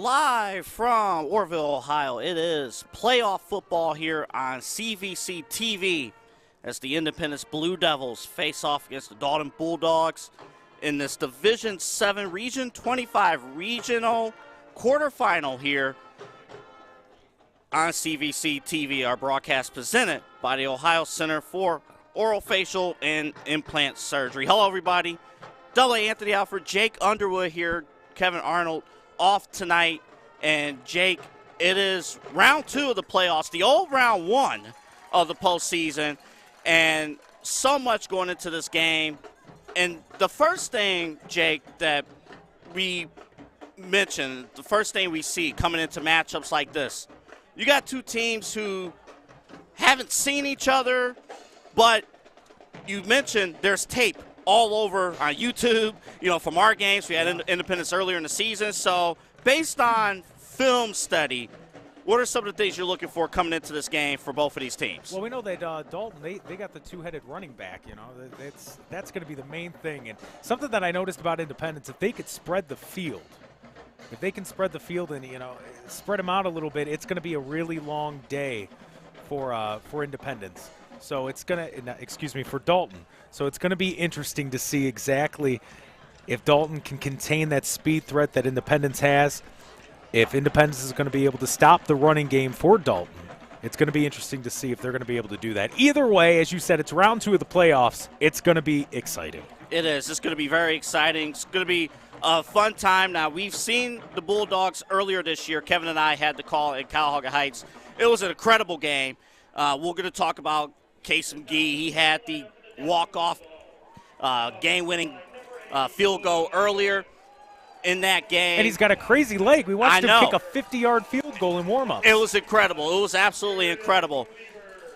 Live from Orrville, Ohio, it is playoff football here on CVC TV as the Independence Blue Devils face off against the Dalton Bulldogs in this Division VII Region 25 regional quarterfinal here on CVC TV. Our broadcast presented by the Ohio Center for Orofacial and Implant Surgery. Hello, everybody. Double A Anthony Alford, Jake Underwood here, Kevin Arnold off tonight. And Jake, it is round 2 of the playoffs, the old round 1 of the postseason, and so much going into this game. And the first thing, Jake, that we mentioned, the first thing we see coming into matchups like this, you got two teams who haven't seen each other, but you mentioned there's tape all over on YouTube, from our games. We had Independence earlier in the season. So based on film study, what are some of the things you're looking for coming into this game for both of these teams? Well, we know that Dalton, they got the two-headed running back, That's going to be the main thing. And something that I noticed about Independence, if they could spread the field, if they can spread the field and, spread them out a little bit, it's going to be a really long day for Independence. So it's going to, for Dalton. So it's going to be interesting to see exactly if Dalton can contain that speed threat that Independence has. If Independence is going to be able to stop the running game for Dalton, it's going to be interesting to see if they're going to be able to do that. Either way, as you said, it's round 2 of the playoffs. It's going to be exciting. It is. It's going to be very exciting. It's going to be a fun time. Now, we've seen the Bulldogs earlier this year. Kevin and I had the call at Cuyahoga Heights. It was an incredible game. We're going to talk about Case McGee. He had the walk-off game-winning field goal earlier in that game. And he's got a crazy leg. We watched him kick a 50-yard field goal in warm-ups. It was incredible. It was absolutely incredible.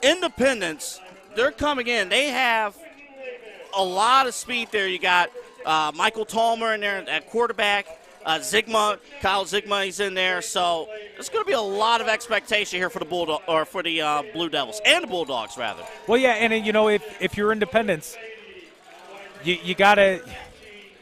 Independence, they're coming in. They have a lot of speed there. You got Michael Tolmer in there at quarterback. Kyle Zigma, he's in there. So there's going to be a lot of expectation here for the Blue Devils and the Bulldogs, rather. Well, yeah, and if you're Independence, you gotta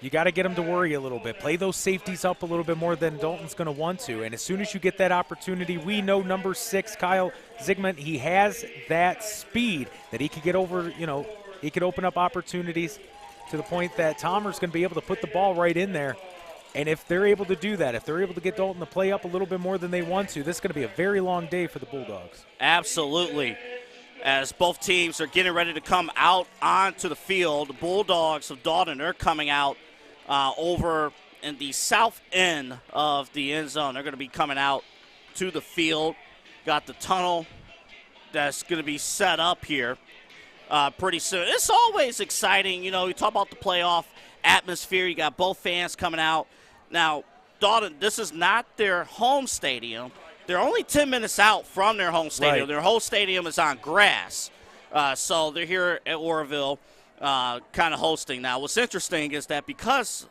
get them to worry a little bit. Play those safeties up a little bit more than Dalton's going to want to. And as soon as you get that opportunity, we know number 6, Kyle Zigma, he has that speed that he could get over. He could open up opportunities to the point that Tomer's going to be able to put the ball right in there. And if they're able to do that, if they're able to get Dalton to play up a little bit more than they want to, this is going to be a very long day for the Bulldogs. Absolutely. As both teams are getting ready to come out onto the field, the Bulldogs of Dalton, they're coming out over in the south end of the end zone. They're going to be coming out to the field. Got the tunnel that's going to be set up here pretty soon. It's always exciting. You talk about the playoff atmosphere. You got both fans coming out. Now, Dalton, this is not their home stadium. They're only 10 minutes out from their home stadium. Right. Their whole stadium is on grass. So they're here at Orrville kind of hosting. Now, what's interesting is that because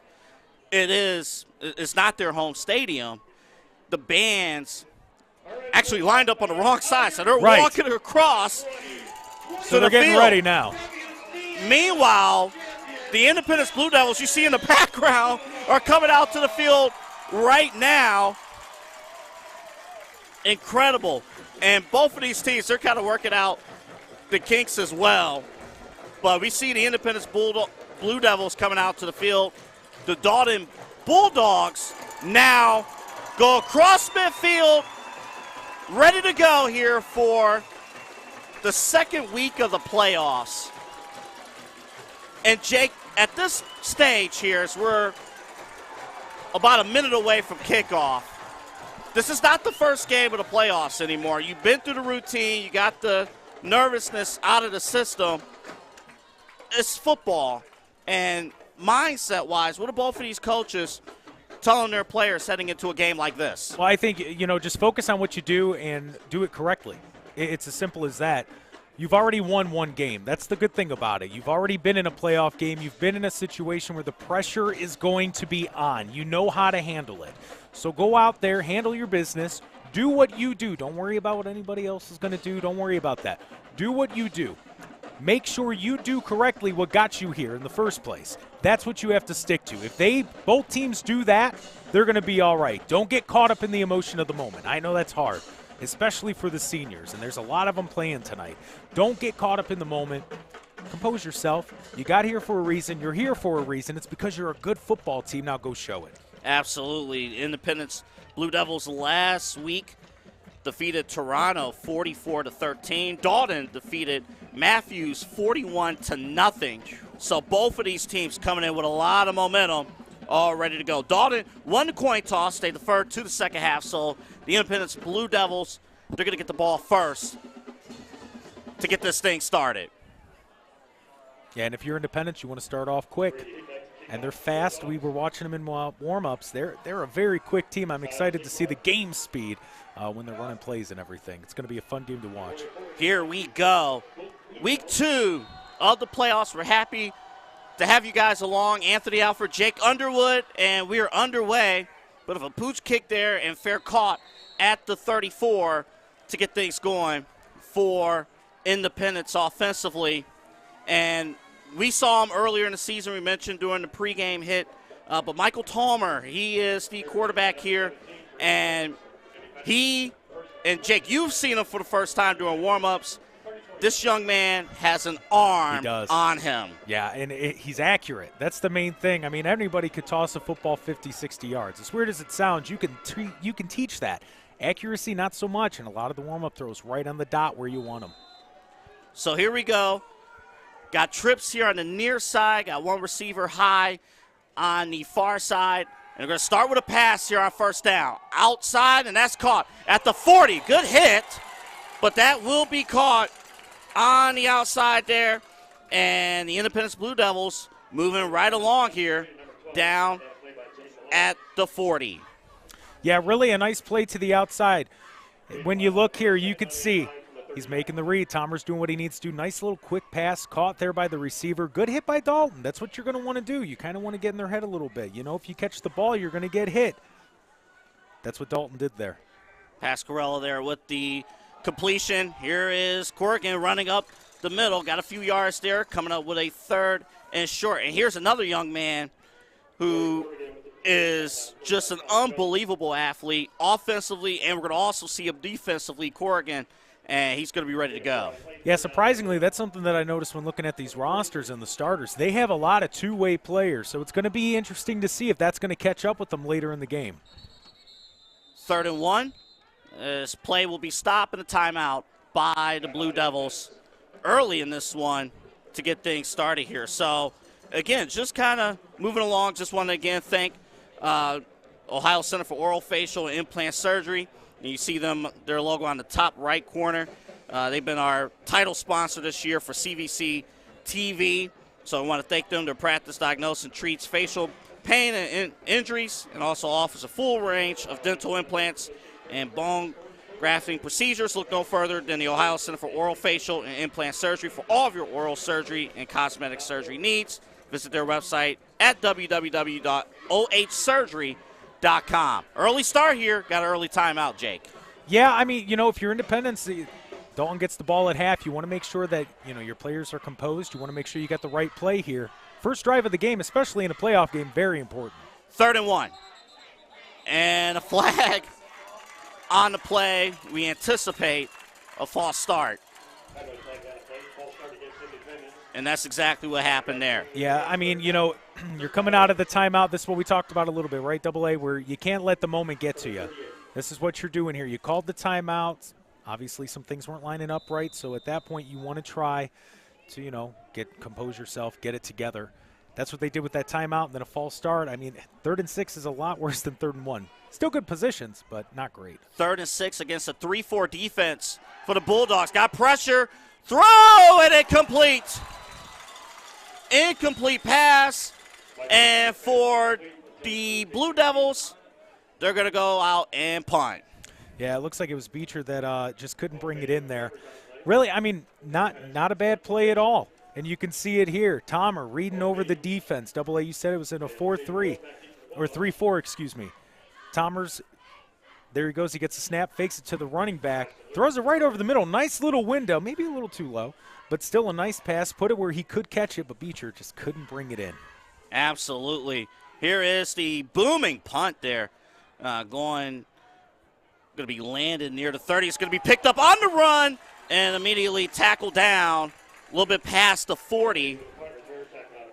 it's not their home stadium, the bands actually lined up on the wrong side. So they're walking across so they're getting ready now. Meanwhile, the Independence Blue Devils, you see in the background, are coming out to the field right now. Incredible. And both of these teams, they're kind of working out the kinks as well. But we see the Independence Blue Devils coming out to the field. The Dalton Bulldogs now go across midfield, ready to go here for the second week of the playoffs. And Jake, at this stage here, as we're about a minute away from kickoff, this is not the first game of the playoffs anymore. You've been through the routine. You got the nervousness out of the system. It's football. And mindset-wise, what are both of these coaches telling their players heading into a game like this? Well, I think, just focus on what you do and do it correctly. It's as simple as that. You've already won one game. That's the good thing about it. You've already been in a playoff game. You've been in a situation where the pressure is going to be on. You know how to handle it. So go out there, handle your business, do what you do. Don't worry about what anybody else is going to do. Don't worry about that. Do what you do. make sure you do correctly what got you here in the first place. That's what you have to stick to. If both teams do that, they're going to be all right. Don't get caught up in the emotion of the moment. I know that's hard, especially for the seniors, and there's a lot of them playing tonight. Don't get caught up in the moment. Compose yourself. You got here for a reason. You're here for a reason. It's because you're a good football team. Now go show it. Absolutely. Independence Blue Devils last week defeated Toronto 44-13. Dalton defeated Matthews 41-0. So both of these teams coming in with a lot of momentum, all ready to go. Dalton won the coin toss. They deferred to the second half. So the Independence Blue Devils, they're going to get the ball first to get this thing started. Yeah, and if you're Independence, you want to start off quick. And they're fast. We were watching them in warm-ups. They're a very quick team. I'm excited to see the game speed when they're running plays and everything. It's going to be a fun game to watch. Here we go. Week 2 of the playoffs. We're happy to have you guys along. Anthony Alford, Jake Underwood, and we are underway. But of a pooch kick there and fair caught at the 34 to get things going for Independence offensively. And we saw him earlier in the season. We mentioned during the pregame hit. But Michael Talmer, he is the quarterback here. And Jake, you've seen him for the first time during warm-ups. This young man has an arm on him. Yeah, and he's accurate. That's the main thing. I mean, anybody could toss a football 50, 60 yards. As weird as it sounds, you can teach that. Accuracy, not so much, and a lot of the warm-up throws right on the dot where you want them. So here we go. Got trips here on the near side. Got one receiver high on the far side. And we're going to start with a pass here on first down. Outside, and that's caught at the 40. Good hit, but that will be caught on the outside there. And the Independence Blue Devils moving right along here down at the 40. Yeah, really a nice play to the outside. When you look here, you could see he's making the read. Tomer's doing what he needs to do. Nice little quick pass caught there by the receiver. Good hit by Dalton. That's what you're going to want to do. You kind of want to get in their head a little bit. You know, if you catch the ball, you're going to get hit. That's what Dalton did there. Pasquarella there with the completion. Here is Corrigan running up the middle. Got a few yards there, coming up with a 3rd and short. And here's another young man who is just an unbelievable athlete offensively, and we're going to also see him defensively, Corrigan. And he's going to be ready to go. Yeah, surprisingly, that's something that I noticed when looking at these rosters and the starters. They have a lot of two-way players, so it's going to be interesting to see if that's going to catch up with them later in the game. 3rd and 1. This play will be stopped and a timeout by the Blue Devils early in this one to get things started here. So, again, just kind of moving along. Just want to, again, thank Ohio Center for Oral, Facial, and Implant Surgery. And you see their logo on the top right corner. They've been our title sponsor this year for CVC TV. So I want to thank them. Their practice, diagnoses, and treats facial pain and injuries, and also offers a full range of dental implants and bone grafting procedures. Look no further than the Ohio Center for Oral, Facial, and Implant Surgery for all of your oral surgery and cosmetic surgery needs. Visit their website at www.ohsurgery.com. Early start here. Got an early timeout, Jake. Yeah, I mean, you know, if you're Independence, Dalton gets the ball at half. You want to make sure that, you know, your players are composed. You want to make sure you got the right play here. First drive of the game, especially in a playoff game, very important. 3rd and 1. And a flag on the play. We anticipate a false start. And that's exactly what happened there. Yeah, I mean, you know, you're coming out of the timeout. This is what we talked about a little bit, right, Double A, where you can't let the moment get to you. This is what you're doing here. You called the timeout. Obviously, some things weren't lining up right, so at that point you want to try to, you know, compose yourself, get it together. That's what they did with that timeout and then a false start. I mean, 3rd and 6 is a lot worse than 3rd and 1. Still good positions, but not great. 3rd and 6 against a 3-4 defense for the Bulldogs. Got pressure. Throw, and incomplete. Incomplete pass. And for the Blue Devils, they're going to go out and punt. Yeah, it looks like it was Beecher that just couldn't bring it in there. Really, I mean, not a bad play at all. And you can see it here. Tomer reading over the defense. Double A, you said it was in a 4-3 or 3-4, excuse me. Tomer's There he goes. He gets a snap, fakes it to the running back, throws it right over the middle. Nice little window, maybe a little too low, but still a nice pass. Put it where he could catch it, but Beecher just couldn't bring it in. Absolutely. Here is the booming punt there, going to be landed near the 30. It's going to be picked up on the run and immediately tackled down a little bit past the 40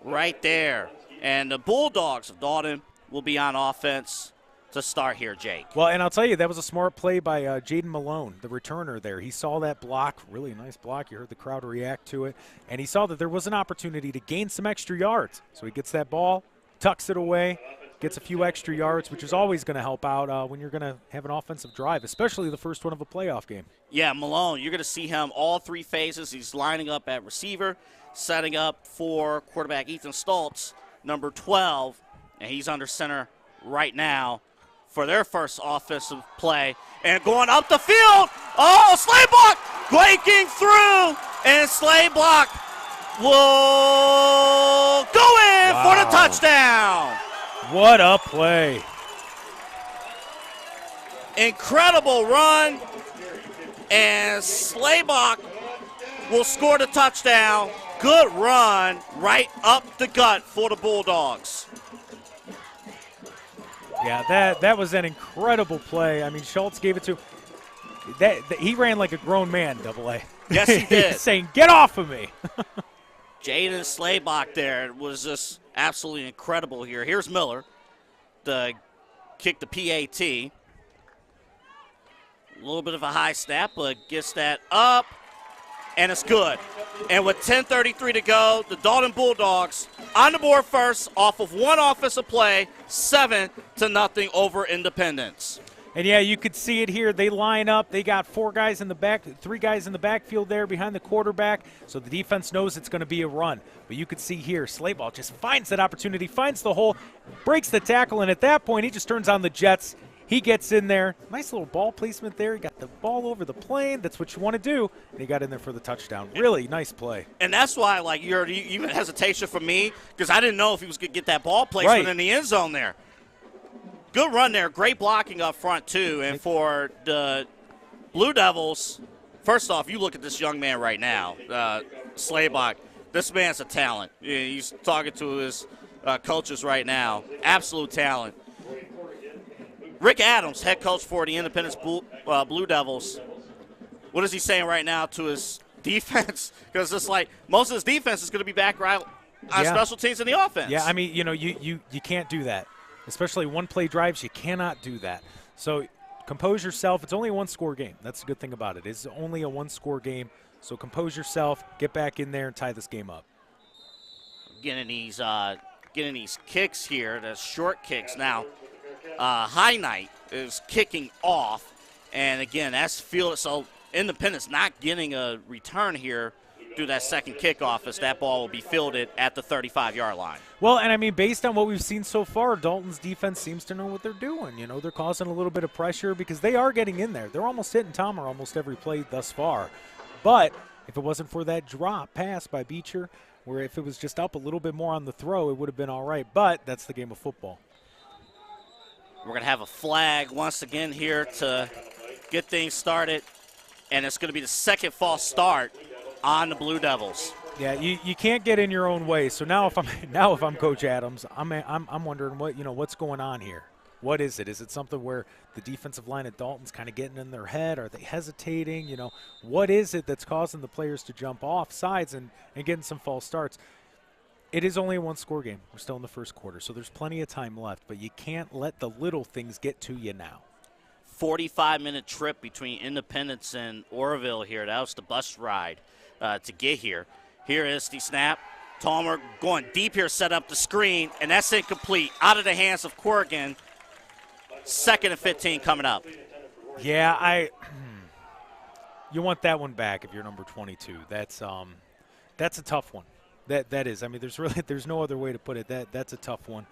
right there. And the Bulldogs of Dalton will be on offense to start here, Jake. Well, and I'll tell you, that was a smart play by Jaden Malone, the returner there. He saw that block, really nice block. You heard the crowd react to it. And he saw that there was an opportunity to gain some extra yards. So he gets that ball, tucks it away, gets a few extra yards, which is always going to help out when you're going to have an offensive drive, especially the first one of a playoff game. Yeah, Malone, you're going to see him all three phases. He's lining up at receiver, setting up for quarterback Ethan Stoltz, number 12, and he's under center right now for their first offensive play. And going up the field, Slayblock breaking through, and Slayblock will go in for the touchdown. What a play. Incredible run, and Slayblock will score the touchdown. Good run right up the gut for the Bulldogs. Yeah, that was an incredible play. I mean, Schultz gave it to he ran like a grown man, AA. Yes, he did. Saying, get off of me. Jaden Slaybach there was just absolutely incredible here. Here's Miller to kick the PAT. A little bit of a high snap, but gets that up, and it's good. And with 10:33 to go, the Dalton Bulldogs on the board first off of one offensive play, 7-0 over Independence. And, yeah, you could see it here. They line up. They got three guys in the backfield there behind the quarterback, so the defense knows it's going to be a run. But you could see here, Slayball just finds that opportunity, finds the hole, breaks the tackle, and at that point he just turns on the jets. He gets in there. Nice little ball placement there. He got the ball over the plane. That's what you want to do. And he got in there for the touchdown. Really nice play. And that's why, like, you're even hesitation for me, because I didn't know if he was going to get that ball placement in the end zone there. Good run there. Great blocking up front, too. And for the Blue Devils, first off, you look at this young man right now, Slaybach. This man's a talent. He's talking to his coaches right now. Absolute talent. Rick Adams, head coach for the Independence Blue Devils. What is he saying right now to his defense? Because it's like most of his defense is going to be back right on special teams in the offense. Yeah, I mean, you can't do that. Especially one-play drives, you cannot do that. So compose yourself. It's only a one-score game. That's the good thing about it. It's only a one-score game. So compose yourself, get back in there, and tie this game up. Getting these kicks here, the short kicks now. High Night is kicking off, and again, that's fielded. So Independence not getting a return here through that second kickoff, as that ball will be fielded at the 35-yard line. Well, and I mean, based on what we've seen so far, Dalton's defense seems to know what they're doing. You know, they're causing a little bit of pressure because they are getting in there. They're almost hitting Tomer almost every play thus far. But if it wasn't for that drop pass by Beecher, where if it was just up a little bit more on the throw, it would have been all right. But that's the game of football. We're going to have a flag once again here to get things started, and it's going to be the second false start on the Blue Devils. Yeah, you can't get in your own way. So now if I'm Coach Adams, I'm wondering what's going on here. What is it? Is it something where the defensive line at Dalton's kind of getting in their head? Are they hesitating? What is it that's causing the players to jump off sides and getting some false starts? It is only a one-score game. We're still in the first quarter, so there's plenty of time left, but you can't let the little things get to you now. 45-minute trip between Independence and Oroville here. That was the bus ride to get here. Here is the snap. Tomer going deep here, set up the screen, and that's incomplete. Out of the hands of Corrigan. 2nd and 15 coming up. Yeah, you want that one back if you're number 22. That's a tough one. That is. I mean, there's no other way to put it. That's a tough one.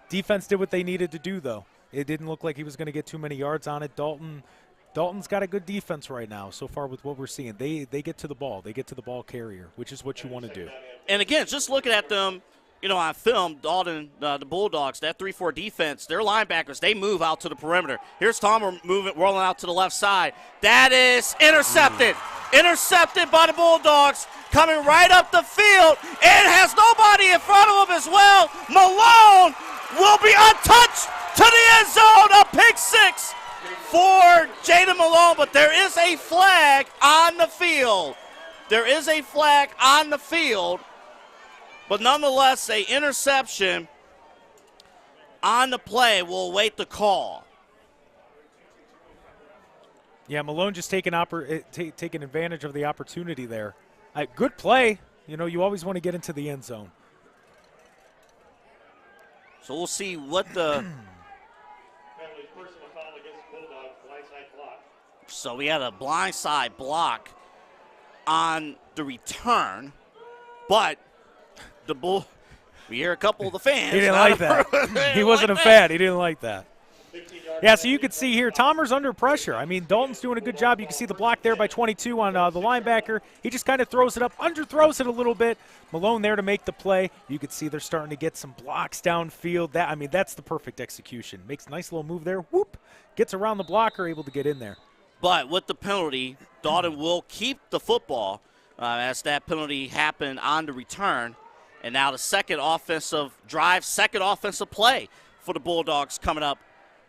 Defense did what they needed to do, though. It didn't look like he was going to get too many yards on it. Dalton's got a good defense right now so far with what we're seeing. They get to the ball. They get to the ball carrier, which is what you want to do. And, again, just looking at them on film, Dalton, the Bulldogs, that 3-4 defense, their linebackers, they move out to the perimeter. Here's Tom rolling out to the left side. That is intercepted. Intercepted by the Bulldogs, coming right up the field, and has nobody in front of him as well. Malone will be untouched to the end zone. A pick six for Jaden Malone, but there is a flag on the field. There is a flag on the field. But nonetheless, an interception on the play will await the call. Yeah, Malone just taking advantage of the opportunity there. Good play. You always want to get into the end zone. So we'll see what the... So we had a blindside block on the return, but we hear a couple of the fans. He didn't like that. He wasn't a fan. He didn't like that. Yeah, so you can see here, Tomer's under pressure. I mean, Dalton's doing a good job. You can see the block there by 22 on the linebacker. He just kind of throws it up, underthrows it a little bit. Malone there to make the play. You can see they're starting to get some blocks downfield. That's the perfect execution. Makes a nice little move there. Whoop. Gets around the blocker, able to get in there. But with the penalty, Dalton will keep the football as that penalty happened on the return. And now the second offensive drive, second offensive play for the Bulldogs coming up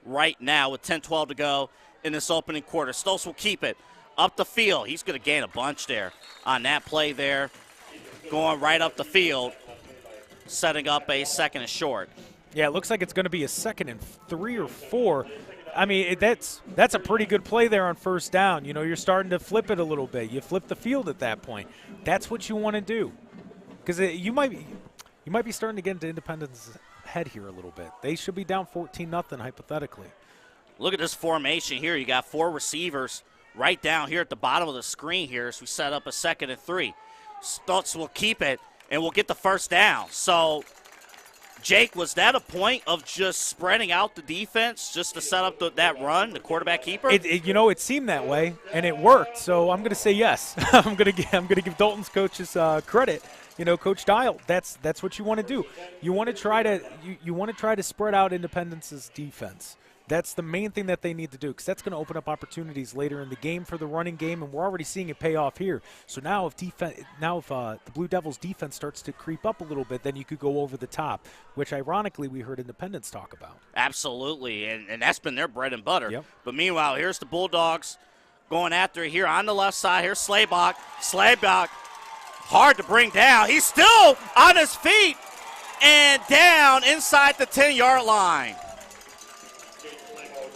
right now with 10-12 to go in this opening quarter. Stokes will keep it up the field. He's going to gain a bunch there on that play there, going right up the field, setting up a second and short. Yeah, it looks like it's going to be a 2nd and 3 or 4. I mean, that's a pretty good play there on first down. You're starting to flip it a little bit. You flip the field at that point. That's what you want to do. Because you might be starting to get into Independence's head here a little bit. They should be down 14-0 hypothetically. Look at this formation here. You got 4 receivers right down here at the bottom of the screen here as we set up a 2nd and 3. Stutz will keep it and will get the first down. So, Jake, was that a point of just spreading out the defense just to set up that run, the quarterback keeper? It seemed that way, and it worked. So I'm going to say yes. I'm going to give Dalton's coaches credit. Coach Dial, that's what you want to do. You want to try to spread out Independence's defense. That's the main thing that they need to do, because that's going to open up opportunities later in the game for the running game, and we're already seeing it pay off here. So now if the Blue Devils defense starts to creep up a little bit, then you could go over the top, which ironically we heard Independence talk about. Absolutely, and that's been their bread and butter. Yep. But meanwhile, here's the Bulldogs going after it here on the left side. Here's Slaybach. Slaybach, hard to bring down. He's still on his feet and down inside the 10-yard line.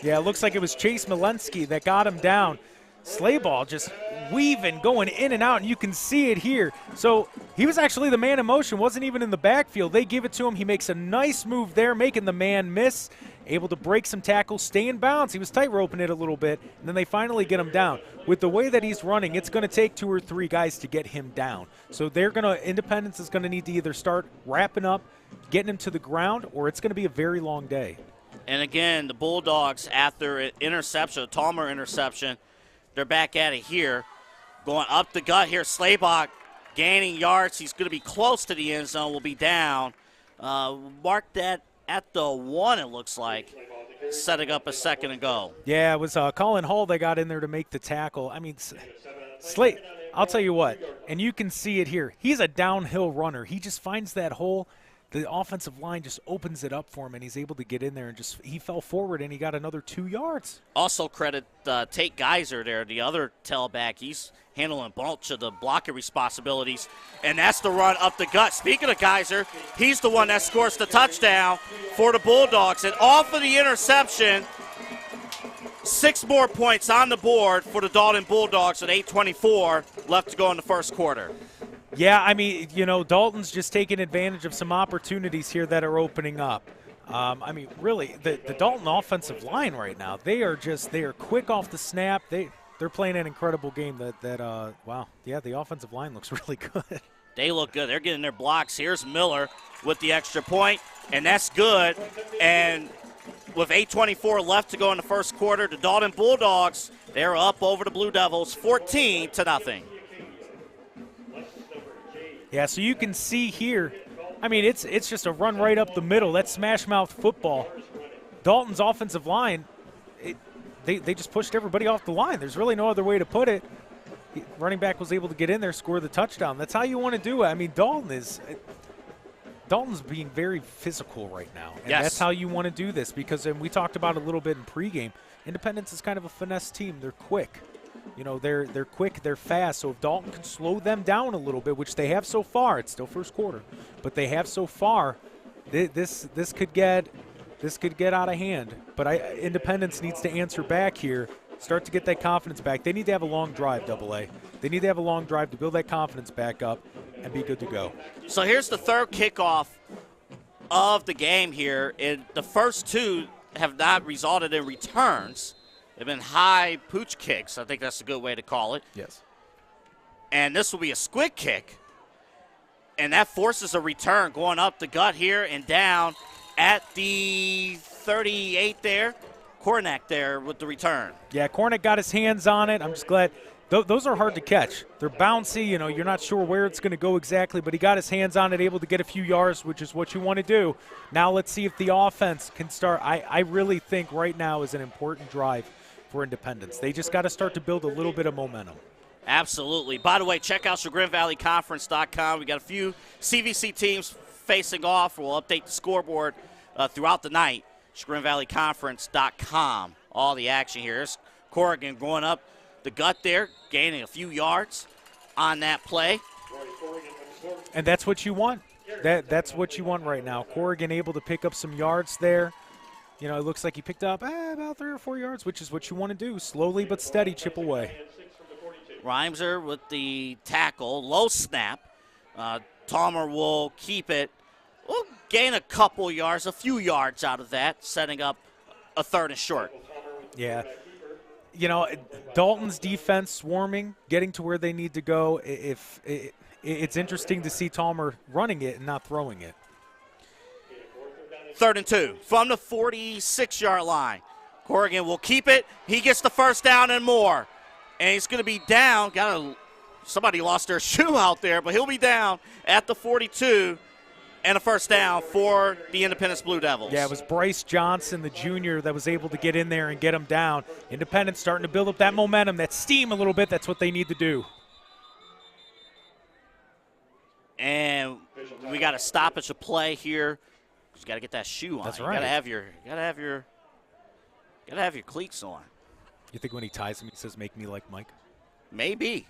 Yeah, it looks like it was Chase Milensky that got him down. Slayball just weaving, going in and out, and you can see it here. So he was actually the man in motion, wasn't even in the backfield. They give it to him. He makes a nice move there, making the man miss, able to break some tackles, stay in bounds. He was tight roping it a little bit, and then they finally get him down. With the way that he's running, it's going to take 2 or 3 guys to get him down. So Independence is going to need to either start wrapping up, getting him to the ground, or it's going to be a very long day. And again, the Bulldogs, after an interception, a Talmer interception, they're back at it here. Going up the gut here, Slaybach gaining yards. He's going to be close to the end zone, will be down. Mark that at the 1, it looks like, setting up a 2nd and go. Yeah, it was Colin Hall that got in there to make the tackle. I mean, I'll tell you what, and you can see it here. He's a downhill runner. He just finds that hole. The offensive line just opens it up for him, and he's able to get in there, and he fell forward, and he got another 2 yards. Also credit Tate Geiser there, the other tailback. He's handling a bunch of the blocking responsibilities, and that's the run up the gut. Speaking of Geiser, he's the one that scores the touchdown for the Bulldogs. And off of the interception, 6 more points on the board for the Dalton Bulldogs with 8:24 left to go in the first quarter. Yeah, I mean, Dalton's just taking advantage of some opportunities here that are opening up. I mean, really, the Dalton offensive line right now, they are quick off the snap. They're playing an incredible game. Wow, yeah, the offensive line looks really good. They look good. They're getting their blocks. Here's Miller with the extra point, and that's good. And with 8:24 left to go in the first quarter, the Dalton Bulldogs, they're up over the Blue Devils 14-0. Yeah, so you can see here, I mean, it's just a run right up the middle. That's smash mouth football. Dalton's offensive line, they just pushed everybody off the line. There's really no other way to put it. Running back was able to get in there, score the touchdown. That's how you want to do it. I mean, Dalton's being very physical right now. And that's how you want to do this because, and we talked about it a little bit in pregame, Independence is kind of a finesse team. They're quick. You know, they're quick, they're fast. So if Dalton can slow them down a little bit, which they have so far, it's still first quarter, but they have so far, this could get out of hand. But Independence needs to answer back here. Start to get that confidence back. They need to have a long drive, AA. They need to have a long drive to build that confidence back up and be good to go. So here's the third kickoff of the game here. And the first two have not resulted in returns. They've been high pooch kicks. I think that's a good way to call it. Yes. And this will be a squid kick. And that forces a return going up the gut here and down at the 38 there. Kornak there with the return. Yeah, Kornak got his hands on it. I'm just glad. Those are hard to catch. They're bouncy. You know, you're not sure where it's going to go exactly, but he got his hands on it, able to get a few yards, which is what you want to do. Now let's see if the offense can start. I really think right now is an important drive for Independence. They just got to start to build a little bit of momentum. Absolutely. By the way, check out ChagrinValleyConference.com. We got a few CVC teams facing off. We'll update the scoreboard throughout the night. ChagrinValleyConference.com. All the action here. Here's Corrigan going up the gut there, gaining a few yards on that play. And that's what you want. That's what you want right now. Corrigan able to pick up some yards there. You know, it looks like he picked up about 3 or 4 yards, which is what you want to do. Slowly but steady, chip away. Reimser with the tackle, low snap. Talmer will keep it. We'll gain a couple yards, a few yards out of that, setting up a 3rd and short. Yeah. You know, Dalton's defense swarming, getting to where they need to go. It's interesting to see Talmer running it and not throwing it. 3rd and 2 from the 46-yard line. Corrigan will keep it. He gets the first down and more. And he's going to be down. Somebody lost their shoe out there, but he'll be down at the 42. And a first down for the Independence Blue Devils. Yeah, it was Bryce Johnson, the junior, that was able to get in there and get him down. Independence starting to build up that momentum, that steam a little bit. That's what they need to do. And we got a stoppage of play here. You got to get that shoe on. That's right. You got to have your cleats on. You think when he ties them, he says, "Make me like Mike"? Maybe.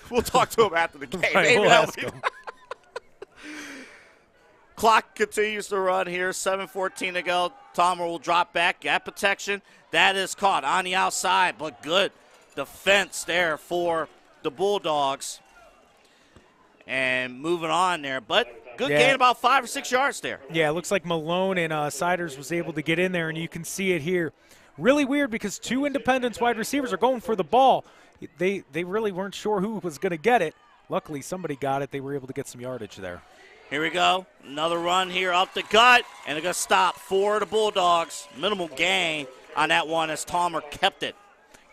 We'll talk to him after the game. Right, we'll ask him. Clock continues to run here. 7:14 to go. Talmer will drop back. Gap protection. That is caught on the outside, but good defense there for the Bulldogs. And moving on there, but good gain, about 5 or 6 yards there. Yeah, it looks like Malone and Siders was able to get in there, and you can see it here. Really weird because 2 Independence wide receivers are going for the ball. They really weren't sure who was going to get it. Luckily, somebody got it. They were able to get some yardage there. Here we go. Another run here up the gut, and they're going to stop for the Bulldogs. Minimal gain on that one as Talmer kept it.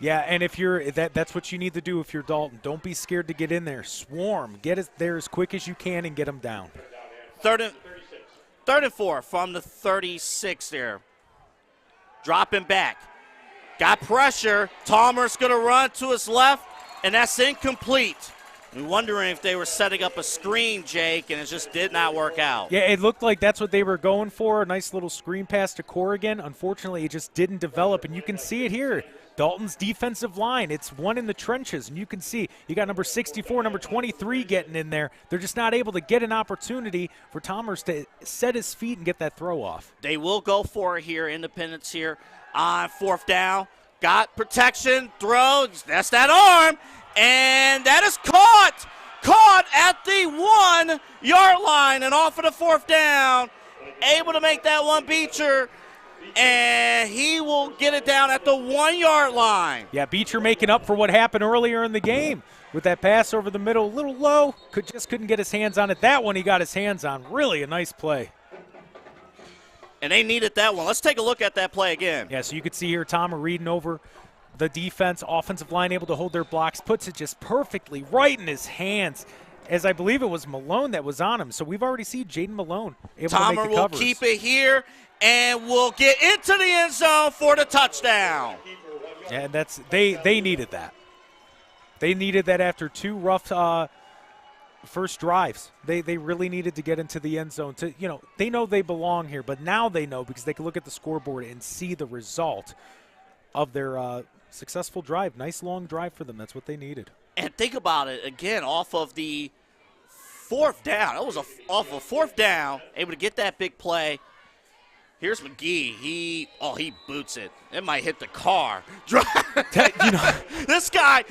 Yeah, and if you're that's what you need to do if you're Dalton. Don't be scared to get in there. Swarm. Get it there as quick as you can and get them down. 3rd and 4 from the 36 there. Dropping back. Got pressure. Talmer's going to run to his left, and that's incomplete. I'm wondering if they were setting up a screen, Jake, and it just did not work out. Yeah, it looked like that's what they were going for, a nice little screen pass to Corrigan. Unfortunately, it just didn't develop, and you can see it here. Dalton's defensive line, it's one in the trenches, and you can see you got number 64, number 23 getting in there. They're just not able to get an opportunity for Talmer to set his feet and get that throw off. They will go for it here, Independence here on 4th down. Got protection, throws, that's that arm, and that is caught. Caught at the 1-yard line and off of the 4th down. Able to make that one Beecher. And he will get it down at the 1-yard line. Yeah, Beecher making up for what happened earlier in the game with that pass over the middle. A little low, couldn't get his hands on it. That one he got his hands on. Really a nice play. And they needed that one. Let's take a look at that play again. Yeah, so you could see here Talmer reading over the defense. Offensive line able to hold their blocks. Puts it just perfectly right in his hands. as I believe it was Malone that was on him. So we've already seen Jaden Malone able to make Tomer the will covers. keep it here and will get into the end zone for the touchdown. And that's they needed that. They needed that after 2 rough first drives. They really needed to get into the end zone. They know they belong here, but now they know because they can look at the scoreboard and see the result of their successful drive. Nice long drive for them. That's what they needed. And think about it, again, off of the 4th down. It was off of 4th down, able to get that big play. Here's McGee. He boots it. It might hit the car. This guy.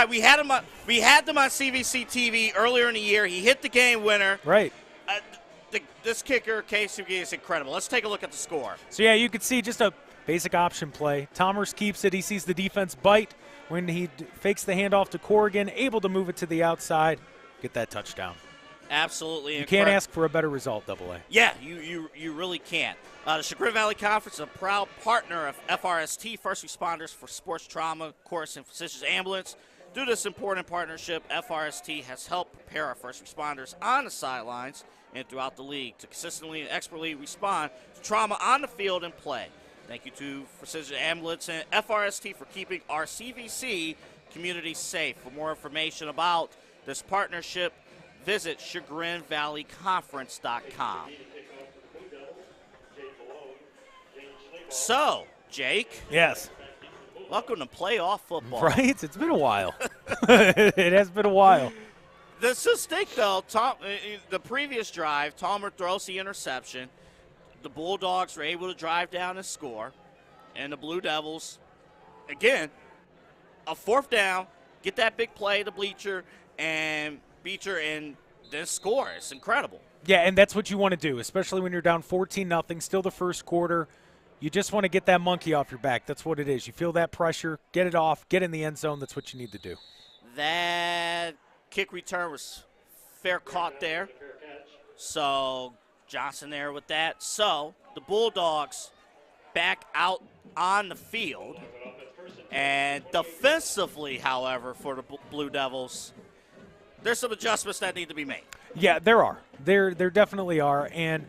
We had them on CVC TV earlier in the year. He hit the game winner. Right. This kicker, Casey McGee, is incredible. Let's take a look at the score. So yeah, you can see just a basic option play. Tomers keeps it. He sees the defense bite when he fakes the handoff to Corrigan, able to move it to the outside, get that touchdown. Absolutely. You can't ask for a better result, AA. Yeah, you really can't. The Chagrin Valley Conference is a proud partner of FRST, First Responders for Sports Trauma, Course, and Physicians Ambulance. Due to this important partnership, FRST has helped prepare our first responders on the sidelines and throughout the league to consistently and expertly respond to trauma on the field and play. Thank you to Precision Ambulance and FRST for keeping our CVC community safe. For more information about this partnership, visit ChagrinValleyConference.com. So, Jake. Yes. Welcome to playoff football. Right? It's been a while. It has been a while. The stink, though, the previous drive, Tomer throws the interception. The Bulldogs were able to drive down and score. And the Blue Devils, again, a 4th down, get that big play to Beecher, and then score. It's incredible. Yeah, and that's what you want to do, especially when you're down 14-0, still the first quarter. You just want to get that monkey off your back. That's what it is. You feel that pressure, get it off, get in the end zone. That's what you need to do. That kick return was fair caught there. So Johnson there with that. So the Bulldogs back out on the field. And defensively, however, for the Blue Devils, there's some adjustments that need to be made. Yeah, there are. There definitely are. And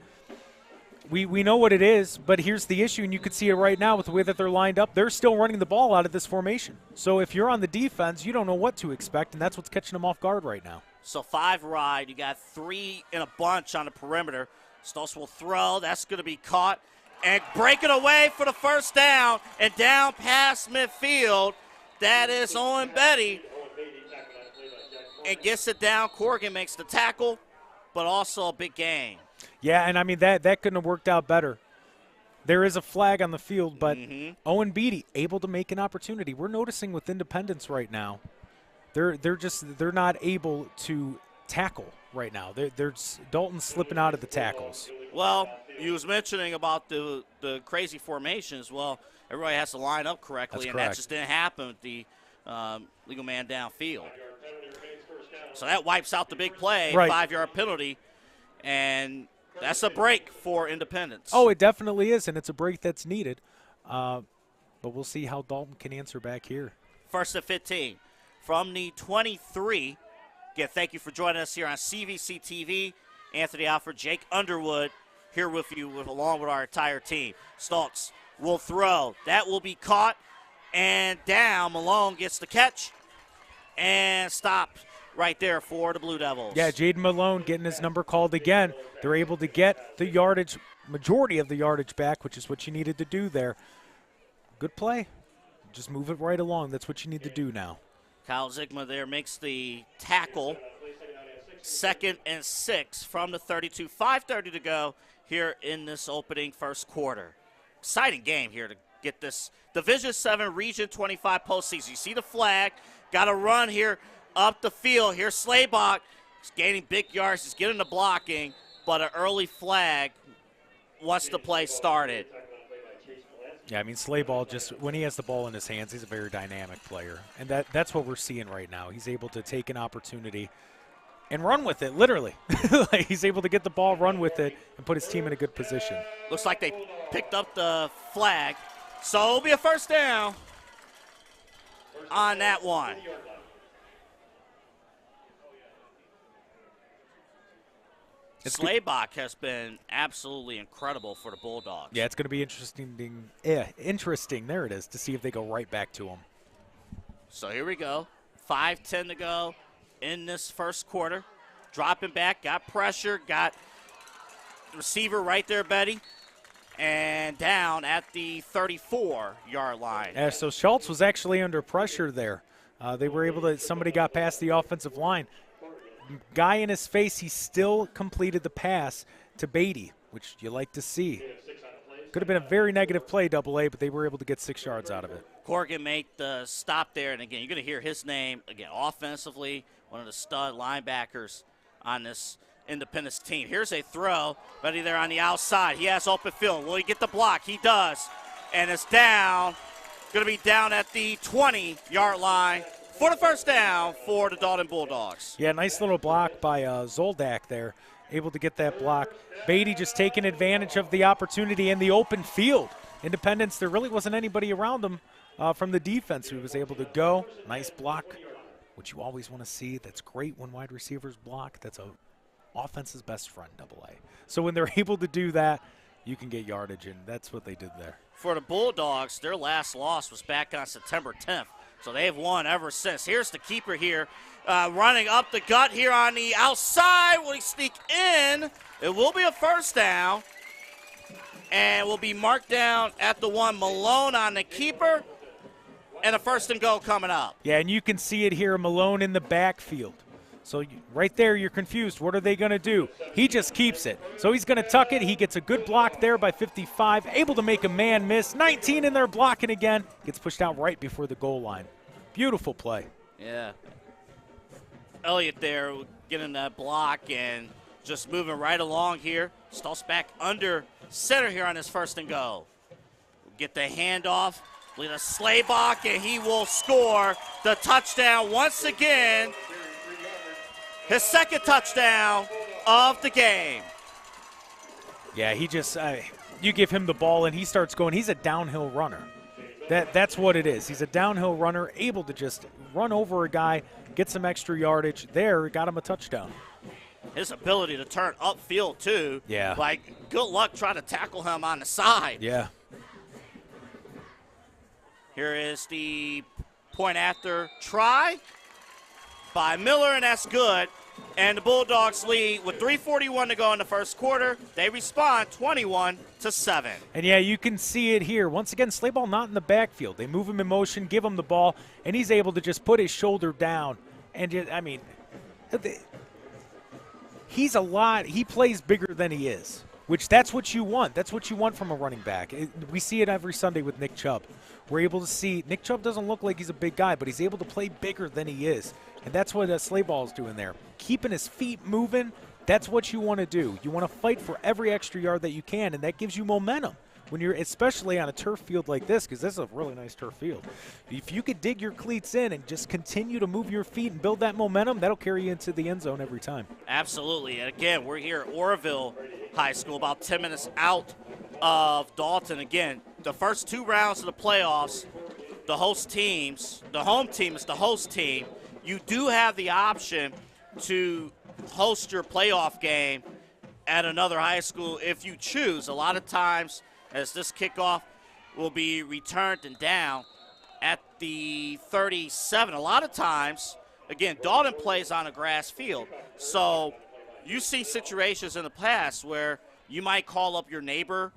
we know what it is, but here's the issue, and you can see it right now with the way that they're lined up. They're still running the ball out of this formation. So if you're on the defense, you don't know what to expect, and that's what's catching them off guard right now. So 5 wide. You got 3 in a bunch on the perimeter. Stoltz will throw. That's going to be caught. And break it away for the first down. And down past midfield. That is Owen Betty. And gets it down. Corrigan makes the tackle, but also a big gain. Yeah, and I mean, that couldn't have worked out better. There is a flag on the field, but Owen Beatty able to make an opportunity. We're noticing with Independence right now, they're not able to tackle right now. Dalton's slipping out of the tackles. Well, you was mentioning about the crazy formations. Well, everybody has to line up correctly, and that just didn't happen with the legal man downfield. So that wipes out the big play, 5-yard penalty, and that's a break for Independence. Oh, it definitely is, and it's a break that's needed. But we'll see how Dalton can answer back here. 1st and 15 from the 23. Again, thank you for joining us here on CVC TV. Anthony Alford, Jake Underwood here with you along with our entire team. Stoltz will throw. That will be caught and down. Malone gets the catch and stopped right there for the Blue Devils. Yeah, Jaden Malone getting his number called again. They're able to get the yardage, majority of the yardage back, which is what you needed to do there. Good play. Just move it right along. That's what you need to do now. Kyle Zigma there makes the tackle. 2nd and 6 from the 32. 5:30 to go here in this opening first quarter. Exciting game here to get this Division VII Region 25 postseason. You see the flag. Got a run here up the field. Here's Slaybach. He's gaining big yards. He's getting the blocking, but an early flag once the play started. Yeah, I mean, Slayball, just when he has the ball in his hands, he's a very dynamic player. And that's what we're seeing right now. He's able to take an opportunity and run with it, literally. Like, he's able to get the ball, run with it, and put his team in a good position. Looks like they picked up the flag. So it'll be a first down on that one. Slaybach has been absolutely incredible for the Bulldogs. Yeah, it's going to be interesting. Interesting. There it is, to see if they go right back to him. So here we go. 5:10 to go in this first quarter. Dropping back, got pressure, got the receiver right there, Betty, and down at the 34-yard line. Yeah, so Schultz was actually under pressure there. They were able to, somebody got past the offensive line. Guy in his face, he still completed the pass to Beatty, which you like to see. Could have been a very negative play, AA, but they were able to get 6 yards out of it. Corrigan made the stop there, and again, you're going to hear his name, again, offensively, one of the stud linebackers on this Independence team. Here's a throw, Betty there on the outside. He has open field. Will he get the block? He does, and it's down. Going to be down at the 20-yard line for the first down for the Dalton Bulldogs. Yeah, nice little block by Zoldak there, able to get that block. Beatty just taking advantage of the opportunity in the open field. Independence, there really wasn't anybody around them from the defense who was able to go. Nice block, which you always want to see. That's great when wide receivers block. That's a offense's best friend, AA. So when they're able to do that, you can get yardage, and that's what they did there. For the Bulldogs, their last loss was back on September 10th. So they've won ever since. Here's the keeper here, running up the gut here on the outside. Will he sneak in? It will be a first down. And will be marked down at the 1. Malone on the keeper. And a first and goal coming up. Yeah, and you can see it here, Malone in the backfield. So right there, you're confused. What are they going to do? He just keeps it. So he's going to tuck it. He gets a good block there by 55, able to make a man miss. 19 in there blocking again. Gets pushed out right before the goal line. Beautiful play. Yeah. Elliott there getting that block and just moving right along here. Stalls back under center here on his first and goal. Get the handoff. Lead a Slaybach, and he will score the touchdown once again. His second touchdown of the game. Yeah, he just you give him the ball, and he starts going. He's a downhill runner. That's what it is. He's a downhill runner, able to just run over a guy, get some extra yardage. There, got him a touchdown. His ability to turn upfield, too. Yeah. Like, good luck trying to tackle him on the side. Yeah. Here is the point after try by Miller, and that's good. And the Bulldogs lead with 3:41 to go in the first quarter. They respond 21-7. And, yeah, you can see it here. Once again, Slayball not in the backfield. They move him in motion, give him the ball, and he's able to just put his shoulder down. And, he's a lot. He plays bigger than he is, which that's what you want. That's what you want from a running back. We see it every Sunday with Nick Chubb. We're able to see Nick Chubb doesn't look like he's a big guy, but he's able to play bigger than he is. And that's what Slayball is doing there. Keeping his feet moving, that's what you want to do. You want to fight for every extra yard that you can, and that gives you momentum when you're, especially on a turf field like this, because this is a really nice turf field. If you could dig your cleats in and just continue to move your feet and build that momentum, that'll carry you into the end zone every time. Absolutely. And again, we're here at Oroville High School, about 10 minutes out of Dalton. Again, the first 2 rounds of the playoffs, the home team is the host team. You do have the option to host your playoff game at another high school if you choose. A lot of times, as this kickoff will be returned and down at the 37. A lot of times, again, Dalton plays on a grass field. So you see situations in the past where you might call up your neighbor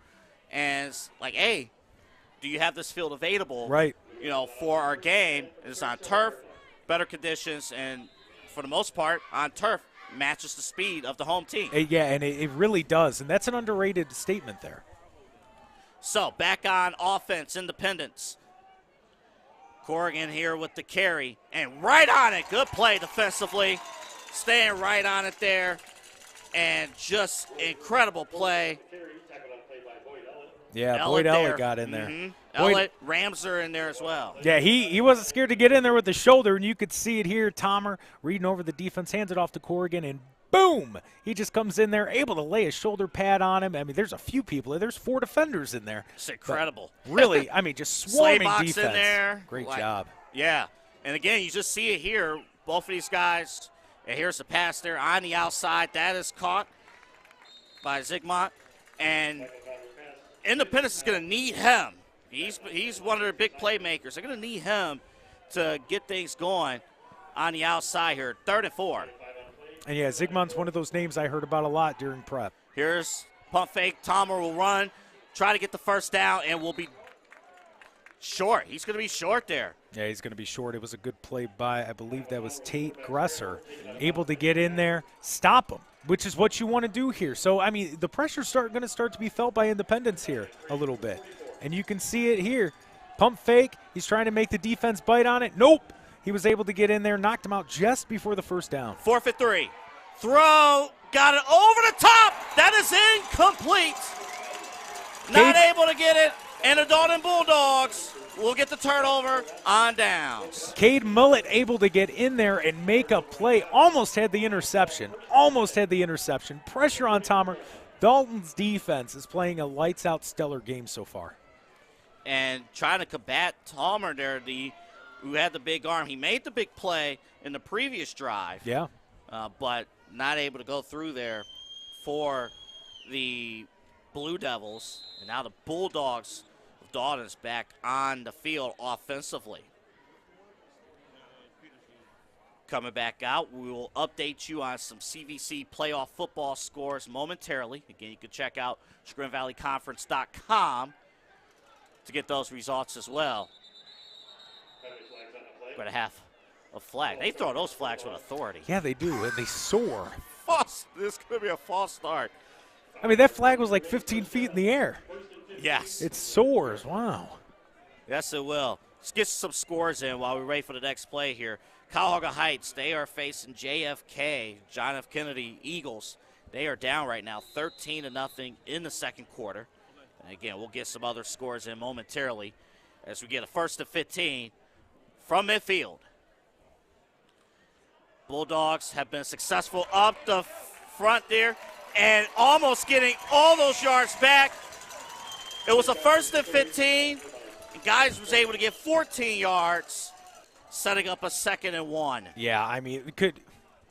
and it's like, hey, do you have this field available? Right. For our game. It's on turf, better conditions, and for the most part, on turf, matches the speed of the home team. Yeah, and it really does, and that's an underrated statement there. So, back on offense, Independence. Corrigan here with the carry, and right on it. Good play defensively. Staying right on it there, and just incredible play. Yeah, Boyd Ellett got in there. Mm-hmm. Ellett, Ramser in there as well. Yeah, he wasn't scared to get in there with the shoulder, and you could see it here. Tomer reading over the defense, hands it off to Corrigan, and boom! He just comes in there, able to lay a shoulder pad on him. I mean, there's a few people. There's 4 defenders in there. It's incredible. But really, just swarming defense. in there. Great job. Yeah, and again, you just see it here. Both of these guys, and here's the pass there on the outside. That is caught by Zygmunt, and Independence is going to need him. He's one of their big playmakers. They're going to need him to get things going on the outside here. 3rd and 4. And, yeah, Zygmunt's one of those names I heard about a lot during prep. Here's pump fake. Tomer will run, try to get the first down, and will be short. He's going to be short there. Yeah, he's going to be short. It was a good play by, I believe that was Tate Gresser, able to get in there, stop him, which is what you want to do here. So, I mean, the pressure's going to start to be felt by Independence here a little bit. And you can see it here. Pump fake. He's trying to make the defense bite on it. Nope. He was able to get in there, knocked him out just before the first down. 4th and 3. Throw. Got it over the top. That is incomplete. Not able to get it. And the Dalton Bulldogs will get the turnover on downs. Cade Mullet able to get in there and make a play. Almost had the interception. Pressure on Tomer. Dalton's defense is playing a lights-out stellar game so far. And trying to combat Tomer there, who had the big arm. He made the big play in the previous drive. Yeah. But not able to go through there for the Blue Devils. And now the Bulldogs of Dalton's back on the field offensively. Coming back out, we will update you on some CVC playoff football scores momentarily. Again, you can check out ChagrinValleyConference.com to get those results as well. We're going to have a flag. They throw those flags with authority. Yeah, they do, and they soar. This is going to be a false start. I mean, that flag was like 15 feet in the air. Yes. It soars. Wow. Yes, it will. Let's get some scores in while we're ready for the next play here. Cuyahoga Heights, they are facing JFK, John F. Kennedy Eagles. They are down right now 13-0 in the second quarter. And again, we'll get some other scores in momentarily as we get a 1st and 15 from midfield. Bulldogs have been successful up the front there and almost getting all those yards back. It was a 1st and 15. And guys was able to get 14 yards, setting up a 2nd and 1. Yeah, I mean, could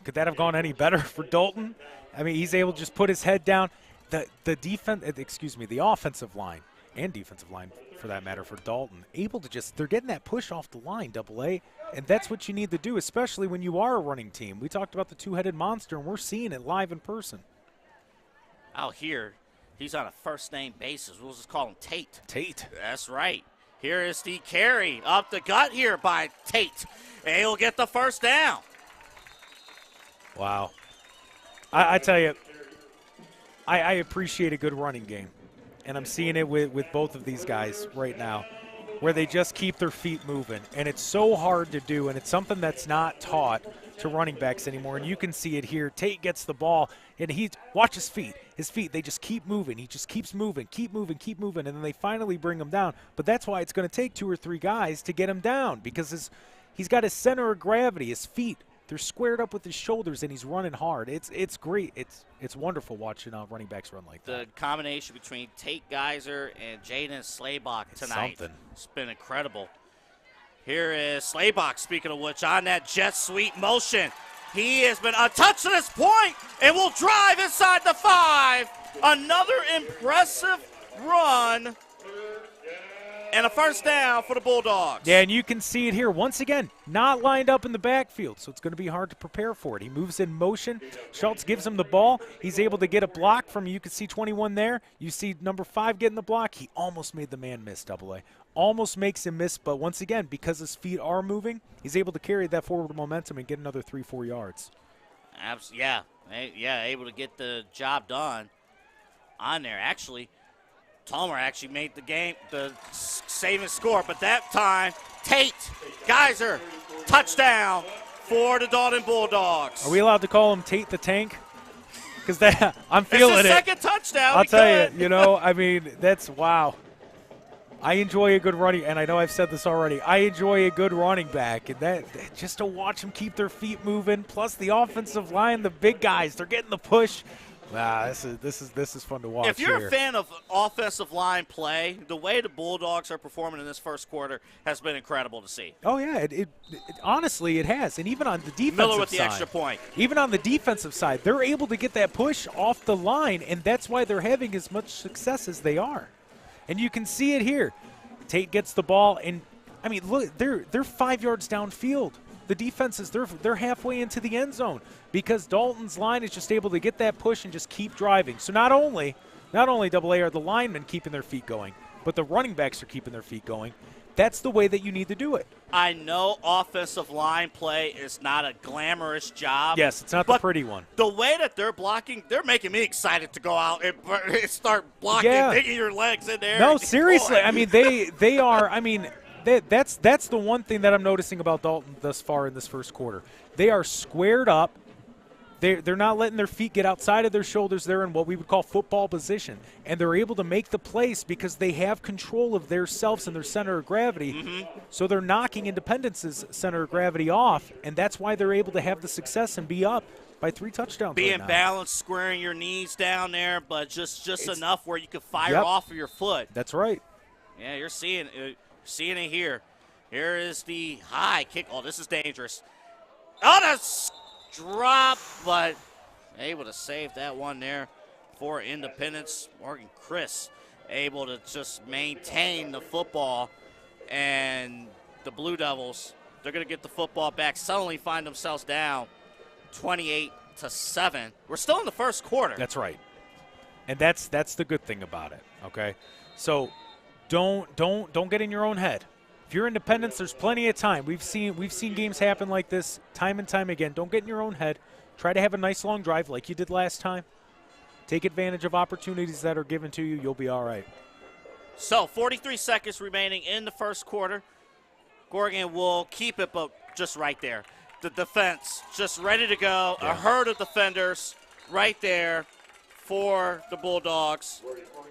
that have gone any better for Dalton? I mean, he's able to just put his head down. The offensive line and defensive line, for that matter, for Dalton, able to they're getting that push off the line, AA, and that's what you need to do, especially when you are a running team. We talked about the two-headed monster, and we're seeing it live in person. Out here, he's on a first-name basis. We'll just call him Tate. Tate. That's right. Here is the carry up the gut here by Tate. And he'll get the first down. Wow. I tell you, I appreciate a good running game. And I'm seeing it with both of these guys right now, where they just keep their feet moving. And it's so hard to do, and it's something that's not taught to running backs anymore. And you can see it here. Tate gets the ball, and watch his feet. His feet, they just keep moving. He just keeps moving, keep moving, and then they finally bring him down. But that's why it's going to take 2 or 3 guys to get him down, because he's got his center of gravity, his feet. They're squared up with his shoulders, and he's running hard. It's great. It's wonderful watching running backs run like that. The combination between Tate Geiser and Jaden Slaybach tonight. It's been incredible. Here is Slaybach, speaking of which, on that jet sweep motion. He has been untouched to this point and will drive inside the 5. Another impressive run and a first down for the Bulldogs. Yeah, and you can see it here. Once again, not lined up in the backfield, so it's going to be hard to prepare for it. He moves in motion. Schultz gives him the ball. He's able to get a block from, you can see 21 there. You see number 5 getting the block. He almost made the man miss, AA. Almost makes him miss, but once again, because his feet are moving, he's able to carry that forward momentum and get another 3-4 yards. Yeah, able to get the job done on there. Actually, Tomer actually made the saving score, but that time, Tate Geiser, touchdown for the Dalton Bulldogs. Are we allowed to call him Tate the Tank? Because I'm feeling it. It's his second touchdown. I'll tell you, I mean, that's wow. I enjoy a good running, and I know I've said this already. I enjoy a good running back, and that just to watch them keep their feet moving. Plus the offensive line, the big guys, they're getting the push. This is fun to watch. If you're here. a fan of offensive line play, the way the Bulldogs are performing in this first quarter has been incredible to see. Oh yeah, honestly it has, and even on the defensive Miller with the side, extra point. Even on the defensive side, they're able to get that push off the line, and that's why they're having as much success as they are. And you can see it here. Tate gets the ball, and I mean, look, they're 5 yards downfield. The defenses, they're halfway into the end zone because Dalton's line is just able to get that push and just keep driving. So not only AA are the linemen keeping their feet going, but the running backs are keeping their feet going. That's the way that you need to do it. I know offensive line play is not a glamorous job. Yes, it's not the pretty one. The way that they're blocking, they're making me excited to go out and start blocking, digging your legs in there. No, seriously. I mean, they are. I mean, that's the one thing that I'm noticing about Dalton thus far in this first quarter. They are squared up. They're not letting their feet get outside of their shoulders. They're in what we would call football position, and they're able to make the plays because they have control of their selves and their center of gravity. Mm-hmm. So they're knocking Independence's center of gravity off, and that's why they're able to have the success and be up by 3 touchdowns. Being right balanced, squaring your knees down there, but just enough where you can fire off of your foot. That's right. Yeah, you're seeing it here. Here is the high kick. Oh, this is dangerous. Oh, that's drop, but able to save that one there for Independence. Morgan Chris able to just maintain the football, and the Blue Devils, they're going to get the football back, suddenly find themselves down 28-7. We're still in the first quarter. That's right. And that's the good thing about it, okay? So don't get in your own head. If you're Independence, there's plenty of time. We've seen games happen like this time and time again. Don't get in your own head. Try to have a nice long drive like you did last time. Take advantage of opportunities that are given to you. You'll be all right. So 43 seconds remaining in the first quarter. Gorgon will keep it, but just right there. The defense just ready to go. Yeah. A herd of defenders right there for the Bulldogs,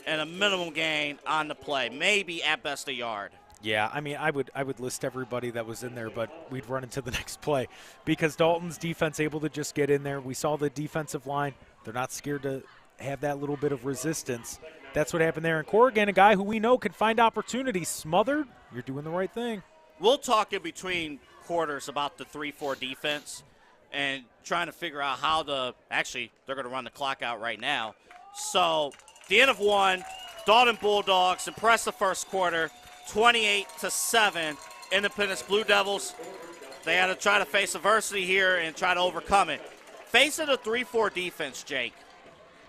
and a minimum gain on the play, maybe at best a yard. Yeah, I mean, I would list everybody that was in there, but we'd run into the next play because Dalton's defense able to just get in there. We saw the defensive line. They're not scared to have that little bit of resistance. That's what happened there. And Corrigan, a guy who we know can find opportunities, smothered. You're doing the right thing. We'll talk in between quarters about the 3-4 defense and trying to figure out how actually, they're going to run the clock out right now. So, the end of one, Dalton Bulldogs, impressive first quarter, 28-7. Independence Blue Devils, they had to try to face adversity here and try to overcome it. Facing a 3-4 defense, Jake,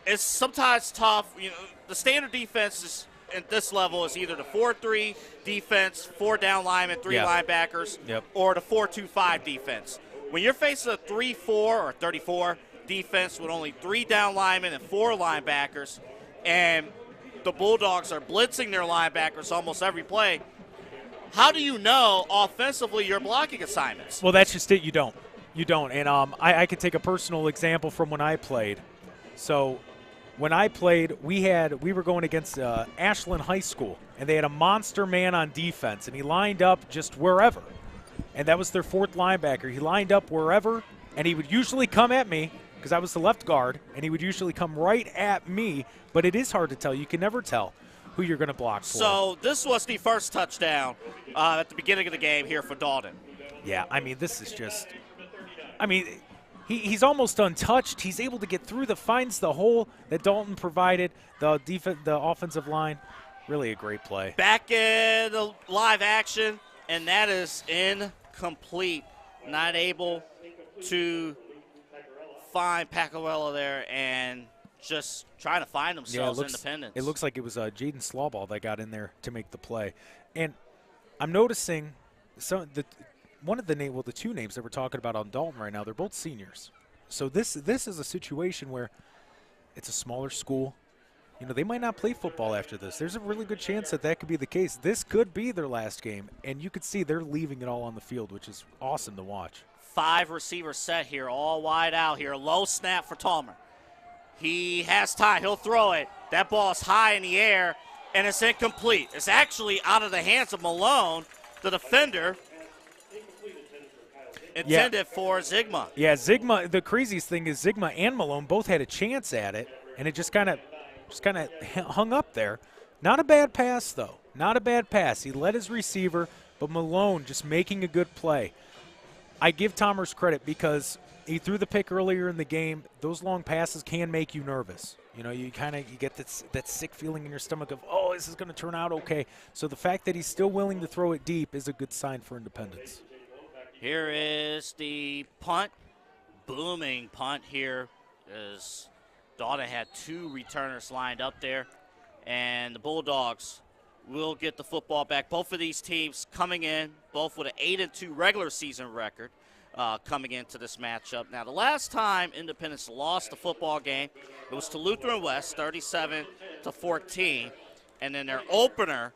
it's sometimes tough. You know, the standard defense is, at this level is either the 4-3 defense, 4 down linemen, 3 linebackers, or the 4-2-5 defense. When you're facing a 3-4 or 34 defense with only 3 down linemen and 4 linebackers, and the Bulldogs are blitzing their linebackers almost every play, how do you know offensively your blocking assignments? Well, that's just it. You don't. And I could take a personal example from when I played. So when I played, we were going against Ashland High School, and they had a monster man on defense, and he lined up just wherever. And that was their 4th linebacker. He lined up wherever, and he would usually come at me because I was the left guard, and he would usually come right at me. But it is hard to tell. You can never tell who you're going to block for. So this was the first touchdown at the beginning of the game here for Dalton. Yeah, I mean, this is just – I mean, he's almost untouched. He's able to get through finds the hole that Dalton provided, the offensive line. Really a great play. Back in the live action, and that is incomplete. Not able to find Pacquiao there, and just trying to find themselves Independence. It looks like it was Jaden Slawball that got in there to make the play. And I'm noticing the 2 names that we're talking about on Dalton right now, they're both seniors. So this is a situation where it's a smaller school. You know, they might not play football after this. There's a really good chance that could be the case. This could be their last game, and you could see they're leaving it all on the field, which is awesome to watch. 5 receiver set here, all wide out here. Low snap for Talmer. He has time. He'll throw it. That ball's high in the air, and it's incomplete. It's actually out of the hands of Malone, the defender, intended for Zigma. Yeah, Zigma, the craziest thing is Zigma and Malone both had a chance at it, and it just kind of hung up there. Not a bad pass, though. Not a bad pass. He led his receiver, but Malone just making a good play. I give Tomers credit because he threw the pick earlier in the game. Those long passes can make you nervous. You know, you get that sick feeling in your stomach of, oh, this is going to turn out okay. So the fact that he's still willing to throw it deep is a good sign for Independence. Here is the punt. Booming punt here, as Dalton had 2 returners lined up there. And the Bulldogs will get the football back. Both of these teams coming in, both with an 8-2 regular season record coming into this matchup. Now, the last time Independence lost the football game, it was to Lutheran West, 37-14. And then their opener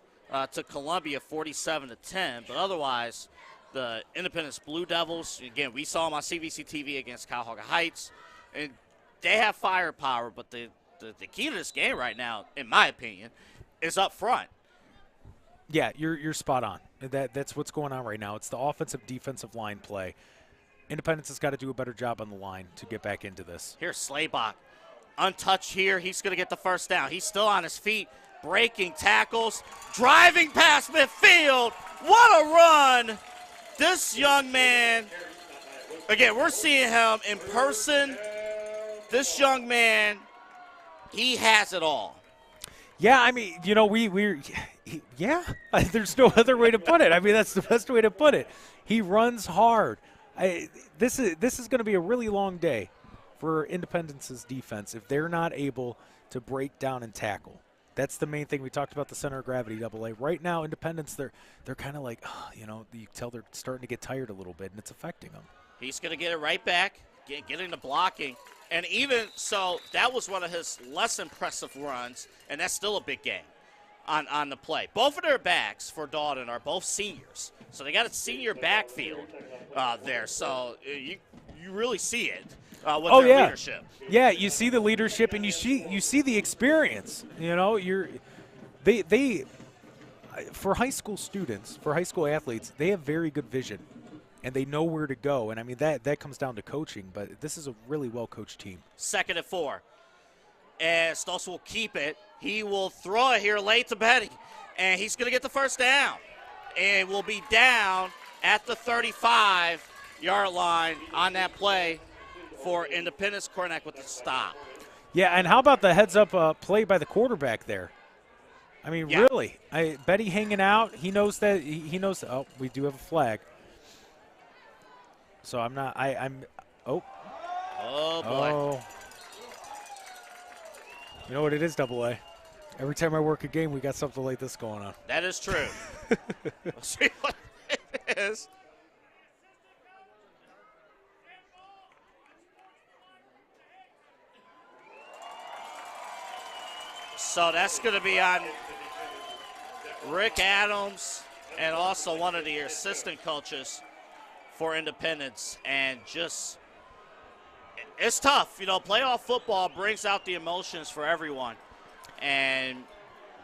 to Columbia, 47-10. But otherwise, the Independence Blue Devils, again, we saw them on CVC TV against Cuyahoga Heights, and they have firepower, but the key to this game right now, in my opinion, is up front. Yeah, you're spot on. That's what's going on right now. It's the offensive-defensive line play. Independence has got to do a better job on the line to get back into this. Here's Slaybach. Untouched here. He's going to get the first down. He's still on his feet, breaking tackles, driving past midfield. What a run! This young man, again, we're seeing him in person. This young man, he has it all. Yeah, I mean, you know, there's no other way to put it. I mean, that's the best way to put it. He runs hard. This is going to be a really long day for Independence's defense if they're not able to break down and tackle. That's the main thing. We talked about the center of gravity, AA. Right now, Independence, they're kind of like, you know, you tell they're starting to get tired a little bit, and it's affecting them. He's going to get it right back, getting the blocking. And even so, that was one of his less impressive runs, and that's still a big game on the play. Both of their backs for Dalton are both seniors, so they got a senior backfield there. So you really see it. With their leadership. Yeah, you see the leadership and you see the experience. You know, they for high school students, for high school athletes, they have very good vision and they know where to go. And I mean that comes down to coaching, but this is a really well coached team. 2nd and 4. And Stoltz will keep it. He will throw it here late to Betty. And he's gonna get the first down. And will be down at the 35-yard line on that play for Independence. Kornak with the stop. Yeah, and how about the heads-up play by the quarterback there? I mean, really, Betty hanging out. He knows that. He knows. Oh, we do have a flag. So I'm not. Oh. Oh boy. Oh. You know what it is, AA. Every time I work a game, we got something like this going on. That is true. Let's see what it is. So that's going to be on Rick Adams and also one of the assistant coaches for Independence. And just, it's tough. You know, playoff football brings out the emotions for everyone. And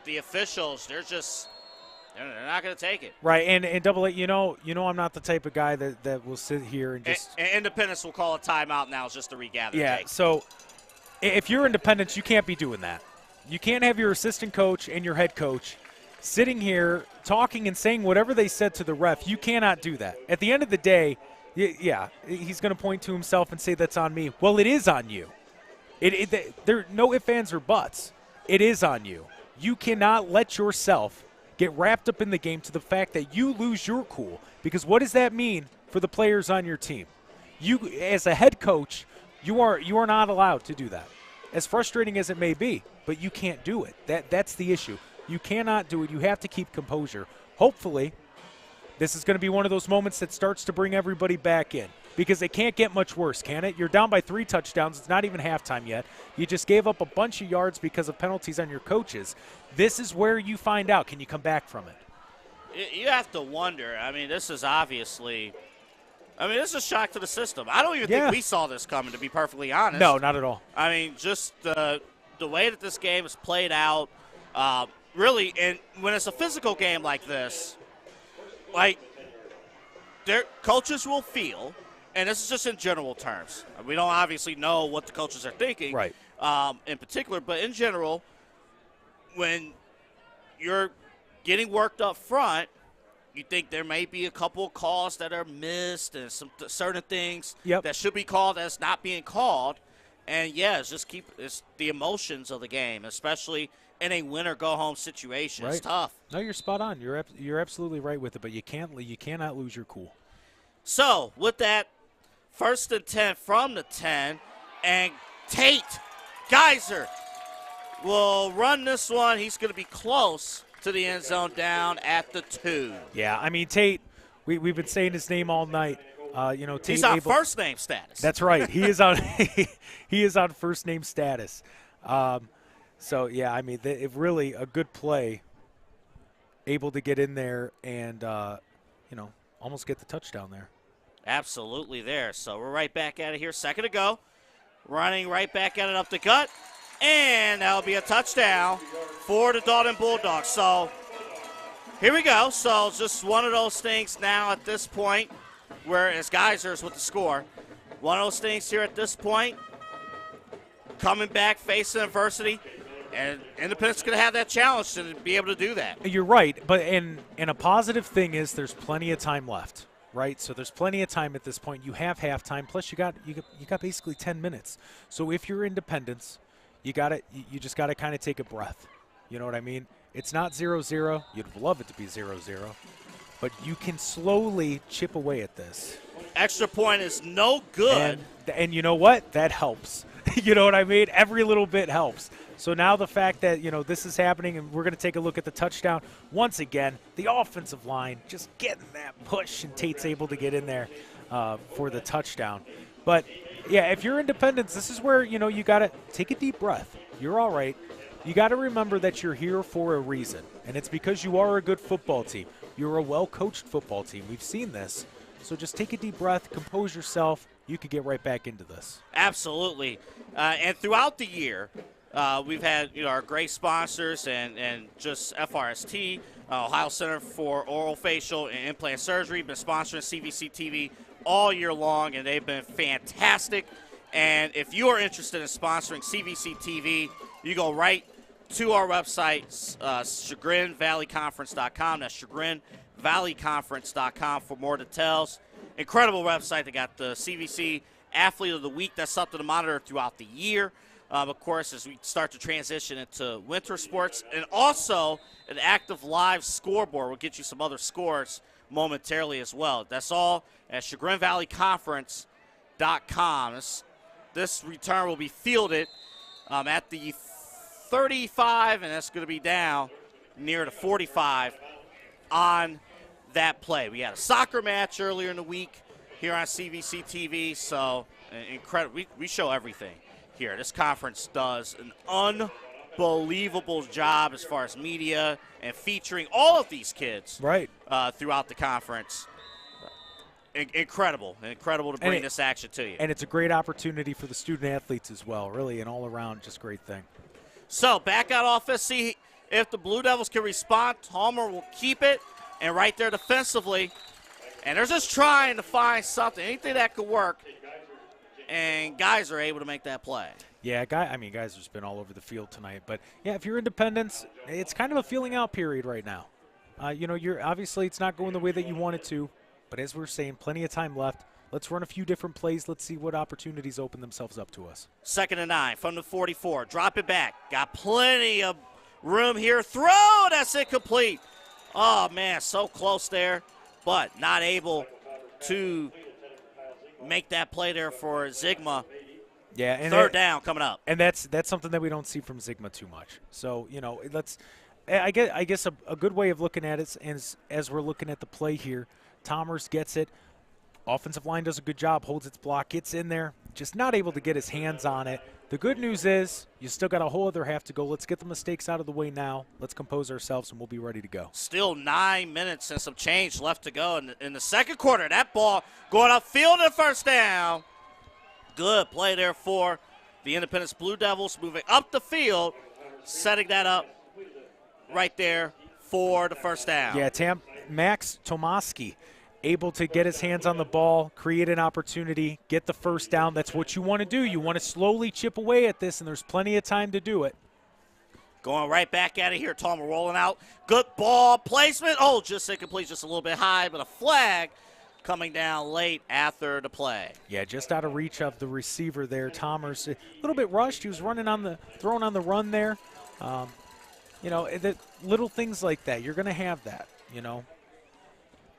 the officials, they're not going to take it. Right, and AA, you know I'm not the type of guy that will sit here and just. And Independence will call a timeout now just to regather. Yeah, so if you're Independence, you can't be doing that. You can't have your assistant coach and your head coach sitting here talking and saying whatever they said to the ref. You cannot do that. At the end of the day, yeah, he's going to point to himself and say that's on me. Well, it is on you. There are no ifs, ands, or buts. It is on you. You cannot let yourself get wrapped up in the game to the fact that you lose your cool. Because what does that mean for the players on your team? You, as a head coach, you are not allowed to do that. As frustrating as it may be, but you can't do it. That's the issue. You cannot do it. You have to keep composure. Hopefully, this is going to be one of those moments that starts to bring everybody back in because it can't get much worse, can it? You're down by 3 touchdowns. It's not even halftime yet. You just gave up a bunch of yards because of penalties on your coaches. This is where you find out, can you come back from it? You have to wonder. I mean, this is obviously – this is a shock to the system. I don't even think we saw this coming, to be perfectly honest. No, not at all. I mean, just the way that this game is played out, really, and when it's a physical game like this, like, their coaches will feel, and this is just in general terms. We don't obviously know what the coaches are thinking. Right. in particular, but in general, when you're getting worked up front, you think there may be a couple of calls that are missed and some certain things that should be called that's not being called. And, yeah, it's the emotions of the game, especially in a win-or-go-home situation. Right. It's tough. No, you're spot on. You're absolutely right with it, but you cannot lose your cool. So, with that, 1st and 10 from the 10, and Tate Geyser will run this one. He's going to be close to the end zone down at the 2. Yeah, I mean, Tate, we've been saying his name all night. Tate, he's on first name status. That's right. He is on he is on first name status. So, yeah, I mean, really a good play, able to get in there and, almost get the touchdown there. Absolutely there. So we're right back at it here. Second to go. Running right back at it up the gut. And that'll be a touchdown for the Dalton Bulldogs. So here we go. So it's just one of those things now at this point where it's Geysers with the score. One of those things here at this point. Coming back, facing adversity. And Independent's going to have that challenge to be able to do that. You're right. But and a positive thing is there's plenty of time left. Right, so there's plenty of time at this point. You have halftime, plus you got basically 10 minutes. So if you're Independence, you just got to kind of take a breath. You know what I mean? It's not 0-0. You'd love it to be 0-0, but you can slowly chip away at this. Extra point is no good. And you know what? That helps. You know what I mean? Every little bit helps. So now the fact that, this is happening, and we're going to take a look at the touchdown. Once again, the offensive line just getting that push, and Tate's able to get in there for the touchdown. But, yeah, if you're Independence, this is where, you got to take a deep breath. You're all right. You got to remember that you're here for a reason, and it's because you are a good football team. You're a well-coached football team. We've seen this. So just take a deep breath, compose yourself. You could get right back into this. Absolutely. And throughout the year, we've had our great sponsors and just FRST, Ohio Center for Oral-Facial and Implant Surgery, been sponsoring CVC TV all year long, and they've been fantastic. And if you are interested in sponsoring CVC TV, you go right to our website, chagrinvalleyconference.com. That's chagrinvalleyconference.com for more details. Incredible website. They got the CVC Athlete of the Week. That's something to monitor throughout the year. Of course, as we start to transition into winter sports, and also an active live scoreboard. We'll get you some other scores momentarily as well. That's all at chagrinvalleyconference.com. This return will be fielded at the 35, and that's going to be down near the 45 on that play. We had a soccer match earlier in the week here on CVC TV, so incredible. We show everything here. This conference does an unbelievable job as far as media and featuring all of these kids throughout the conference. Incredible to bring this action to you. And it's a great opportunity for the student athletes as well, really, an all-around just great thing. So back out offense, see if the Blue Devils can respond. Homer will keep it, and right there defensively, and they're just trying to find something, anything that could work. And guys are able to make that play. Yeah, guys have been all over the field tonight. But, yeah, if you're Independence, it's kind of a feeling out period right now. You're obviously it's not going the way that you want it to. But as we're saying, plenty of time left. Let's run a few different plays. Let's see what opportunities open themselves up to us. 2nd and 9 from the 44. Drop it back. Got plenty of room here. Throw. That's incomplete. Oh, man, so close there. But not able to make that play there for Zigma. Yeah, and 3rd down coming up. And that's something that we don't see from Zigma too much. So, I guess a good way of looking at it is as we're looking at the play here, Tomers gets it. Offensive line does a good job, holds its block, gets in there, just not able to get his hands on it. The good news is you still got a whole other half to go. Let's get the mistakes out of the way now. Let's compose ourselves, and we'll be ready to go. Still 9 minutes and some change left to go in the second quarter. That ball going upfield and 1st down. Good play there for the Independence Blue Devils, moving up the field, setting that up right there for the 1st down. Yeah, Max Tomaski able to get his hands on the ball, create an opportunity, get the first down. That's what you want to do. You want to slowly chip away at this, and there's plenty of time to do it. Going right back at it here. Tom rolling out. Good ball placement. Oh, just incomplete, just a little bit high, but a flag coming down late after the play. Yeah, just out of reach of the receiver there. Tomers, a little bit rushed. He was running on the, throwing on the run there. You know, the little things like that, you're going to have that, you know.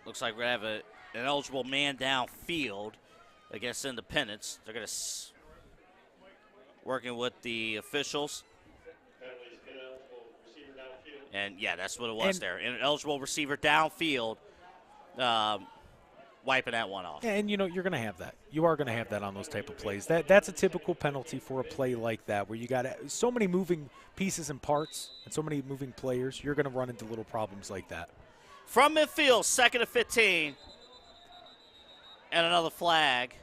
Looks like we're going to have an eligible man downfield against Independence. They're going to working with the officials. And, yeah, that's what it was there. An eligible receiver downfield, wiping that one off. And, you know, you're going to have that. You are going to have that on those type of plays. That's a typical penalty for a play like that, where you got so many moving pieces and parts and so many moving players. You're going to run into little problems like that. From midfield, 2nd and 15. And another flag.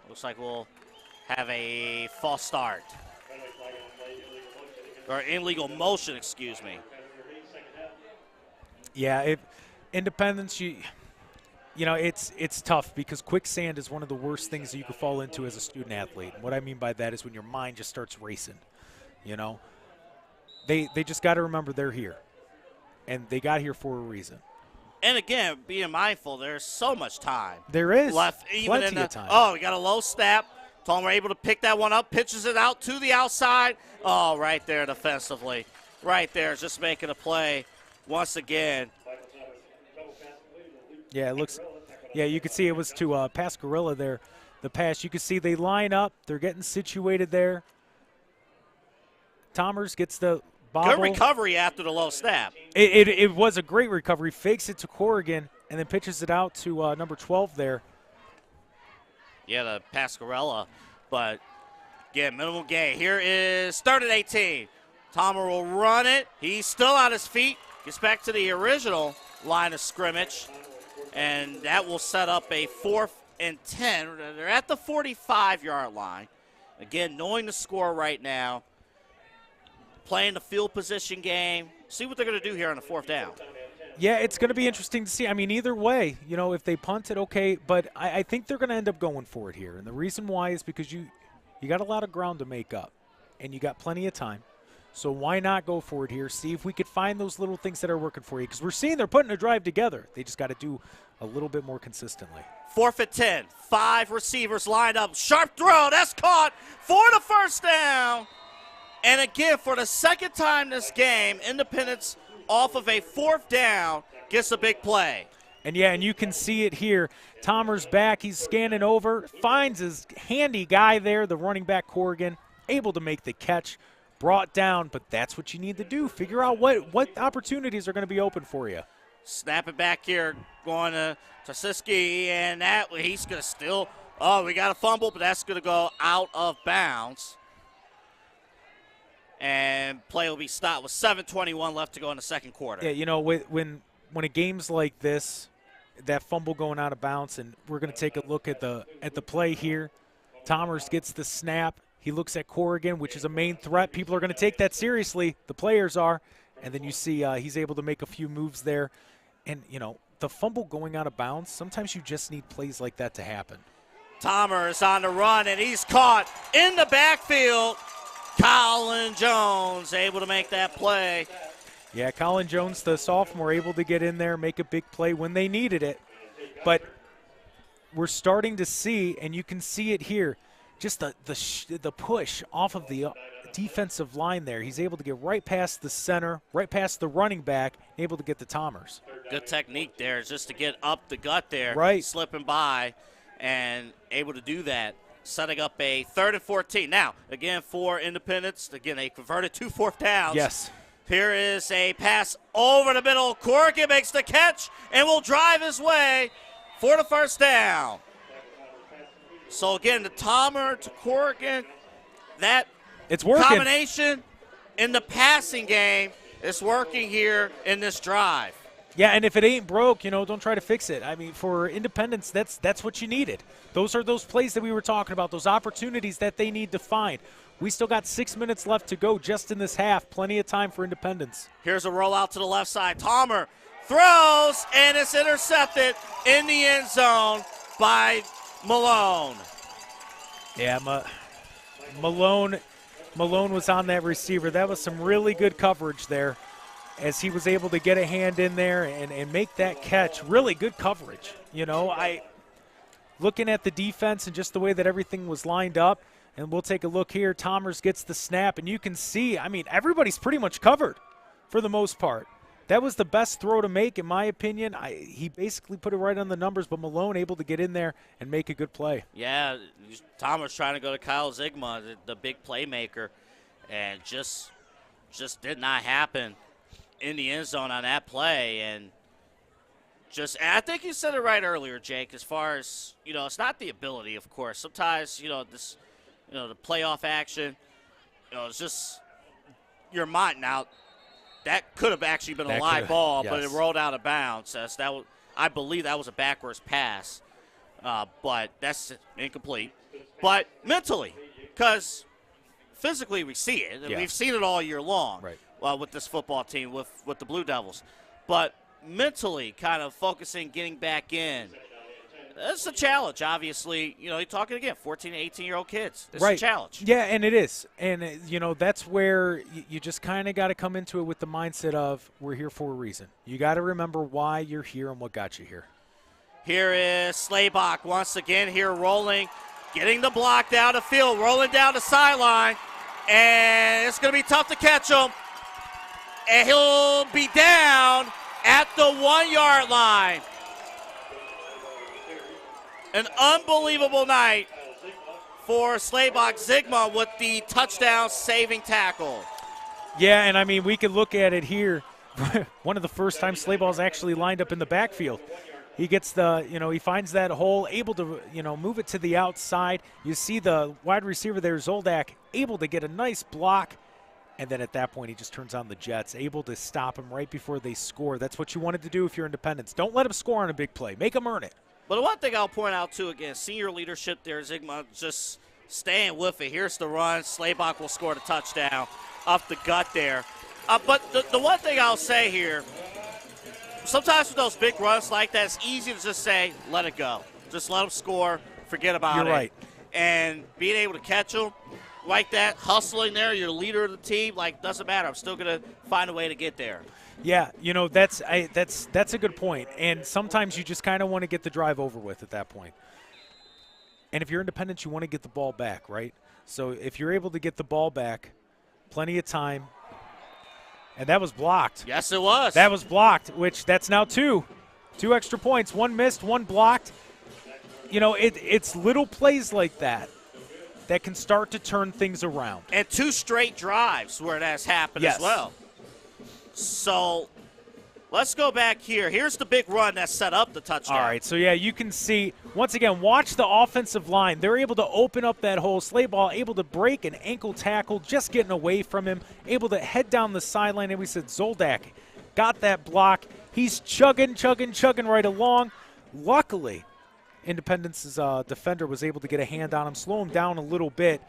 Looks like we'll have a false start. Or illegal motion, excuse me. Yeah, Independence, you know, it's tough because quicksand is one of the worst things that you could fall into as a student athlete. And what I mean by that is when your mind just starts racing, you know. They just got to remember they're here, and they got here for a reason. And again, being mindful, there's so much time. There is left, even plenty of time. Oh, we got a low snap. Tom, we're able to pick that one up, pitches it out to the outside. Oh, right there defensively. Right there, just making a play once again. Yeah, it looks. Yeah, you could see it was to Pascarilla there. The pass, you can see they line up. They're getting situated there. Tomers gets the bobble. Good recovery after the low snap. It was a great recovery. Fakes it to Corrigan and then pitches it out to number 12 there. Yeah, the Pascarella, but yeah, minimal gain. Here is 3rd and 18. Tomer will run it. He's still on his feet. Gets back to the original line of scrimmage, and that will set up a 4th and 10. They're at the 45-yard line. Again, knowing the score right now, playing the field position game. See what they're going to do here on the 4th down. Yeah, it's going to be interesting to see. I mean, either way, you know, if they punt it, okay, but I think they're going to end up going for it here. And the reason why is because you got a lot of ground to make up, and you got plenty of time. So why not go for it here? See if we could find those little things that are working for you, because we're seeing they're putting a drive together. They just got to do a little bit more consistently. 4th and 10. 5 receivers lined up. Sharp throw. That's caught for the first down. And again, for the second time this game, Independence off of a 4th down gets a big play. And, yeah, and you can see it here. Tomer's back. He's scanning over. Finds his handy guy there, the running back Corrigan, able to make the catch. Brought down, but that's what you need to do. Figure out what opportunities are going to be open for you. Snap it back here, going to Tasiski, and that he's going to still. Oh, we got a fumble, but that's going to go out of bounds. And play will be stopped with 7:21 left to go in the second quarter. Yeah, you know, when a game's like this, that fumble going out of bounds, and we're going to take a look at the play here. Tomers gets the snap. He looks at Corrigan, which is a main threat. People are going to take that seriously. The players are. And then you see he's able to make a few moves there. And, you know, the fumble going out of bounds, sometimes you just need plays like that to happen. Tomer is on the run, and he's caught in the backfield. Colin Jones able to make that play. Yeah, Colin Jones, the sophomore, able to get in there, make a big play when they needed it. But we're starting to see, and you can see it here, just the push off of the defensive line there. He's able to get right past the center, right past the running back, able to get the Tomers. Good technique there, just to get up the gut there, right, slipping by, and able to do that, setting up a 3rd and 14. Now, again, for Independence, again, they converted 2 4th downs. Yes. Here is a pass over the middle. Corrigan makes the catch and will drive his way for the first down. So, again, the Tomer to Corrigan, that it's working. Combination in the passing game is working here in this drive. Yeah, and if it ain't broke, you know, don't try to fix it. I mean, for Independence, that's what you needed. Those are those plays that we were talking about, those opportunities that they need to find. We still got 6 minutes left to go just in this half. Plenty of time for Independence. Here's a rollout to the left side. Tomer throws, and it's intercepted in the end zone by Malone. Yeah, Malone was on that receiver. That was some really good coverage there as he was able to get a hand in there and make that catch. Really good coverage. You know, looking at the defense and just the way that everything was lined up, and we'll take a look here. Tomers gets the snap, and you can see, I mean, everybody's pretty much covered for the most part. That was the best throw to make, in my opinion. He basically put it right on the numbers, but Malone able to get in there and make a good play. Yeah, Tomers trying to go to Kyle Zigma, the big playmaker, and just did not happen in the end zone on that play. And I think you said it right earlier, Jake, as far as, you know, it's not the ability, of course. Sometimes, you know, the playoff action, you know, it's just your mind. Now, that could have actually been a live ball, yes, but it rolled out of bounds. I believe that was a backwards pass, but that's incomplete. But mentally, because physically we see it, and we've seen it all year long, right, with this football team, with the Blue Devils. But mentally, kind of focusing, getting back in, it's a challenge, obviously. You know, you're talking, again, 14 to 18-year-old kids. It's a challenge. Yeah, and it is. And, you know, that's where you just kind of got to come into it with the mindset of we're here for a reason. You got to remember why you're here and what got you here. Here is Slaybach once again here rolling, getting the block down the field, rolling down the sideline. And it's going to be tough to catch him. And he'll be down at the 1-yard line. An unbelievable night for Slaybach Zigma with the touchdown-saving tackle. Yeah, and I mean, we can look at it here. One of the first times Slayball's actually lined up in the backfield. He gets he finds that hole, able to, move it to the outside. You see the wide receiver there, Zoldak, able to get a nice block. And then at that point, he just turns on the Jets, able to stop him right before they score. That's what you wanted to do if you're Independence. Don't let him score on a big play. Make him earn it. But the one thing I'll point out, too, again, senior leadership there, Zigma just staying with it. Here's the run. Slaybach will score the touchdown up the gut there. But the one thing I'll say here, sometimes with those big runs like that, it's easy to just say, let it go. Just let them score. Forget about it. You're right. And being able to catch them like that, hustling there, you're the leader of the team, doesn't matter. I'm still going to find a way to get there. Yeah, that's a good point. And sometimes you just kind of want to get the drive over with at that point. And if you're Independent, you want to get the ball back, right? So if you're able to get the ball back, plenty of time. And that was blocked. Yes, it was. That was blocked, which that's now two extra points. One missed, one blocked. It's little plays like that can start to turn things around. And 2 straight drives where that has happened as well. So let's go back here. Here's the big run that set up the touchdown. All right, so, you can see, once again, watch the offensive line. They're able to open up that hole. Slayball able to break an ankle tackle, just getting away from him, able to head down the sideline. And we said Zoldak got that block. He's chugging right along. Luckily, Independence's defender was able to get a hand on him, slow him down a little bit,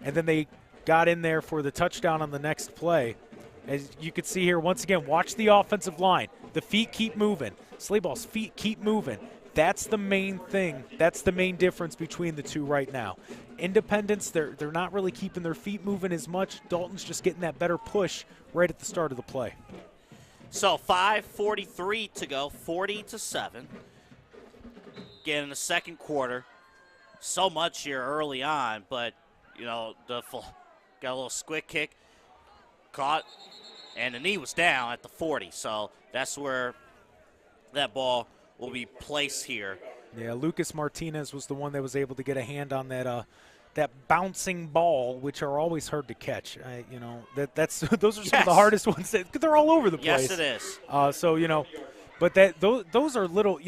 and then they got in there for the touchdown on the next play. As you can see here, once again, watch the offensive line. The feet keep moving. Slayball's feet keep moving. That's the main thing. That's the main difference between the two right now. Independence, they're not really keeping their feet moving as much. Dalton's just getting that better push right at the start of the play. So 5:43 to go, 40-7. Again, in the second quarter, so much here early on, but, got a little squick kick, caught, and the knee was down at the 40. So that's where that ball will be placed here. Yeah, Lucas Martinez was the one that was able to get a hand on that bouncing ball, which are always hard to catch. Those are some of the hardest ones. They're all over the place. Yes, it is. But those are little,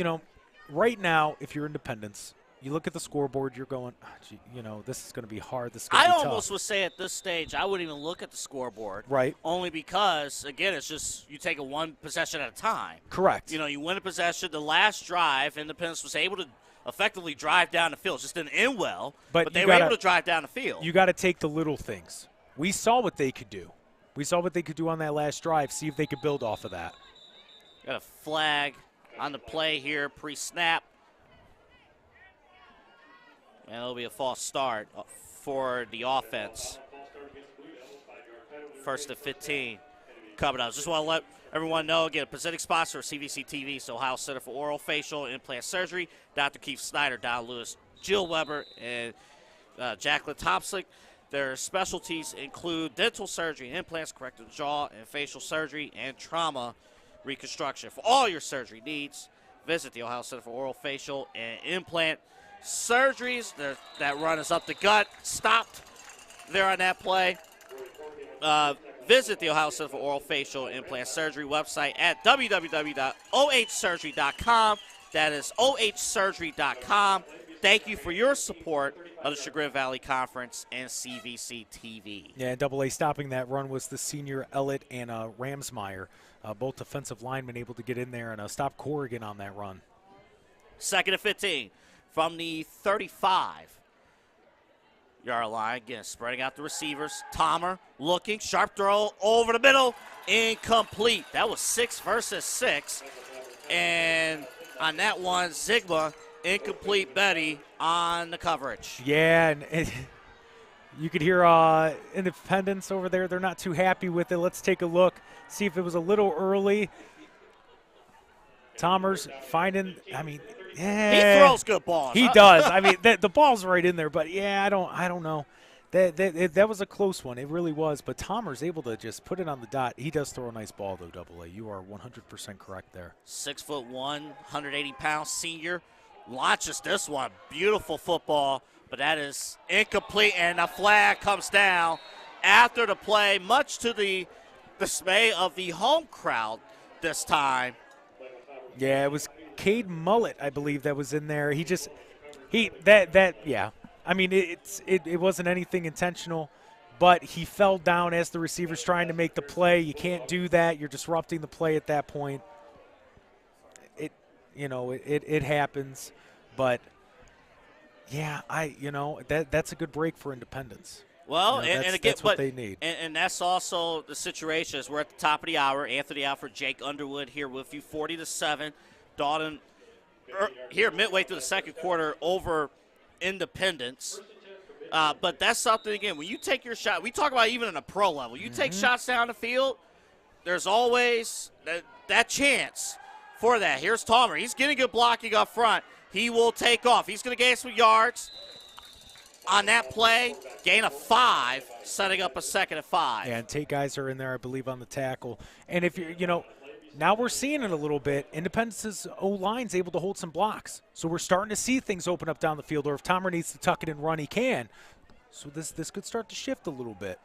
right now, if you're Independence, you look at the scoreboard, you're going, this is going to be hard. This is going to be tough. I almost would say at this stage, I wouldn't even look at the scoreboard. Right. Only because, again, it's just you take it one possession at a time. Correct. You win a possession. The last drive, Independence was able to effectively drive down the field. Just didn't end well, but they were able to drive down the field. You got to take the little things. We saw what they could do. We saw what they could do on that last drive, see if they could build off of that. Got a flag on the play here, pre-snap. And it'll be a false start for the offense. 1st and 15 coming up. Just want to let everyone know, again, presenting sponsor of CVC TV, so Ohio Center for Oral, Facial, and Implant Surgery, Dr. Keith Snyder, Don Lewis, Jill Weber, and Jacqueline Thompson. Their specialties include dental surgery, implants, corrective jaw and facial surgery, and trauma reconstruction. For all your surgery needs, visit the Ohio Center for Oral, Facial, and Implant Surgeries. That run is up the gut. Stopped there on that play. Visit the Ohio Center for Oral, Facial, and Implant Surgery website at www.ohsurgery.com. That is ohsurgery.com. Thank you for your support of the Chagrin Valley Conference and CVC TV. Yeah, AA stopping that run was the senior Ellett and Ramsmeyer, both defensive linemen able to get in there and stop Corrigan on that run. 2nd and 15 from the 35-yard line. Again, spreading out the receivers. Tomer looking, sharp throw over the middle, incomplete. That was 6 versus 6. And on that one, Zigma, incomplete Betty on the coverage. Yeah, and you could hear Independence over there. They're not too happy with it. Let's take a look, see if it was a little early. Tomer's finding, yeah. He throws good balls. He does. The ball's right in there, but yeah, I don't know. That was a close one. It really was. But Tomer's able to just put it on the dot. He does throw a nice ball, though, AA. You are 100% correct there. 6'1", 180-pound senior. Launches this one. Beautiful football, but that is incomplete, and a flag comes down after the play, much to the dismay of the home crowd this time. Yeah, it was Cade Mullet, I believe, that was in there. Yeah. It wasn't anything intentional, but he fell down as the receiver's trying to make the play. You can't do that. You're disrupting the play at that point. It happens, but yeah, that's a good break for Independence. Well, and again, that's what they need. And that's also the situation as we're at the top of the hour. Anthony Alford, Jake Underwood here with you, 40-7. Dalton here midway through the second quarter over Independence. But that's something, again, when you take your shot, we talk about even in a pro level, you take shots down the field, there's always that chance for that. Here's Tomer. He's getting good blocking up front. He will take off. He's going to gain some yards on that play. Gain of 5, setting up a 2nd and 5. Yeah, and Tate Geiser in there, I believe, on the tackle. And if now we're seeing it a little bit. Independence's O-line's able to hold some blocks. So we're starting to see things open up down the field, or if Tomer needs to tuck it and run, he can. So this could start to shift a little bit.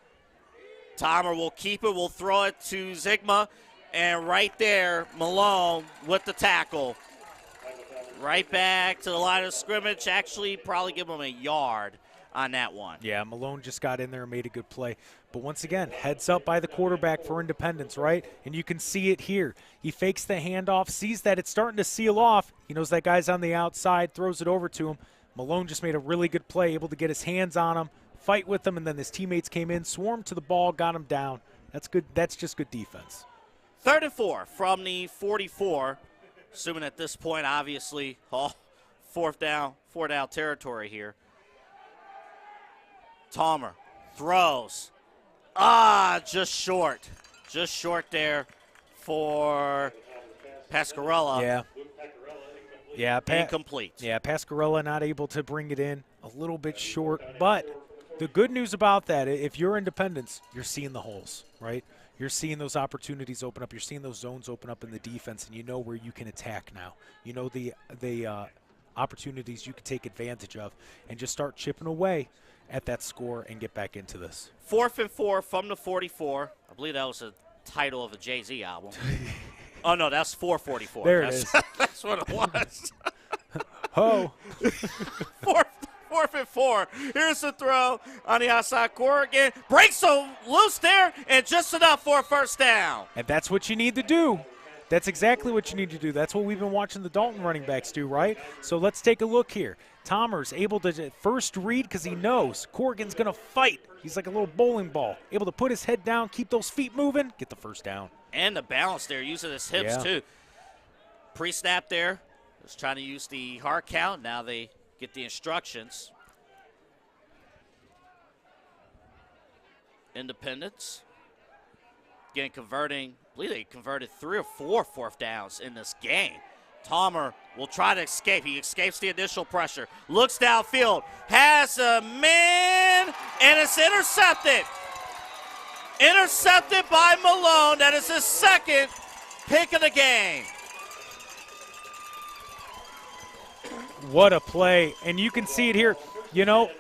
Tomer will keep it. We'll throw it to Zigma. And right there, Malone with the tackle. Right back to the line of scrimmage. Actually, probably give him a yard on that one. Yeah, Malone just got in there and made a good play. But once again, heads up by the quarterback for Independence, right? And you can see it here. He fakes the handoff, sees that it's starting to seal off. He knows that guy's on the outside, throws it over to him. Malone just made a really good play, able to get his hands on him, fight with him, and then his teammates came in, swarmed to the ball, got him down. That's good. That's just good defense. 3rd and 4 from the 44. Assuming at this point, obviously, four down territory here. Tomer throws. Just short. Just short there for Pascarella. Yeah, incomplete. Yeah, Pascarella not able to bring it in, a little bit short. But the good news about that, if you're Independence, you're seeing the holes, right? You're seeing those opportunities open up. You're seeing those zones open up in the defense, and you know where you can attack now. You know the opportunities you can take advantage of and just start chipping away at that score and get back into this. 4th and 4 from the 44. I believe that was the title of the Jay-Z album. Oh, no, that's 444. There it is. That's what it was. Ho. 4th and 4. Here's the throw on the outside Corrigan. Breaks so loose there, and just enough for a first down. And that's what you need to do. That's exactly what you need to do. That's what we've been watching the Dalton running backs do, right? So let's take a look here. Tomer's able to first read because he knows Corrigan's going to fight. He's like a little bowling ball, able to put his head down, keep those feet moving, get the first down. And the balance there, using his hips too. Pre-snap there, was trying to use the hard count. Now they get the instructions. Independence. Again, converting, I believe they converted 3 or 4 fourth downs in this game. Tomer will try to escape. He escapes the initial pressure. Looks downfield. Has a man, and it's intercepted. Intercepted by Malone. That is his second pick of the game. What a play. And you can see it here. You know,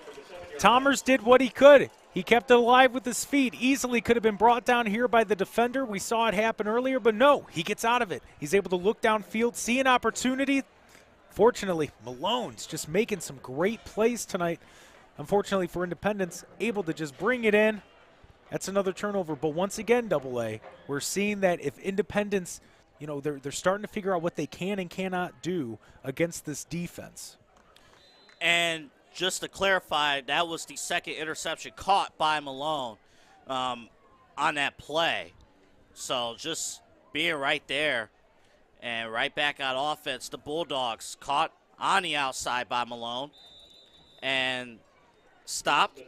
Tomers did what he could. He kept it alive with his feet. Easily could have been brought down here by the defender. We saw it happen earlier, but no, he gets out of it. He's able to look downfield, see an opportunity. Fortunately, Malone's just making some great plays tonight. Unfortunately for Independence, able to just bring it in. That's another turnover. But once again, AA, we're seeing that if Independence, you know, they're starting to figure out what they can and cannot do against this defense. And just to clarify, that was the second interception caught by Malone on that play. So just being right there and right back on offense, the Bulldogs caught on the outside by Malone and stopped.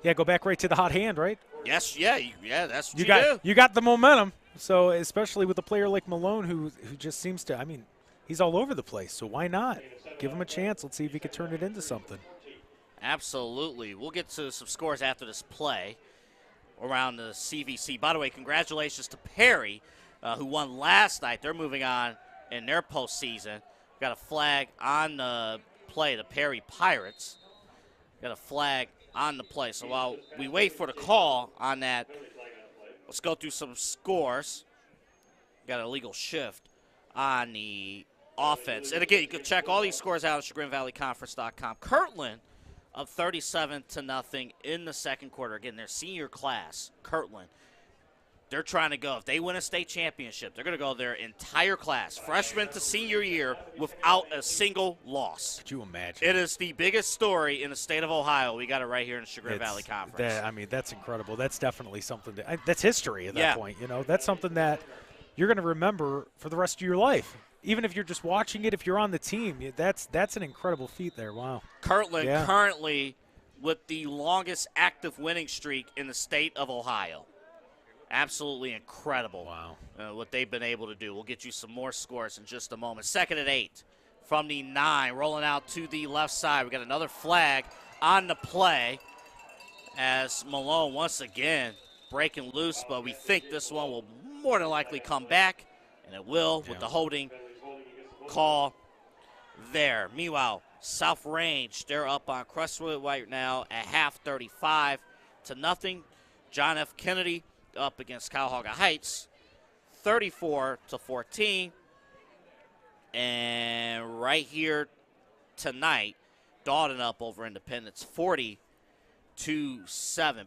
Yeah, go back right to the hot hand, right? Yes, yeah, that's what you do. You got the momentum. So especially with a player like Malone who just seems to, I mean, he's all over the place. So why not? Give him a chance. Let's see if he can turn it into something. Absolutely. We'll get to some scores after this play around the CVC. By the way, congratulations to Perry, who won last night. They're moving on in their postseason. Got a flag on the play, the Perry Pirates. Got a flag on the play. So while we wait for the call on that, let's go through some scores. Got an illegal shift on the offense. And again, you can check all these scores out at ChagrinValleyConference.com. Kirtland up 37-0 in the second quarter. Again, their senior class, Kirtland. They're trying to go. If they win a state championship, they're going to go their entire class, freshman to senior year, without a single loss. Could you imagine? It is the biggest story in the state of Ohio. We got it right here in the Chagrin Valley Conference. I mean, that's incredible. That's definitely something that's history at that point. You know, that's something that you're going to remember for the rest of your life. Even if you're just watching it, if you're on the team, that's an incredible feat there. Wow. Kirtland currently with the longest active winning streak in the state of Ohio. Absolutely incredible. Wow. What they've been able to do. We'll get you some more scores in just a moment. Second and 8 from the 9, rolling out to the left side. We got another flag on the play as Malone once again breaking loose, but we think this one will more than likely come back, and it will with the holding call there. Meanwhile, South Range, they're up on Crestwood right now at half, 35-0. John F. Kennedy up against Cuyahoga Heights, 34-14. And right here tonight, Dalton up over Independence, 40-7.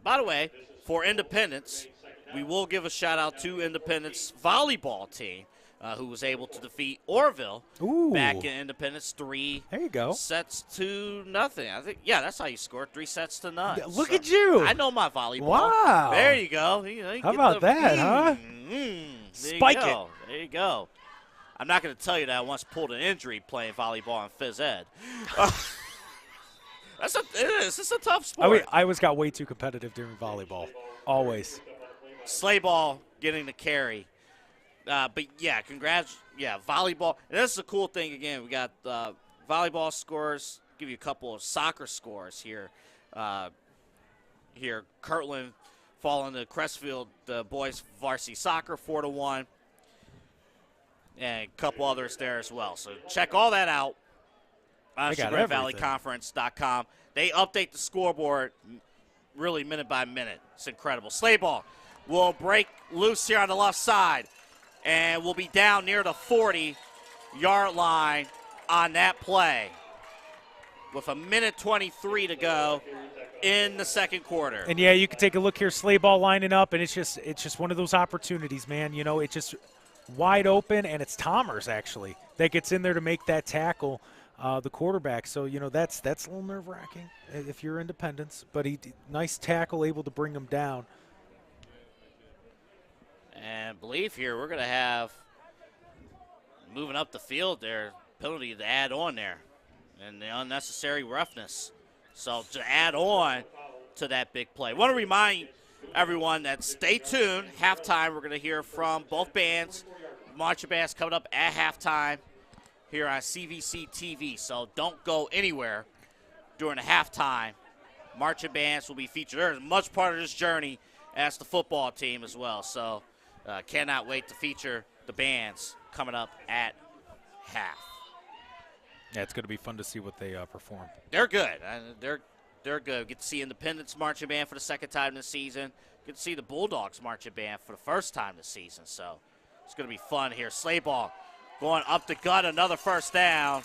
By the way, for Independence, we will give a shout out to Independence volleyball team, who was able to defeat Orville back in Independence 3 there you go. sets to nothing. I think, that's how you score, 3 sets to none. Look at you. I know my volleyball. Wow. There you go. You how about that, huh? Spike it. There you go. I'm not going to tell you that I once pulled an injury playing volleyball on phys ed. It is. It's a tough sport. I always got way too competitive during volleyball. Always. Sleigh ball getting the carry. But, congrats. Volleyball. And this is a cool thing, again. We got volleyball scores. Give you a couple of soccer scores here. Kirtland falling to Crestfield, the boys varsity soccer, 4-1. And a couple others there as well. So check all that out on ChagrinValleyConference.com. They update the scoreboard really minute by minute. It's incredible. Sleigh ball will break loose here on the left side. And we'll be down near the 40-yard line on that play with a minute 23 to go in the second quarter. And, you can take a look here, sleigh ball lining up, and it's just one of those opportunities, man. You know, it's just wide open, and it's Tomers, actually, that gets in there to make that tackle, the quarterback. So, that's a little nerve-wracking if you're Independence. But nice tackle, able to bring him down. And I believe here we're going to have moving up the field there. Penalty to add on there. And the unnecessary roughness. So to add on to that big play. Want to remind everyone that stay tuned. Halftime, we're going to hear from both bands. Marching bands coming up at halftime here on CVC TV. So don't go anywhere during the halftime. Marching bands will be featured. They're as much part of this journey as the football team as well. So cannot wait to feature the bands coming up at half. Yeah, it's going to be fun to see what they perform. They're good. They're good. Get to see Independence Marching Band for the second time this season. Get to see the Bulldogs Marching Band for the first time this season. So it's going to be fun here. Slay ball going up the gut, another first down.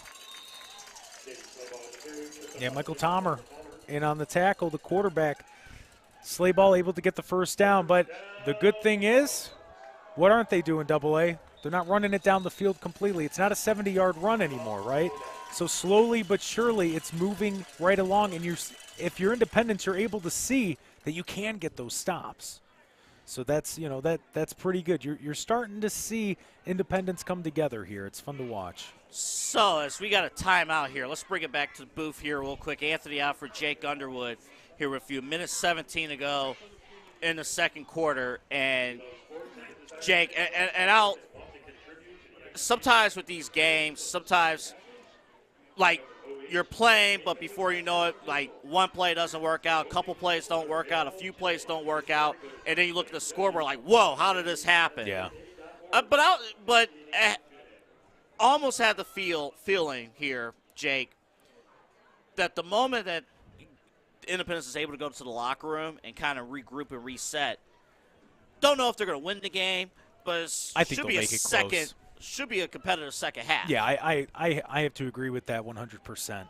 Yeah, Michael Tomer in on the tackle, the quarterback. Slay ball able to get the first down, but the good thing is, what aren't they doing, AA? They're not running it down the field completely. It's not a 70-yard run anymore, right? So slowly but surely it's moving right along, and if you're Independence, you're able to see that you can get those stops. So that's, that's pretty good. You're starting to see Independence come together here. It's fun to watch. So as we got a timeout here, let's bring it back to the booth here real quick. Anthony out for Jake Underwood here with you. Minutes 17 to go in the second quarter, and Jake, and I'll sometimes with these games, sometimes like you're playing, but before you know it, like one play doesn't work out, a couple plays don't work out, a few plays don't work out, and then you look at the scoreboard like, whoa, how did this happen? Yeah. But almost had the feeling here, Jake, that the moment that Independence is able to go to the locker room and kind of regroup and reset, don't know if they're going to win the game, but I think should they'll be make a it second. close. Should be a competitive second half. Yeah, I have to agree with that 100%.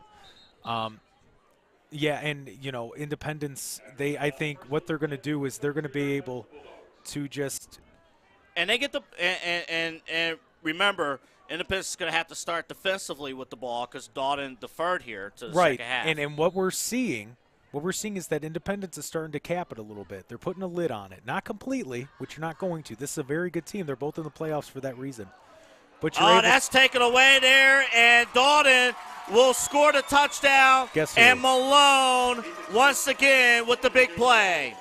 Yeah, and Independence, I think what they're going to do is they're going to be able to just. And they get the and remember, Independence is going to have to start defensively with the ball because Dalton deferred here to the second half. And what we're seeing is that Independence is starting to cap it a little bit. They're putting a lid on it, not completely, which you're not going to. This is a very good team. They're both in the playoffs for that reason. But that's taken away there, and Dalton will score the touchdown. Guess who? And Malone once again with the big play.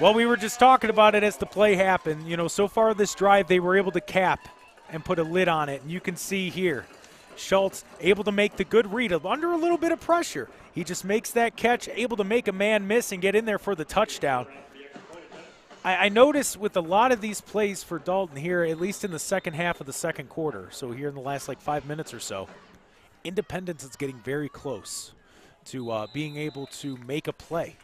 Well, we were just talking about it as the play happened. So far this drive, they were able to cap and put a lid on it. And you can see here, Schultz able to make the good read under a little bit of pressure. He just makes that catch, able to make a man miss and get in there for the touchdown. I noticed with a lot of these plays for Dalton here, at least in the second half of the second quarter, so here in the last 5 minutes or so, Independence is getting very close to being able to make a play.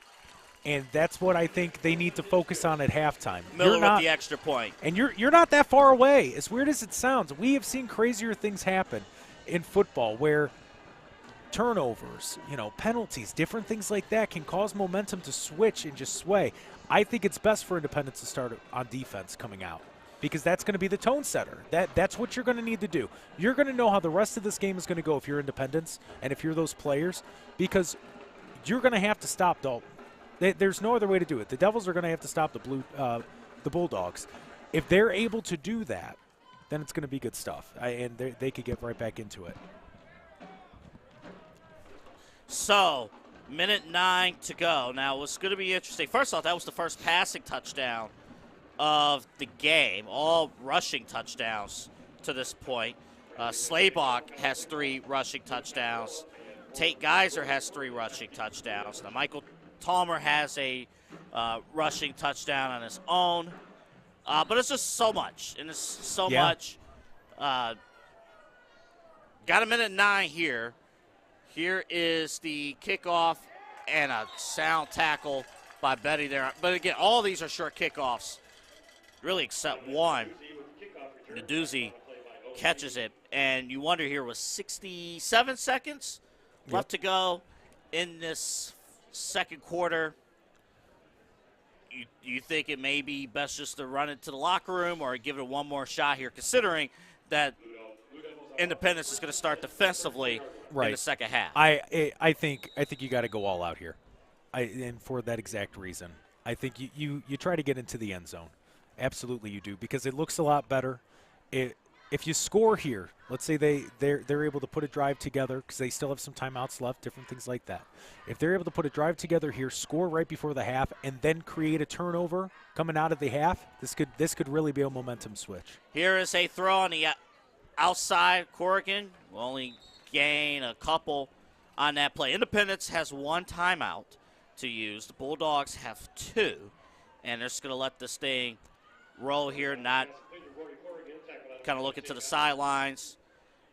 And that's what I think they need to focus on at halftime. Miller with the extra point. And you're not that far away. As weird as it sounds, we have seen crazier things happen in football where turnovers, penalties, different things like that can cause momentum to switch and just sway. I think it's best for Independence to start on defense coming out because that's going to be the tone setter. That's what you're going to need to do. You're going to know how the rest of this game is going to go if you're Independence and if you're those players because you're going to have to stop Dalton. There's no other way to do it. The Devils are going to have to stop the Bulldogs. If they're able to do that, then it's going to be good stuff, and they could get right back into it. So, minute 9 to go. Now, what's going to be interesting, first off, that was the first passing touchdown of the game, all rushing touchdowns to this point. Slaybach has 3 rushing touchdowns. Tate Geiser has 3 rushing touchdowns. Now, Michael Tomer has a rushing touchdown on his own. But it's just so much, and it's so much. Got a minute 9 here. Here is the kickoff and a sound tackle by Betty there. But again, all these are short kickoffs, really except one. Naduzzi catches it, and you wonder here with 67 seconds left to go in this second quarter. You think it may be best just to run it to the locker room or give it one more shot here, considering that Independence is going to start defensively in the second half. I think you got to go all out here, and for that exact reason. I think you try to get into the end zone. Absolutely you do, because it looks a lot better. if you score here, let's say they're able to put a drive together because they still have some timeouts left, different things like that. If they're able to put a drive together here, score right before the half, and then create a turnover coming out of the half, this could really be a momentum switch. Here is a throw on the outside. Corrigan will only gain a couple on that play. Independence has 1 timeout to use. The Bulldogs have 2, and they're just going to let this thing roll here, not kind of looking to the sidelines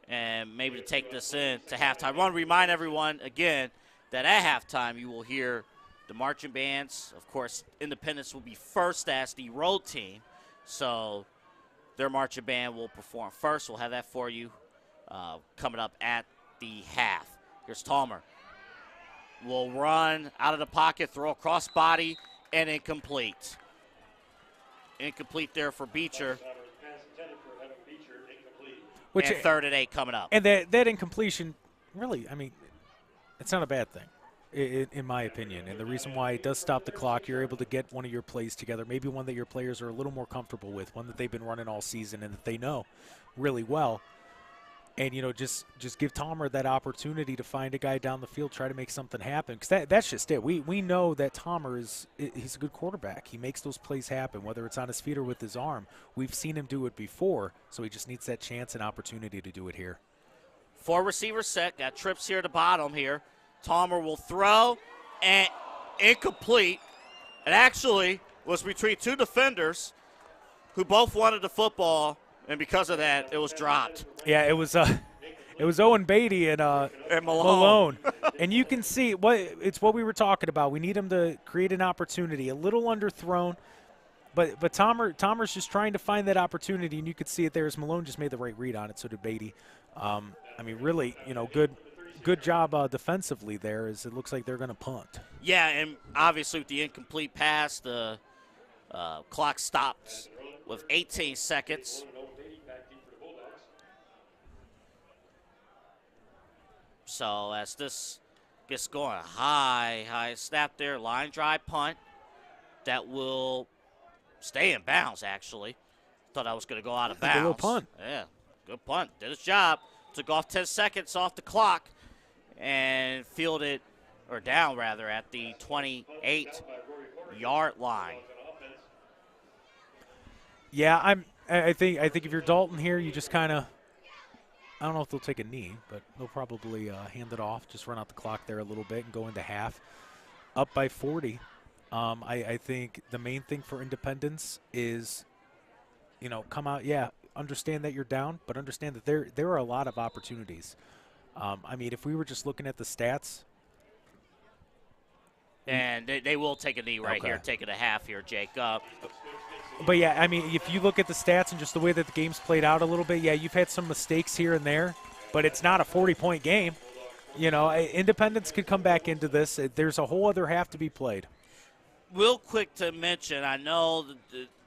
and maybe to take this in to halftime. I want to remind everyone again that at halftime you will hear the marching bands. Of course, Independence will be first as the road team, so their marching band will perform first. We'll have that for you coming up at the half. Here's Talmer. Will run out of the pocket, throw a cross body, and incomplete. Incomplete there for Beecher. Which, and 3rd and 8 coming up. And that incompletion, really, I mean, it's not a bad thing, in my opinion. And the reason why it does stop the clock, you're able to get one of your plays together, maybe one that your players are a little more comfortable with, one that they've been running all season and that they know really well. And, just give Talmer that opportunity to find a guy down the field, try to make something happen. Because that's just it. We know that Talmer he's a good quarterback. He makes those plays happen, whether it's on his feet or with his arm. We've seen him do it before, so he just needs that chance and opportunity to do it here. 4 receivers set. Got trips here at the bottom here. Talmer will throw, and incomplete. It actually was between 2 defenders who both wanted the football, and because of that, it was dropped. Yeah, it was Owen Beatty and Malone. And you can see it's what we were talking about. We need him to create an opportunity, a little underthrown, but Talmer's just trying to find that opportunity, and you could see it there as Malone just made the right read on it. So did Beatty. I mean, really, good job defensively there. As it looks like they're going to punt. Yeah, and obviously with the incomplete pass, the clock stops with 18 seconds. So as this gets going, high snap there, line drive punt. That will stay in bounds, actually. Thought I was going to go out of bounds. Good little punt. Yeah, good punt. Did his job. Took off 10 seconds off the clock and fielded, or down rather, at the 28-yard line. Yeah, I think if you're Dalton here, you just kind of, I don't know if they'll take a knee, but they'll probably hand it off, just run out the clock there a little bit and go into half. Up by 40. I think the main thing for Independence is, come out, understand that you're down, but understand that there are a lot of opportunities. I mean, if we were just looking at the stats. And they will take a knee right here, taking a half here, Jake. But, yeah, I mean, if you look at the stats and just the way that the game's played out a little bit, yeah, you've had some mistakes here and there, but it's not a 40-point game. Independence could come back into this. There's a whole other half to be played. Real quick to mention, I know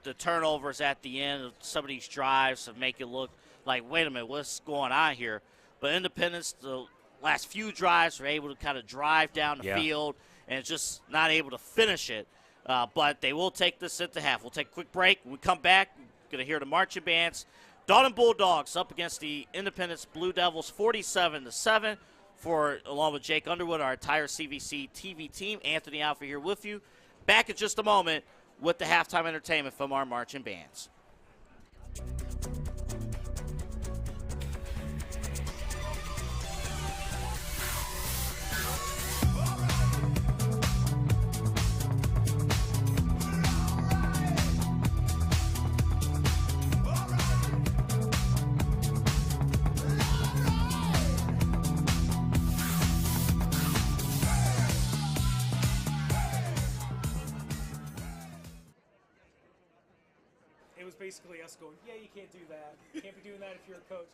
the turnovers at the end of some of these drives have make it look like, wait a minute, what's going on here? But Independence, the last few drives, were able to kind of drive down the field and just not able to finish it. But they will take this into half. We'll take a quick break. When we come back, we're going to hear the marching bands. Dalton Bulldogs up against the Independence Blue Devils 47-7. Along with Jake Underwood, our entire CVC TV team. Anthony Alpha here with you. Back in just a moment with the halftime entertainment from our marching bands. Basically us going, yeah, you can't do that. You can't be doing that if you're a coach.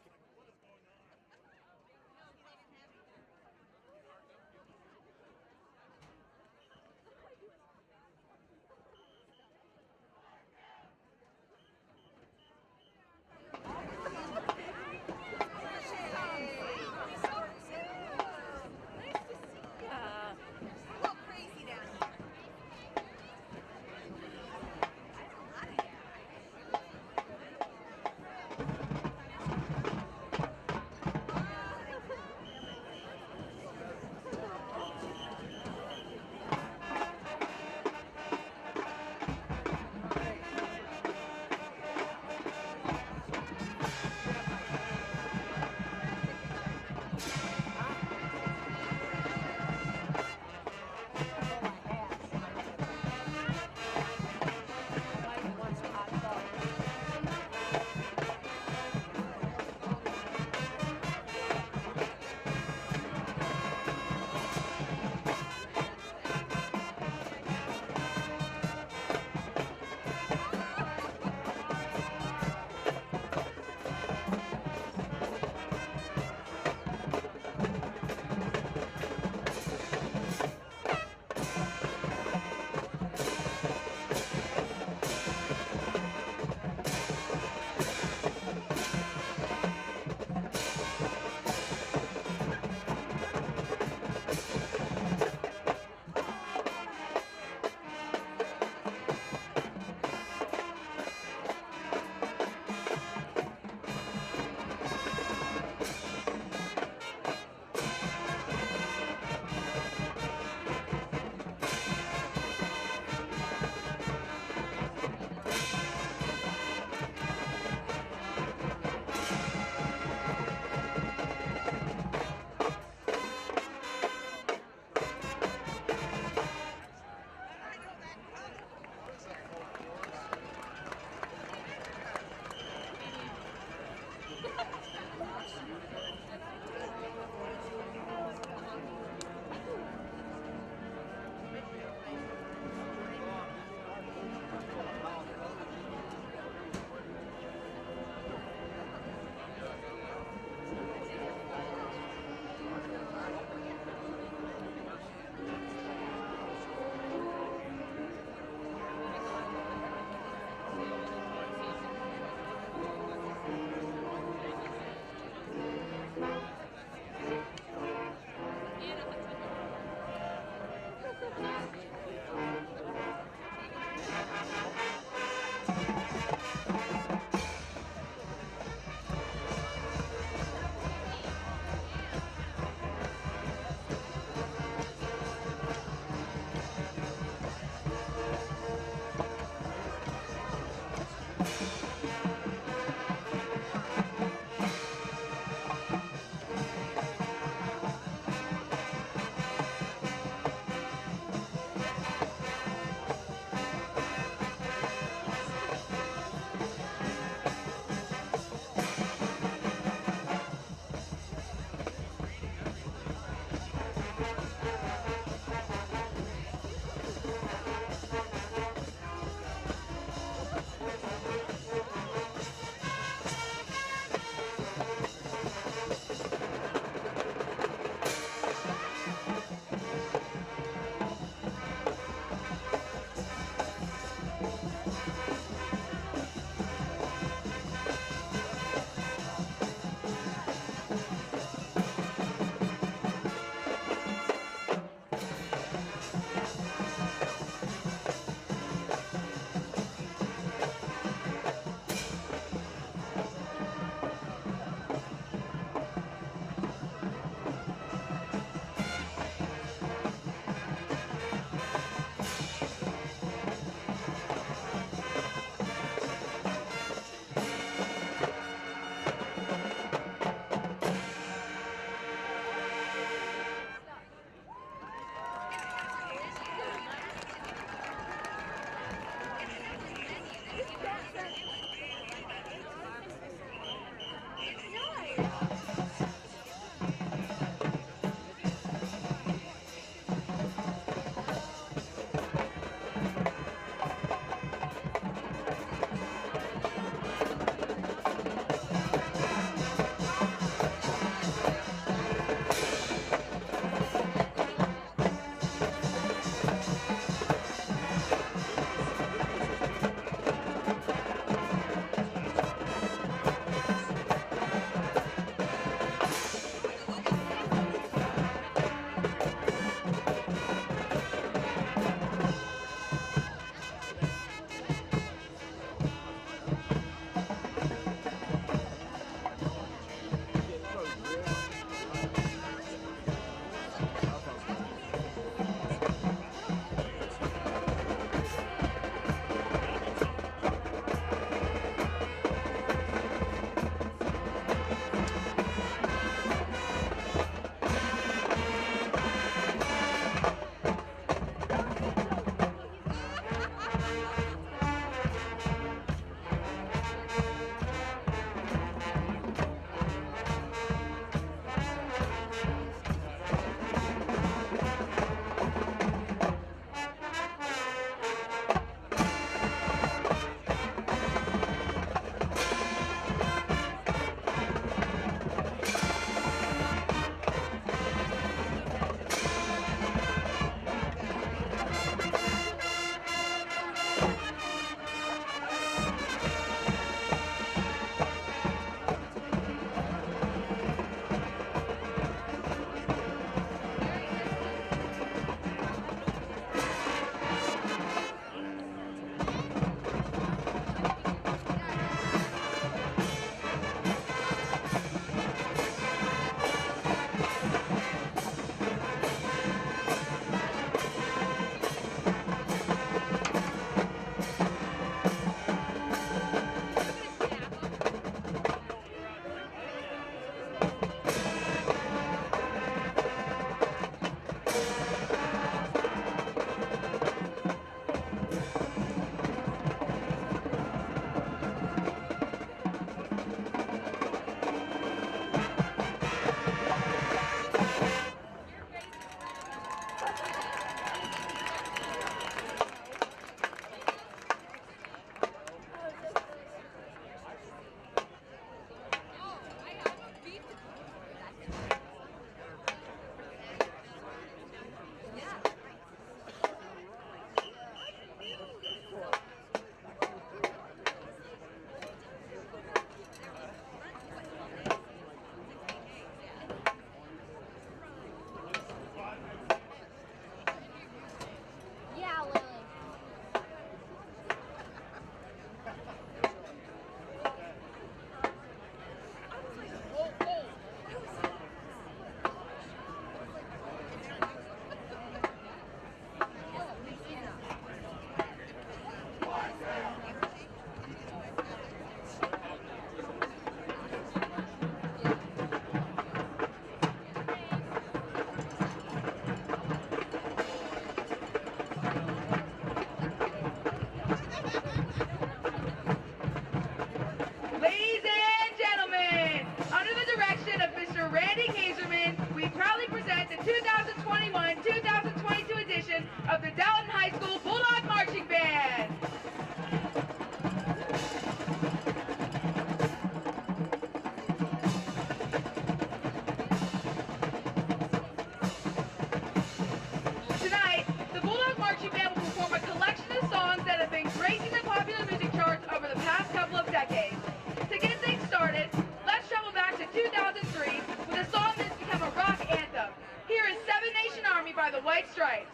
white stripes.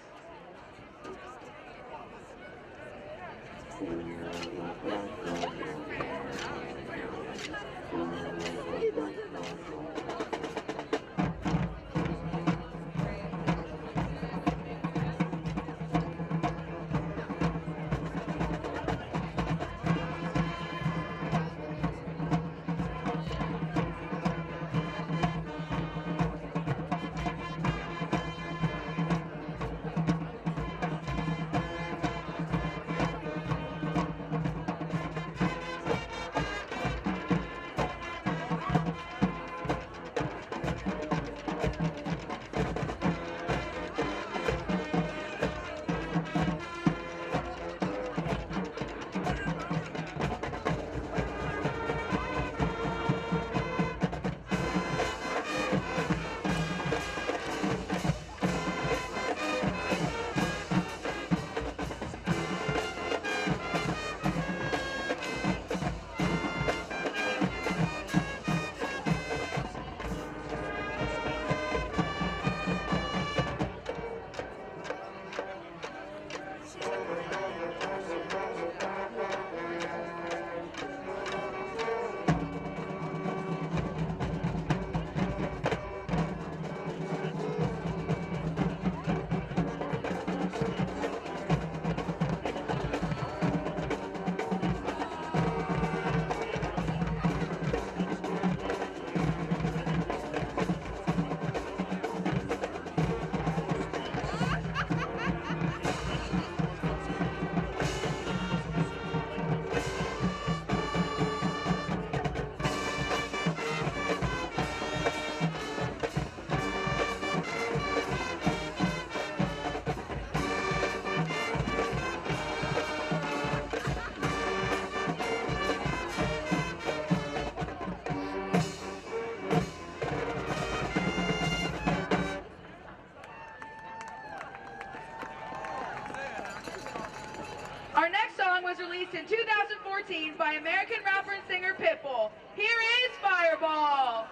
Our next song was released in 2014 by American rapper and singer Pitbull. Here is Fireball.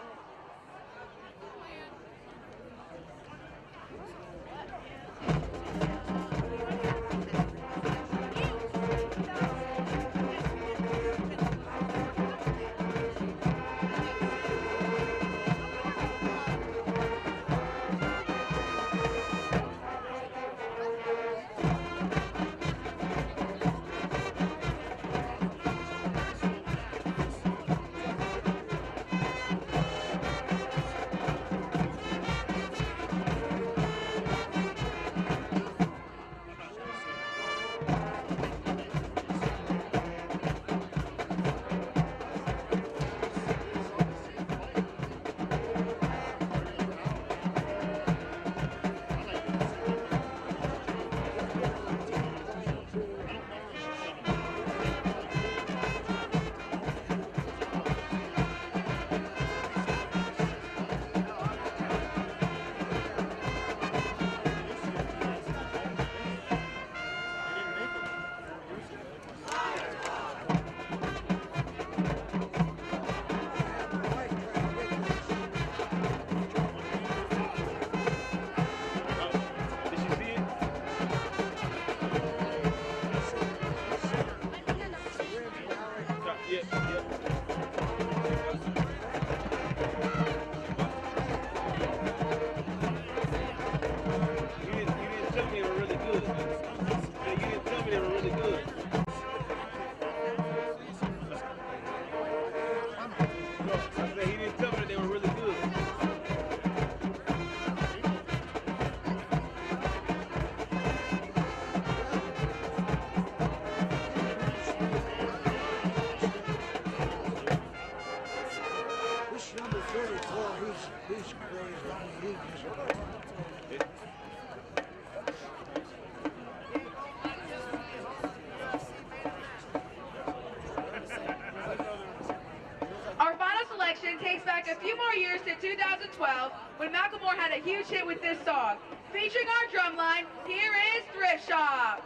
Takes back a few more years to 2012 when Macklemore had a huge hit with this song. Featuring our drum line, here is Thrift Shop.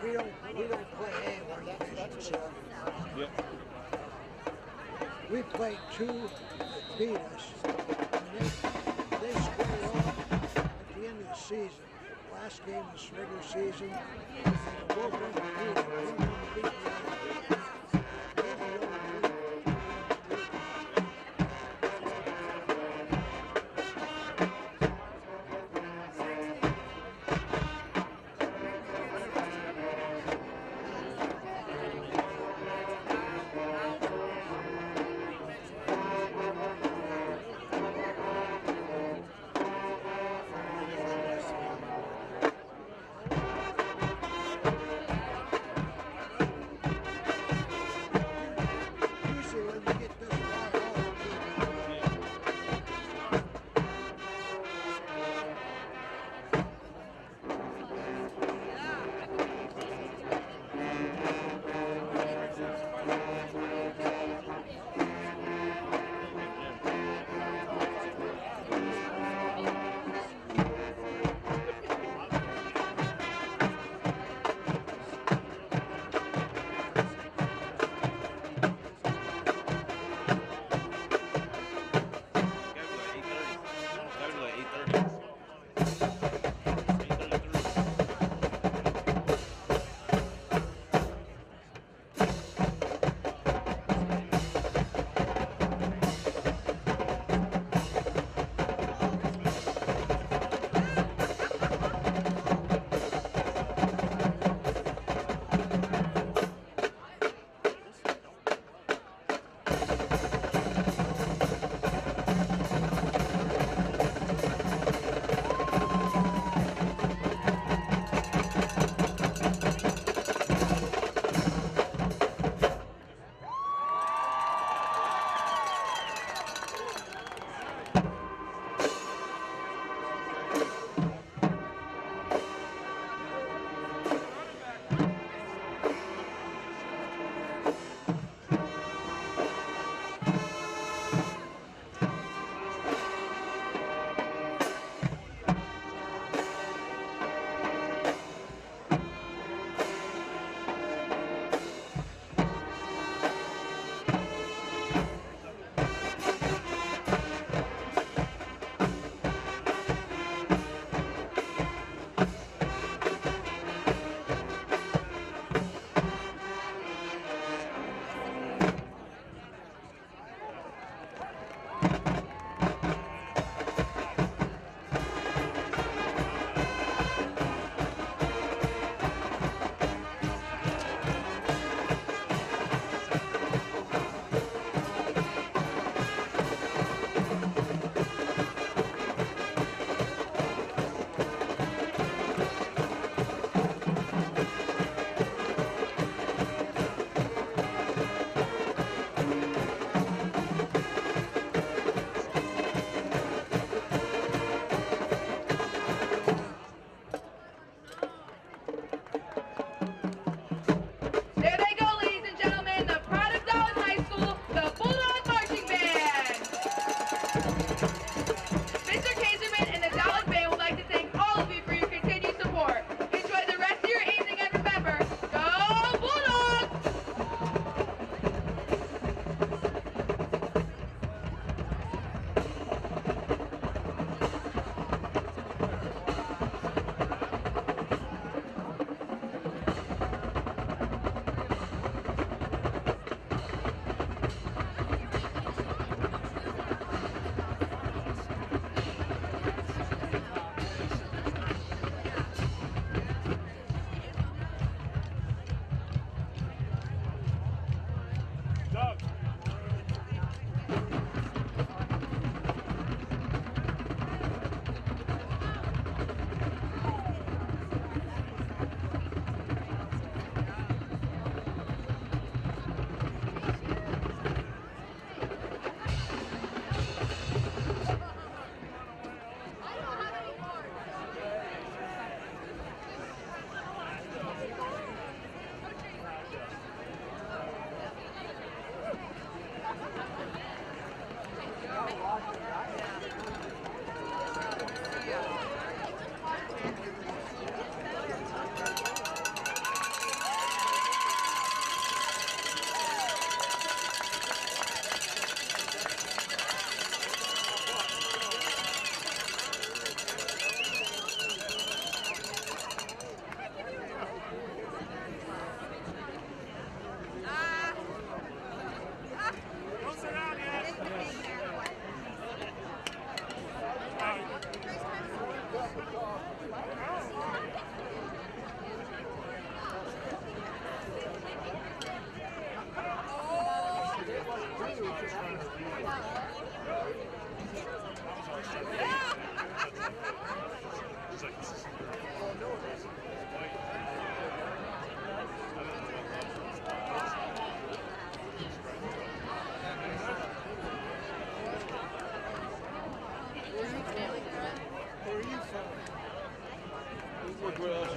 We don't play anymore. Yep. We played two that beat us. And they squared off at the end of the season. Last game of this regular season. We're going to beat them. We're going to beat them.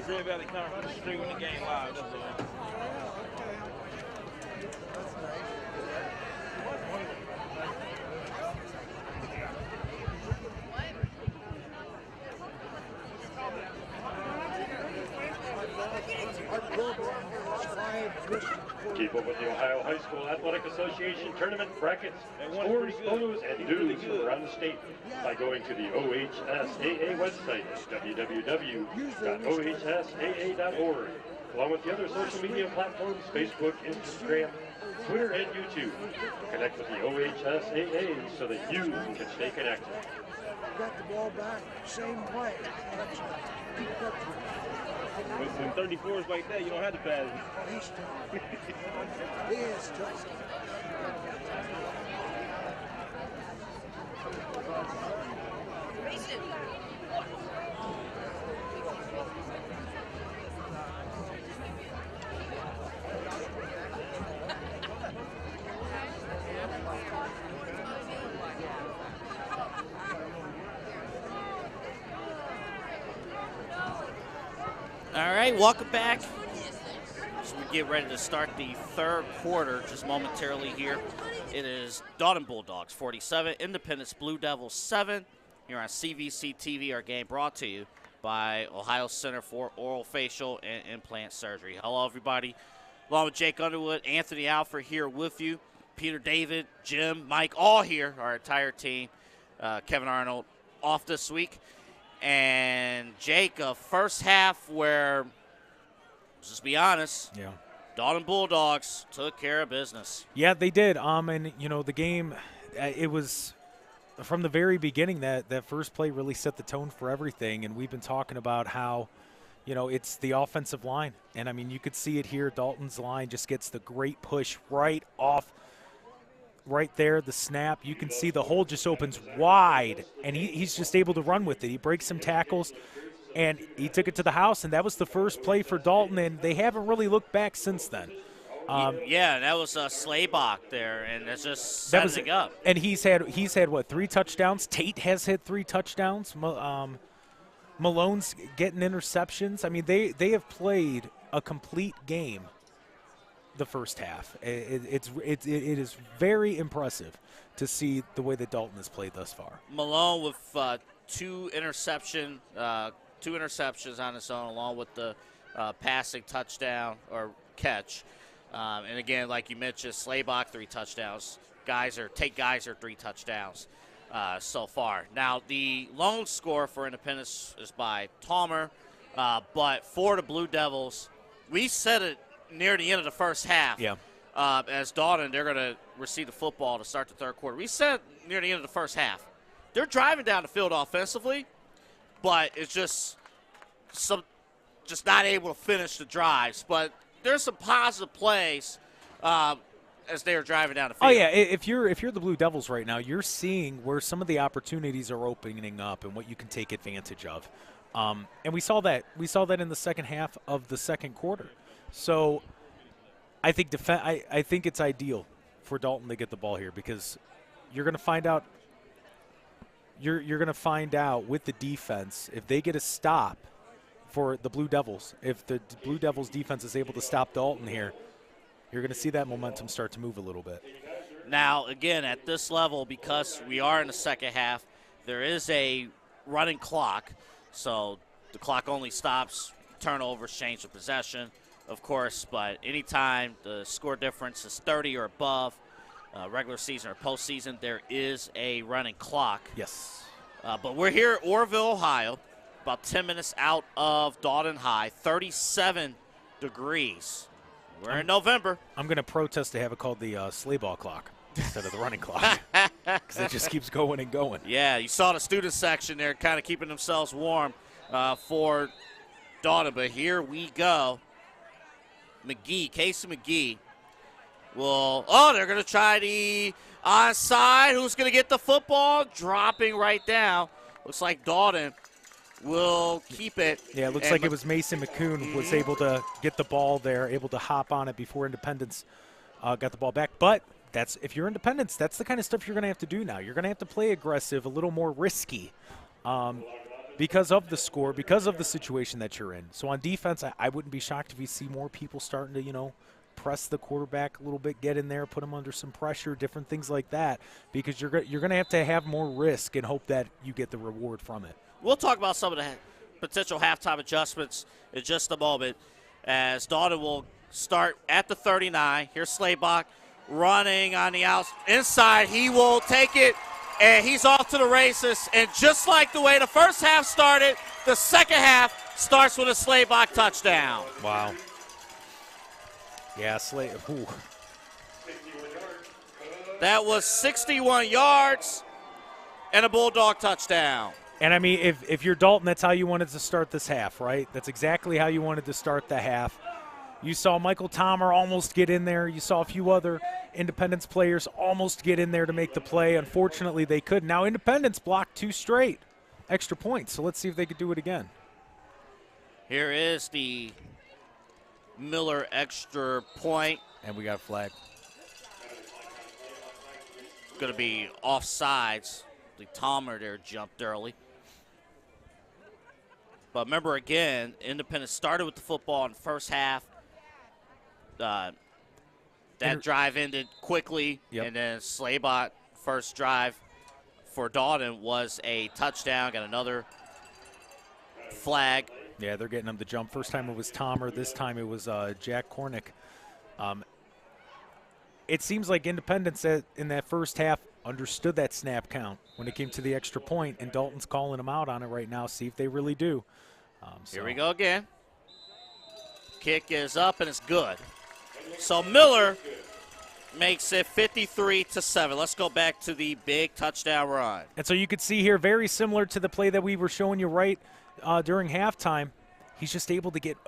Green Valley Conference streaming the game live. That's all. Keep up with the Ohio High School Athletic Association tournament brackets, scores, photos, and news from around the state by going to the OHSAA website at www.ohsaa.org, along with the other social media platforms, Facebook, Instagram, Twitter, and YouTube. Connect with the OHSAA so that you can stay connected. Got the ball back, same play. When 34 is like that, you don't have to pass it. He's tough. He is tough. All right, welcome back. As we get ready to start the third quarter just momentarily here. It is Dalton Bulldogs 47, Independence Blue Devils 7 here on CVC TV. Our game brought to you by Ohio Center for Oral, Facial, and Implant Surgery. Hello, everybody. Along with Jake Underwood, Anthony Alford here with you. Peter David, Jim, Mike, all here, our entire team. Kevin Arnold off this week. And Jake, a first half where, let's just be honest, Dalton Bulldogs took care of business. Yeah, they did. And, you know, the game, it was from the very beginning that first play really set the tone for everything. And we've been talking about how, you know, it's the offensive line. And, I mean, you could see it here. Dalton's line just gets the great push right off. Right there, the snap, you can see the hole just opens wide, and he's just able to run with it. He breaks some tackles, and he took it to the house, and that was the first play for Dalton, and they haven't really looked back since then. Yeah, that was Slaybach there, and it's just setting up. And he's had what, 3 touchdowns? Tate has had 3 touchdowns. Malone's getting interceptions. I mean, they have played a complete game. The first half, it is very impressive to see the way that Dalton has played thus far. Malone with 2 interceptions on his own, along with the passing touchdown or catch. And again, like you mentioned, Slaybach 3 touchdowns. Tate Geyser 3 touchdowns so far. Now the lone score for Independence is by Palmer, but for the Blue Devils, we said it near the end of the first half. Yeah. As Dalton, they're going to receive the football to start the third quarter. We said near the end of the first half. They're driving down the field offensively, but it's just not able to finish the drives. But there's some positive plays as they are driving down the field. Oh yeah, if you're the Blue Devils right now, you're seeing where some of the opportunities are opening up and what you can take advantage of. And we saw that in the second half of the second quarter. So I think I think it's ideal for Dalton to get the ball here because you're going to find out you're going to find out with the defense if they get a stop for the Blue Devils. If the Blue Devils defense is able to stop Dalton here, you're going to see that momentum start to move a little bit. Now, again, at this level, because we are in the second half, there is a running clock. So the clock only stops turnovers, change of possession, of course, but anytime the score difference is 30 or above, regular season or postseason, there is a running clock. Yes. But we're here at Orrville, Ohio, about 10 minutes out of Dalton High, 37 degrees. We're in November. I'm going to protest to have it called the sleigh ball clock instead of the running clock because it just keeps going and going. Yeah, you saw the student section there kind of keeping themselves warm for Dalton, but here we go. Casey McGee they're going to try the onside. Who's going to get the football? Dropping right down. Looks like Dalton will keep it. Yeah, it looks like it was Mason McCoon was able to get the ball there, able to hop on it before Independence got the ball back. But if you're Independence, that's the kind of stuff you're going to have to do now. You're going to have to play aggressive, a little more risky. because of the score, because of the situation that you're in. So on defense, I wouldn't be shocked if you see more people starting to, you know, press the quarterback a little bit, get in there, put him under some pressure, different things like that, because you're going to have more risk and hope that you get the reward from it. We'll talk about some of the potential halftime adjustments in just a moment, as Dalton will start at the 39. Here's Slaybach running on the inside. He will take it, and he's off to the races. And just like the way the first half started, the second half starts with a Slaybach touchdown. Wow. Yeah, ooh. That was 61 yards and a Bulldog touchdown. And, I mean, if you're Dalton, that's how you wanted to start this half, right? That's exactly how you wanted to start the half. You saw Michael Tomer almost get in there. You saw a few other Independence players almost get in there to make the play. Unfortunately, they couldn't. Now, Independence blocked 2 straight extra points, so let's see if they could do it again. Here is the Miller extra point. And we got a flag. Going to be offsides. The Tomer there jumped early. But remember, again, Independence started with the football in the first half. That drive ended quickly, and then Slaybot, first drive for Dalton, was a touchdown. Got another flag. Yeah, they're getting him to jump. First time it was Tomer. This time it was Jack Cornick. It seems like Independence in that first half understood that snap count when it came to the extra point, and Dalton's calling them out on it right now. See if they really do. Here we go again. Kick is up, and it's good. So Miller makes it 53-7. Let's go back to the big touchdown run. And so you could see here, very similar to the play that we were showing you right during halftime. He's just able to get,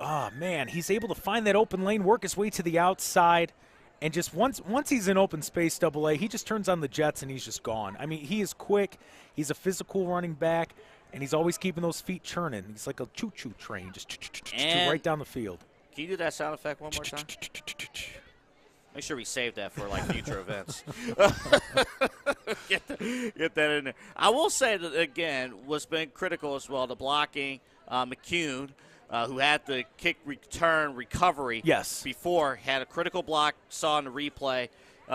he's able to find that open lane, work his way to the outside, and just once he's in open space, AA, he just turns on the jets and he's just gone. I mean, he is quick. He's a physical running back, and he's always keeping those feet churning. He's like a choo-choo train, just right down the field. Can you do that sound effect one more time? Make sure we save that for, like, future events. Get that in there. I will say that, again, what's been critical as well, the blocking, McCune, who had the kick return recovery before, had a critical block, saw in the replay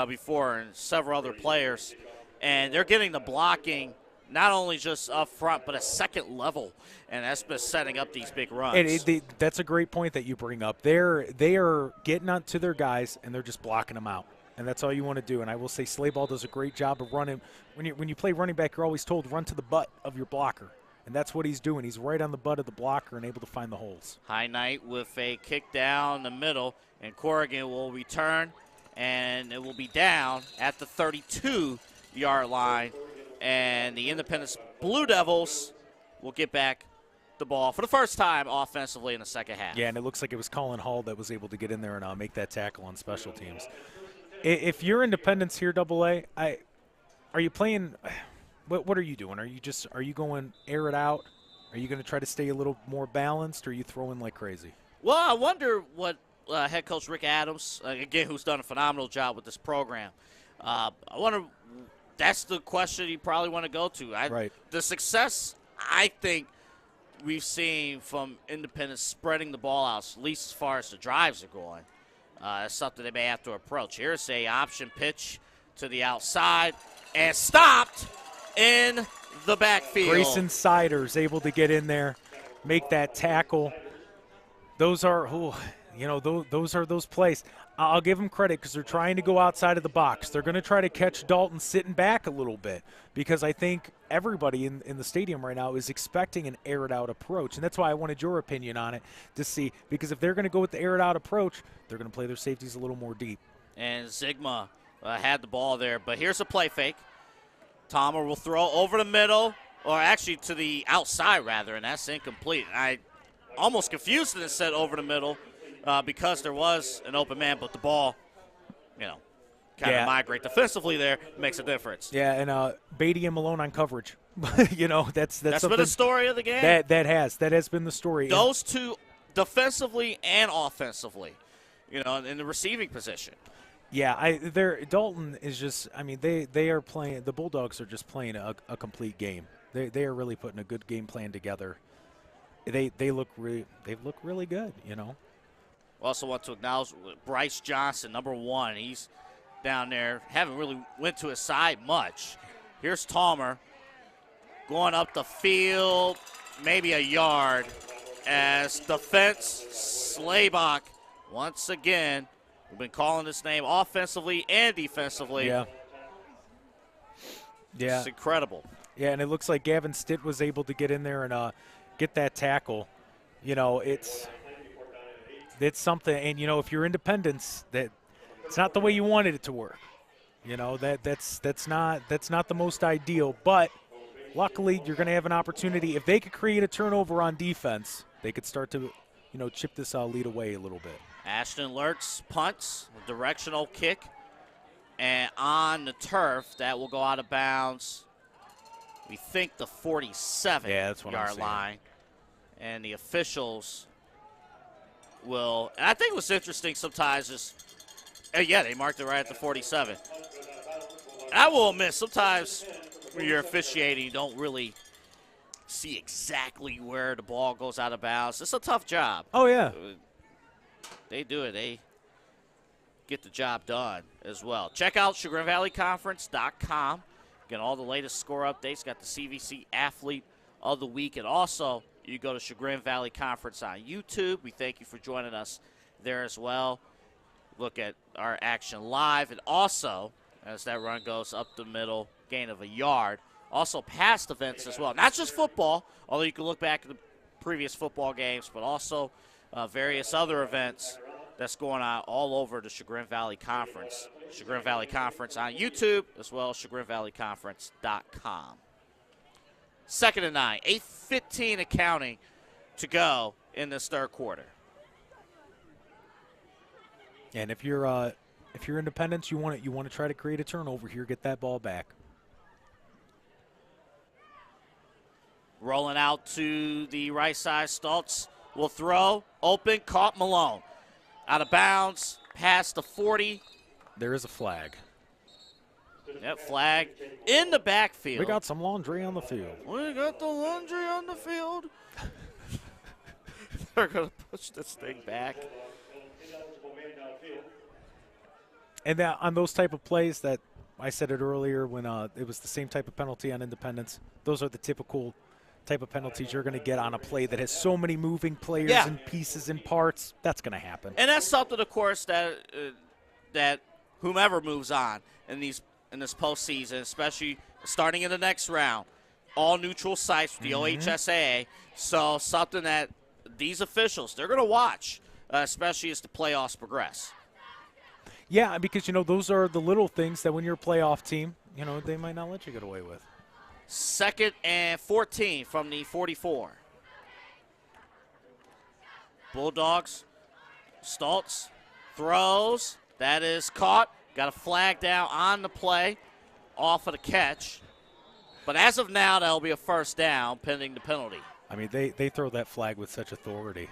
before, and several other players. And they're getting the blocking not only just up front, but a second level, and that's been setting up these big runs. That's a great point that you bring up. They are getting on to their guys, and they're just blocking them out, and that's all you want to do. And I will say Slayball does a great job of running. When you play running back, you're always told run to the butt of your blocker, and that's what he's doing. He's right on the butt of the blocker and able to find the holes. High Knight with a kick down the middle, and Corrigan will return, and it will be down at the 32-yard line. And the Independence Blue Devils will get back the ball for the first time offensively in the second half. Yeah, and it looks like it was Colin Hall that was able to get in there and make that tackle on special teams. If you're Independence here, AA, are you playing – what are you doing? Are you going air it out? Are you going to try to stay a little more balanced, or are you throwing like crazy? Well, I wonder what head coach Rick Adams, again, who's done a phenomenal job with this program, I wonder – that's the question you probably want to go to. Right. The success, I think, we've seen from Independence spreading the ball out, at least as far as the drives are going. That's something they may have to approach. Here's a option pitch to the outside and stopped in the backfield. Grayson Siders able to get in there, make that tackle. Those are those plays. I'll give them credit because they're trying to go outside of the box. They're going to try to catch Dalton sitting back a little bit, because I think everybody in the stadium right now is expecting an air-it-out approach, and that's why I wanted your opinion on it to see, because if they're going to go with the air-it-out approach, they're going to play their safeties a little more deep. And Zigma had the ball there, but here's a play fake. Tomer will throw over the middle, or actually to the outside, rather, and that's incomplete. I almost confused it and said over the middle. Because there was an open man, but the ball, kind of migrate defensively there, makes a difference. Yeah, and Beatty and Malone on coverage. that's been the story of the game. That has been the story. Those two, defensively and offensively, in the receiving position. Yeah, Dalton is just. I mean, they are playing. The Bulldogs are just playing a complete game. They are really putting a good game plan together. They look really good, you know. We also want to acknowledge Bryce Johnson, number 1. He's down there, haven't really went to his side much. Here's Talmer going up the field, maybe a yard, as defense Slaybach once again. We've been calling this name offensively and defensively. Yeah. It's incredible. Yeah, and it looks like Gavin Stitt was able to get in there and get that tackle. You know, it's something. And, you know, if you're Independence, that it's not the way you wanted it to work. You know, that's not the most ideal. But luckily, you're going to have an opportunity. If they could create a turnover on defense, they could start to, you know, chip this lead away a little bit. Ashton Lurtz punts, a directional kick, and on the turf, that will go out of bounds. We think the 47-yard line. And the officials will, and I think what's interesting sometimes is, they marked it right at the 47. I will admit, sometimes when you're officiating, you don't really see exactly where the ball goes out of bounds. It's a tough job. Oh, yeah. They do it. They get the job done as well. Check out ChagrinValleyConference.com. Get all the latest score updates. Got the CVC Athlete of the Week. And also, you go to Chagrin Valley Conference on YouTube. We thank you for joining us there as well. Look at our action live. And also, as that run goes up the middle, gain of a yard. Also past events as well. Not just football, although you can look back at the previous football games, but also various other events that's going on all over the Chagrin Valley Conference. Chagrin Valley Conference on YouTube, as well as ChagrinValleyConference.com. 2nd and 9, 8:15 and counting to go in this third quarter. And if you're Independence, you want to try to create a turnover here, get that ball back. Rolling out to the right side, Stultz will throw, open, caught Malone. Out of bounds, past the 40. There is a flag. Yep, flag in the backfield. We got some laundry on the field. We got the laundry on the field. They're going to push this thing back. And that, on those type of plays that I said it earlier when it was the same type of penalty on Independence, those are the typical type of penalties you're going to get on a play that has so many moving players and pieces and parts. That's going to happen. And that's something, of course, that whomever moves on in this postseason, especially starting in the next round, all neutral sites with the OHSAA. So something that these officials, they're going to watch, especially as the playoffs progress. Yeah, because, you know, those are the little things that when you're a playoff team, you know, they might not let you get away with. 2nd and 14 from the 44. Bulldogs, Stultz throws. That is caught. Got a flag down on the play, off of the catch. But as of now, that'll be a first down pending the penalty. I mean, they throw that flag with such authority.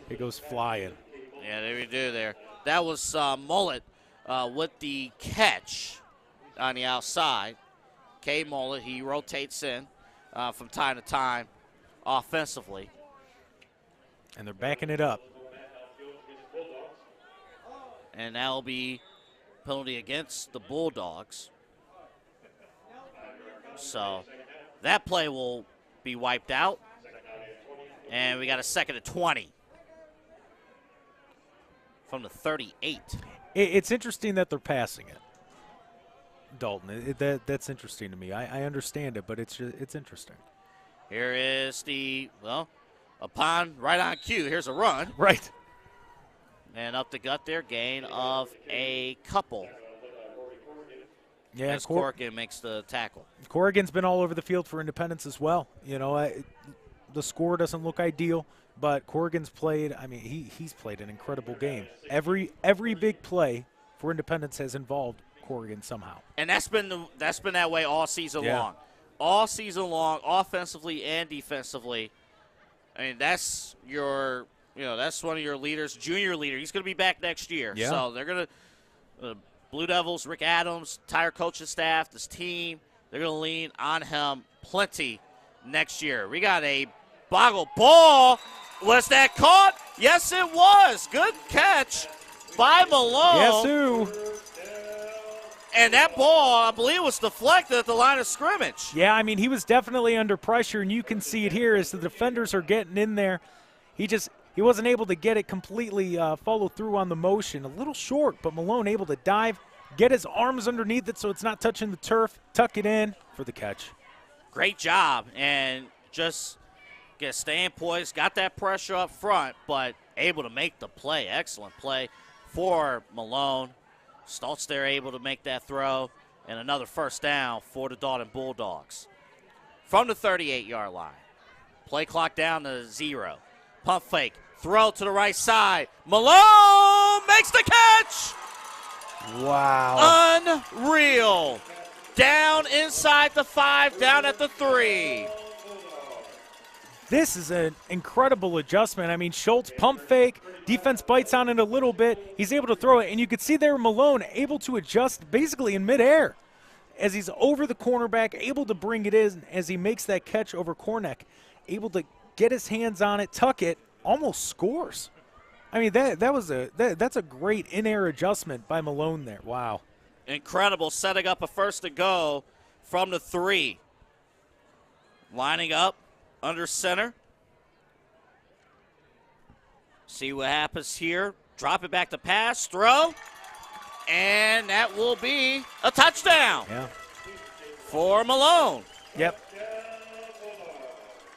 It goes flying. Yeah, there we do there. That was Mullet with the catch on the outside. K. Mullet, he rotates in from time to time offensively. And they're backing it up. And that'll be penalty against the Bulldogs. So that play will be wiped out. And we got a 2nd and 20 from the 38. It's interesting that they're passing it, Dalton. That's interesting to me. I understand it, but it's interesting. Here is right on cue, here's a run. Right. And up the gut there, gain of a couple. Yeah, as Corrigan makes the tackle. Corrigan's been all over the field for Independence as well. You know, the score doesn't look ideal, but Corrigan's played. I mean, he's played an incredible game. Every big play for Independence has involved Corrigan somehow. And that's been that way all season long. All season long, offensively and defensively. I mean, that's that's one of your leaders, junior leader. He's going to be back next year. Yeah. So they're going to Blue Devils, Rick Adams, entire coaching staff, this team they're going to lean on him plenty next year. We got a boggle ball. Was that caught? Yes, it was. Good catch by Malone. Yes, who? And that ball, I believe, was deflected at the line of scrimmage. Yeah, I mean, he was definitely under pressure, and you can see it here as the defenders are getting in there. He wasn't able to get it completely follow through on the motion. A little short, but Malone able to dive, get his arms underneath it so it's not touching the turf, tuck it in for the catch. Great job, and just staying poised, got that pressure up front, but able to make the play. Excellent play for Malone. Stoltz there able to make that throw, and another first down for the Dalton Bulldogs. From the 38-yard line, play clock down to 0. Pump fake, throw to the right side. Malone makes the catch! Wow. Unreal. Down inside the 5, down at the 3. This is an incredible adjustment. I mean, Schultz pump fake, defense bites on it a little bit. He's able to throw it, and you could see there Malone able to adjust basically in midair as he's over the cornerback, able to bring it in as he makes that catch over Kornek, able to get his hands on it, tuck it, almost scores. I mean, that's a great in-air adjustment by Malone there. Wow. Incredible, setting up a first to go from the 3. Lining up under center. See what happens here. Drop it back to pass, throw, and that will be a touchdown for Malone. Yep.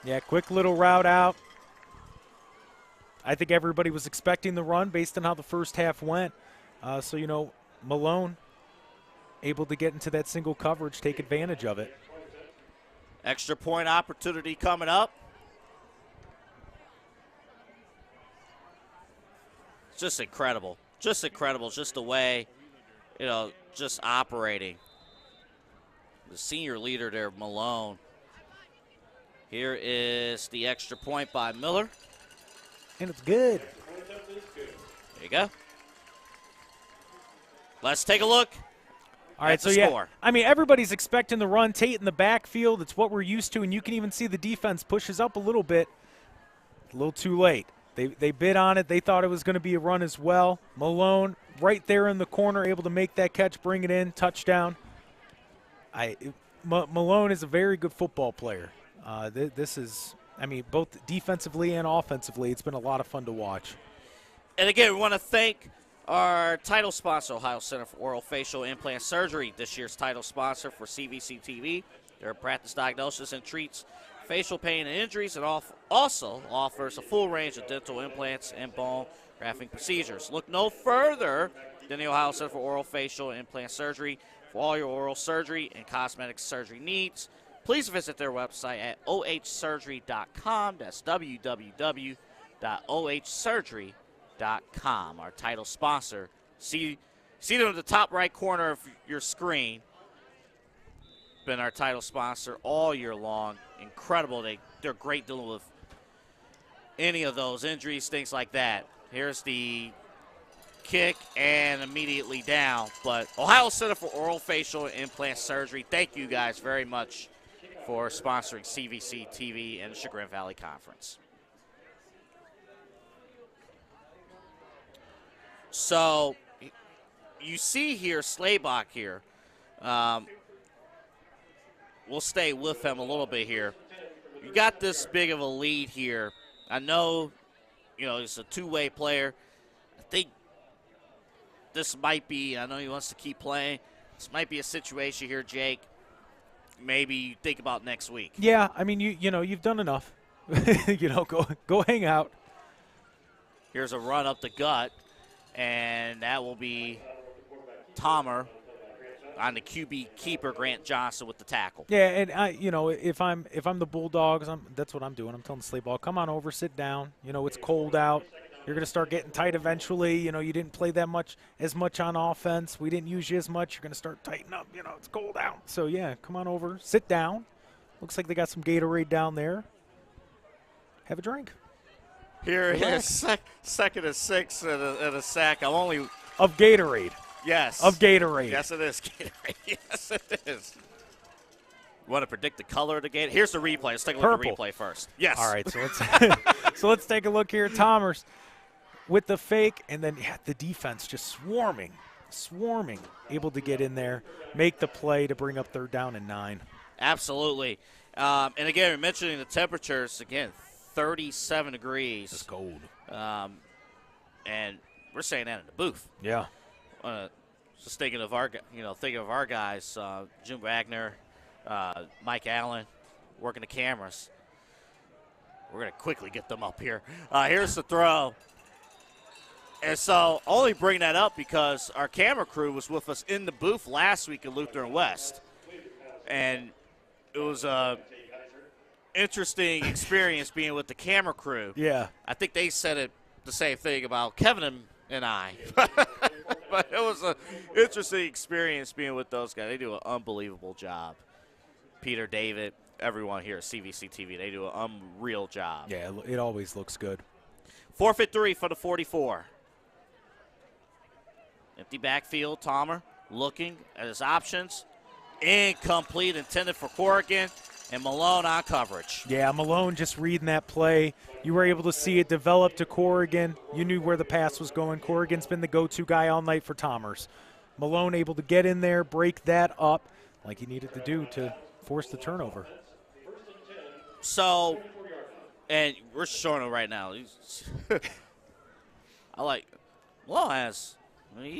Yeah, quick little route out. I think everybody was expecting the run based on how the first half went. So, you know, Malone able to get into that single coverage, take advantage of it. Extra point opportunity coming up. It's just incredible. Just incredible. Just the way, you know, just operating. The senior leader there, Malone. Here is the extra point by Miller. And it's good. There you go. Let's take a look. All right, so yeah, I mean, everybody's expecting the run. Tate in the backfield, it's what we're used to, and you can even see the defense pushes up a little bit. A little too late. They bid on it. They thought it was going to be a run as well. Malone right there in the corner, able to make that catch, bring it in, touchdown. Malone is a very good football player. This is, I mean, both defensively and offensively, it's been a lot of fun to watch. And again, we want to thank our title sponsor, Ohio Center for Oral Facial Implant Surgery, this year's title sponsor for CVC TV. Their practice diagnosis and treats facial pain and injuries, and also offers a full range of dental implants and bone grafting procedures. Look no further than the Ohio Center for Oral Facial Implant Surgery for all your oral surgery and cosmetic surgery needs. Please visit their website at ohsurgery.com. That's www.ohsurgery.com. Our title sponsor. See them in the top right corner of your screen. Been our title sponsor all year long. Incredible. They're great dealing with any of those injuries, things like that. Here's the kick and immediately down. But Ohio Center for Oral Facial Implant Surgery, thank you guys very much for sponsoring CVC TV and the Chagrin Valley Conference. So you see here Slaybach here. We'll stay with him a little bit here. You got this big of a lead here. I know, you know, he's a two-way player. I think this might be, I know he wants to keep playing. This might be a situation here, Jake, maybe you think about next week. Yeah, I mean, you know, you've done enough. You know, go hang out. Here's a run up the gut, and that will be Tomer on the QB keeper, Grant Johnson, with the tackle. Yeah, and you know, if I'm the Bulldogs, that's what I'm doing. I'm telling the slate ball, come on over, sit down. You know, it's cold out. You're going to start getting tight eventually. You know, you didn't play as much on offense. We didn't use you as much. You're going to start tightening up. You know, it's cold out. So, yeah, come on over, sit down. Looks like they got some Gatorade down there. Have a drink. Here is second and 6 and a sack. I'm only – Of Gatorade. Yes. Of Gatorade. Yes, it is Gatorade. Yes, it is. Want to predict the color of the game? Here's the replay. Let's take a look at the replay first. Yes. All right, so let's let's take a look here. Thomas with the fake, and then the defense just swarming, able to get in there, make the play to bring up 3rd down and 9. Absolutely. And again, we're mentioning the temperatures. Again, 37 degrees. It's cold. And we're saying that in the booth. Yeah. Just thinking of our guys, Jim Wagner, Mike Allen, working the cameras. We're going to quickly get them up here. Here's the throw. And so only bring that up because our camera crew was with us in the booth last week at Lutheran West. And it was a interesting experience being with the camera crew. Yeah. I think they said the same thing about Kevin and I. But it was an interesting experience being with those guys. They do an unbelievable job. Peter, David, everyone here at CVC TV, they do an unreal job. Yeah, it always looks good. Forfeit 3 for the 44. Empty backfield, Tomer looking at his options. Incomplete, intended for Corrigan, and Malone on coverage. Yeah, Malone just reading that play. You were able to see it develop to Corrigan. You knew where the pass was going. Corrigan's been the go-to guy all night for Thomas. Malone able to get in there, break that up like he needed to do to force the turnover. So, and we're showing him right now. He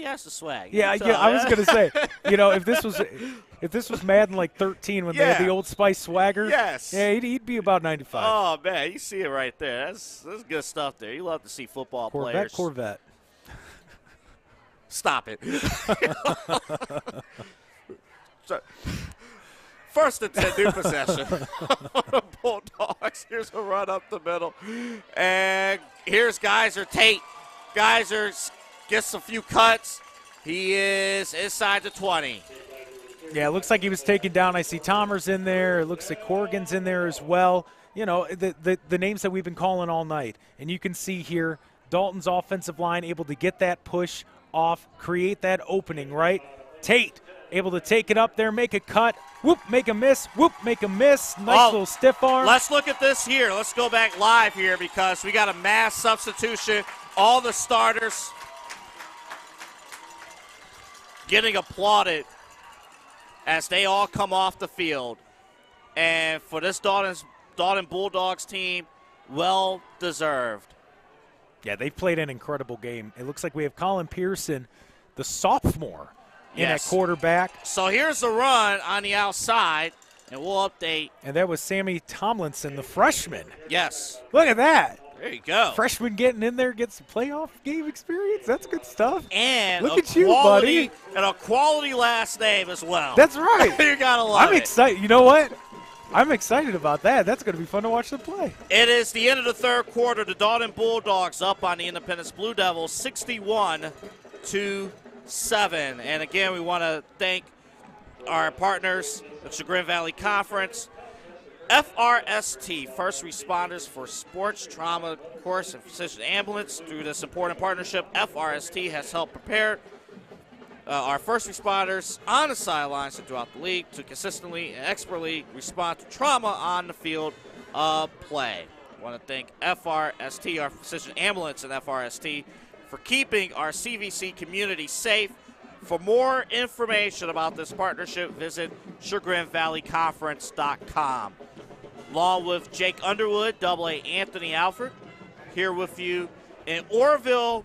has the swag. Yeah, I was gonna say, if this was Madden like 13 when they had the Old Spice swagger, yes, yeah, he'd be about 95. Oh man, you see it right there. That's good stuff there. You love to see football players. Corvette. Stop it. First and 10, new possession for the Bulldogs. Here's a run up the middle. And here's Geyser Tate. Geyser gets a few cuts. He is inside the 20. Yeah, it looks like he was taken down. I see Tomers in there. It looks like Corrigan's in there as well. The names that we've been calling all night. And you can see here Dalton's offensive line able to get that push off, create that opening, right? Tate able to take it up there, make a cut, whoop, make a miss, whoop, make a miss. Nice little stiff arm. Let's look at this here. Let's go back live here because we got a mass substitution. All the starters getting applauded as they all come off the field. And for this Dalton Bulldogs team, well deserved. Yeah, they've played an incredible game. It looks like we have Colin Pearson, the sophomore, in at quarterback. So here's the run on the outside, and we'll update. And that was Sammy Tomlinson, the freshman. Yes. Look at that. There you go. Freshman getting in there, gets some playoff game experience. That's good stuff. And look at you, buddy. And a quality last name as well. That's right. You got to love it. I'm excited. You know what? I'm excited about that. That's going to be fun to watch them play. It is the end of the third quarter. The Dalton Bulldogs up on the Independence Blue Devils 61-7. And again, we want to thank our partners, the Chagrin Valley Conference, FRST, First Responders for Sports, Trauma, Course, and Physician Ambulance. Through this important partnership, FRST has helped prepare our first responders on the sidelines and throughout the league to consistently and expertly respond to trauma on the field of play. I want to thank FRST, our Physician Ambulance, and FRST for keeping our CVC community safe. For more information about this partnership, visit ChagrinValleyConference.com. Along with Jake Underwood, AA Anthony Alford, here with you in Orrville,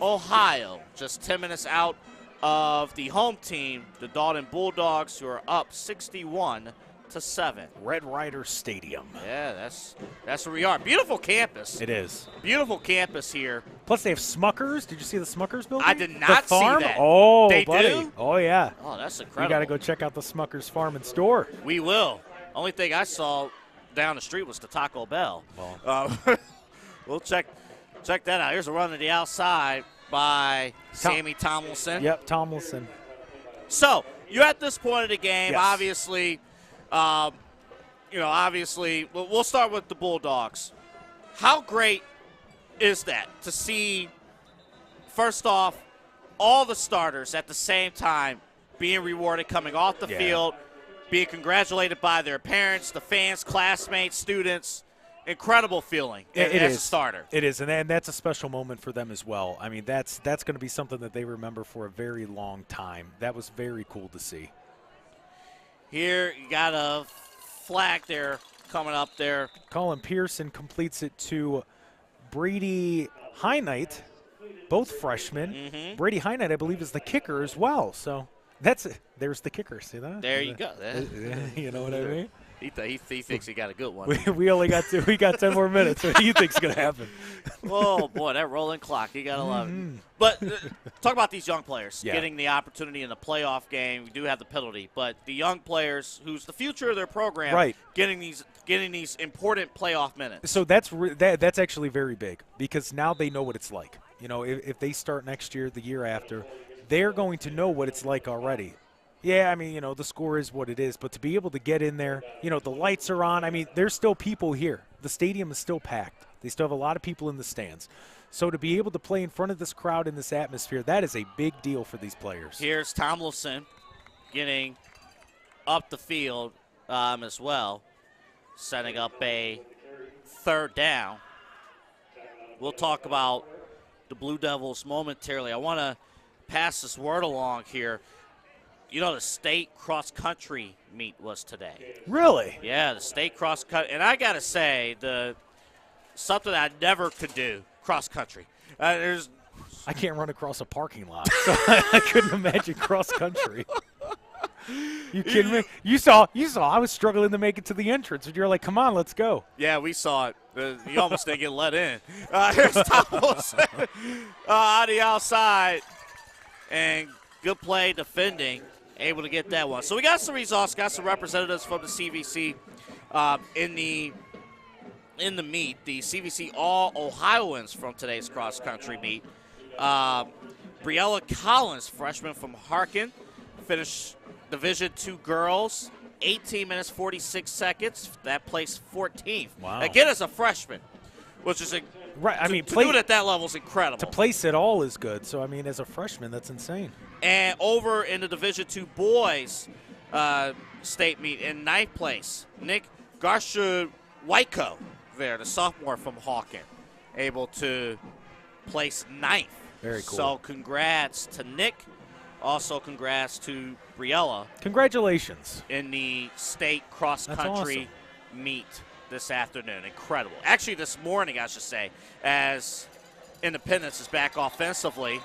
Ohio, just 10 minutes out of the home team, the Dalton Bulldogs, who are up 61-7. Red Rider Stadium. Yeah, that's where we are. Beautiful campus. It is. Beautiful campus here. Plus, they have Smuckers. Did you see the Smuckers building? I did not see that. Oh, they buddy. do? Oh, yeah. Oh, that's incredible. You got to go check out the Smuckers Farm and Store. We will. Only thing I saw down the street was the Taco Bell. We'll check that out. Here's a run to the outside by Sammy Tomlinson. Yep, Tomlinson. So you're at this point of the game. Yes. Obviously, we'll start with the Bulldogs. How great is that to see, first off, all the starters at the same time being rewarded coming off the field, being congratulated by their parents, the fans, classmates, students. Incredible feeling as a starter. It is, and that's a special moment for them as well. I mean, that's going to be something that they remember for a very long time. That was very cool to see. Here, you got a flag there coming up there. Colin Pearson completes it to Brady High-Knight, both freshmen. Brady High-Knight, I believe, is the kicker as well. So that's it. There's the kicker. See that? There you go. You know what I mean? He thinks he got a good one. We only got we got 10 more minutes. What do you think's going to happen? Oh, boy, that rolling clock. You got to love it. But talk about these young players getting the opportunity in the playoff game. We do have the penalty. But the young players, who's the future of their program, getting these important playoff minutes. So that's actually very big because now they know what it's like. You know, if they start next year, the year after, they're going to know what it's like already. Yeah, I mean, you know, the score is what it is, but to be able to get in there, you know, the lights are on. I mean, there's still people here. The stadium is still packed. They still have a lot of people in the stands. So to be able to play in front of this crowd in this atmosphere, that is a big deal for these players. Here's Tomlinson getting up the field as well, setting up a third down. We'll talk about the Blue Devils momentarily. I want to pass this word along here. You know, the state cross-country meet was today. Really? Yeah, the state cross-country. And I got to say, something I never could do, cross-country. I can't run across a parking lot, so I couldn't imagine cross-country. You kidding me? You saw. I was struggling to make it to the entrance, and you're like, come on, let's go. Yeah, we saw it. You almost didn't get let in. Here's Thomas on the outside. And good play defending. Able to get that one. So we got some results, got some representatives from the CVC in the meet. The CVC All Ohioans from today's cross-country meet. Briella Collins, freshman from Harkin, finished Division II girls, 18 minutes, 46 seconds. That placed 14th. Wow. Again, as a freshman, which is right. I mean, to do it at that level is incredible. To place it all is good. So, I mean, as a freshman, that's insane. And over in the Division II boys state meet in ninth place, Nick Garcia-Wyko there, the sophomore from Hawken, able to place ninth. Very cool. So congrats to Nick. Also congrats to Briella. Congratulations. In the state cross-country meet this afternoon. Incredible. Actually, this morning, I should say, as Independence is back offensively.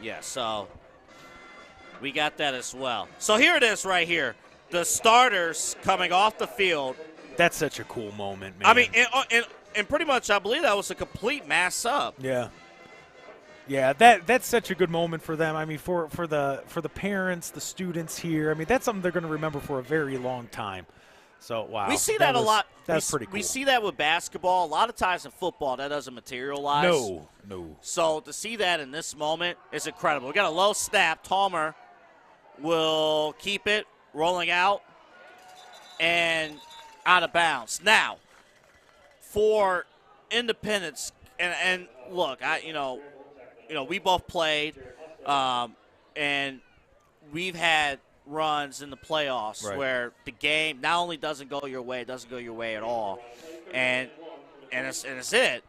Yeah, so we got that as well. So here it is right here. The starters coming off the field. That's such a cool moment, man. I mean, and pretty much I believe that was a complete mass up. Yeah. Yeah, that's such a good moment for them. I mean, for the parents, the students here. I mean, that's something they're going to remember for a very long time. So, wow. We see that a lot. That's pretty cool. We see that with basketball. A lot of times in football, that doesn't materialize. No. So to see that in this moment is incredible. We got a low snap. Talmer will keep it rolling out and out of bounds. Now, for Independence, and look, we both played, and we've had runs in the playoffs where the game not only doesn't go your way, it doesn't go your way at all, and it's it.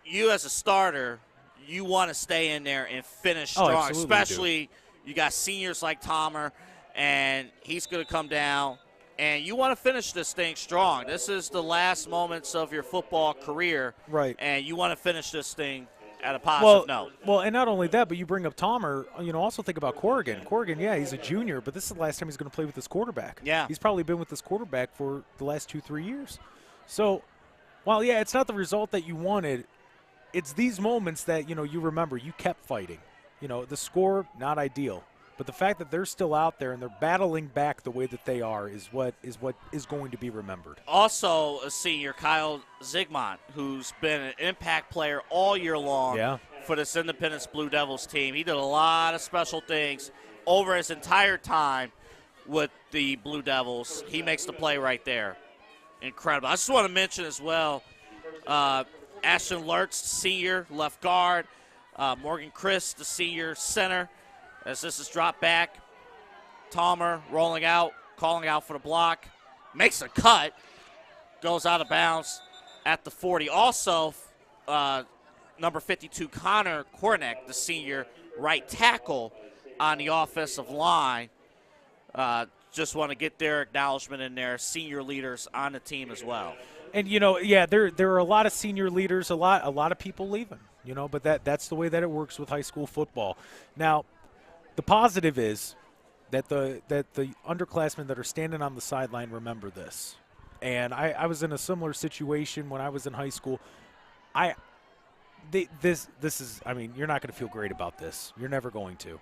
You as a starter, you want to stay in there and finish strong, especially you got seniors like Tomer, and he's going to come down, and you want to finish this thing strong. This is the last moments of your football career, and you want to finish this thing at a positive note. Well, and not only that, but you bring up Tomer, also think about Corrigan. Corrigan, yeah, he's a junior, but this is the last time he's going to play with this quarterback. Yeah. He's probably been with this quarterback for the last 2-3 years. So, while, yeah, it's not the result that you wanted, it's these moments that, you remember. You kept fighting. The score, not ideal. But the fact that they're still out there and they're battling back the way that they are is what is going to be remembered. Also, a senior, Kyle Zigmont, who's been an impact player all year long for this Independence Blue Devils team. He did a lot of special things over his entire time with the Blue Devils. He makes the play right there. Incredible. I just want to mention as well, Ashton Lurtz, senior left guard. Morgan Chris, the senior center. As this is dropped back, Talmer rolling out, calling out for the block. Makes a cut. Goes out of bounds at the 40. Also, number 52, Connor Kornick, the senior right tackle on the offensive line. Just want to get their acknowledgement in there. Senior leaders on the team as well. And, you know, yeah, there are a lot of senior leaders, a lot of people leaving, you know, but that's the way that it works with high school football. Now, the positive is that the underclassmen that are standing on the sideline remember this. And I was in a similar situation when I was in high school. This is, I mean, you're not going to feel great about this. You're never going to.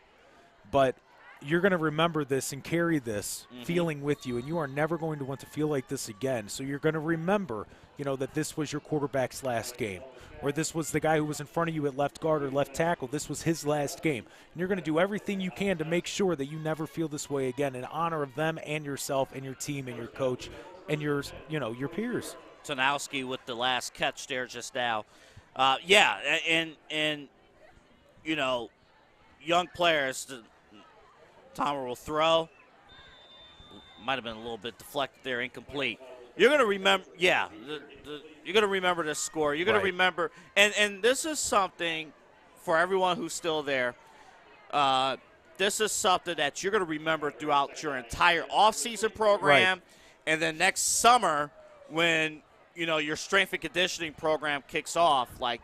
But you're going to remember this and carry this feeling with you, and you are never going to want to feel like this again. So you're going to remember, you know, that this was your quarterback's last game, or this was the guy who was in front of you at left guard or left tackle. This was his last game. And you're going to do everything you can to make sure that you never feel this way again in honor of them and yourself and your team and your coach and your peers. Tanowski with the last catch there just now. Yeah, and you know, young players, Tomer will throw. Might have been a little bit deflected there, incomplete. You're going to remember, yeah, you're going to remember this score. You're going to remember, and this is something for everyone who's still there. This is something that you're going to remember throughout your entire offseason program. Right. And then next summer when, you know, your strength and conditioning program kicks off, like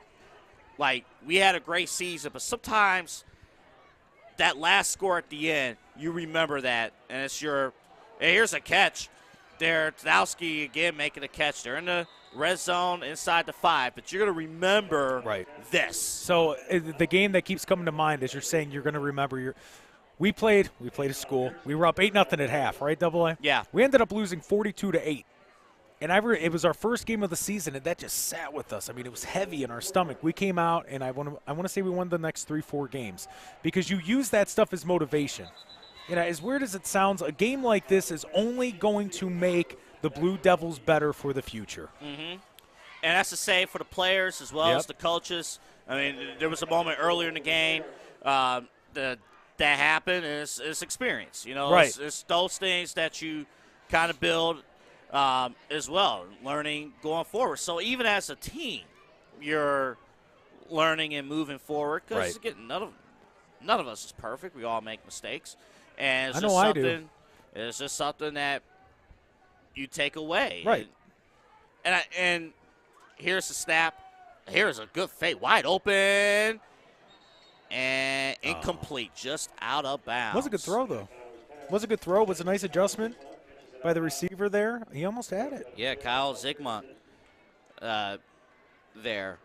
we had a great season, but sometimes that last score at the end, you remember that, and it's your, hey, here's a catch. There, Tanowski again making a catch. They're in the red zone inside the 5, but you're going to remember this. So the game that keeps coming to mind as you're saying you're going to remember we played a school. We were up 8-0 at half, right, Double A? Yeah. We ended up losing 42-8. And it was our first game of the season, and that just sat with us. I mean, it was heavy in our stomach. We came out, and I want to say we won the next 3-4 games because you use that stuff as motivation. You know, as weird as it sounds, a game like this is only going to make the Blue Devils better for the future. Mm-hmm. And that's the same for the players as well as the coaches. I mean, there was a moment earlier in the game that happened, and it's experience. You know, it's those things that you kind of build as well, learning going forward. So even as a team, you're learning and moving forward because again, none of us is perfect. We all make mistakes, and it's just something that you take away. Right. And here's the snap. Here's a good fake, wide open, and incomplete, just out of bounds. Was a good throw though. Was a good throw. Was a nice adjustment by the receiver there. He almost had it. Yeah, Kyle Zygmunt there.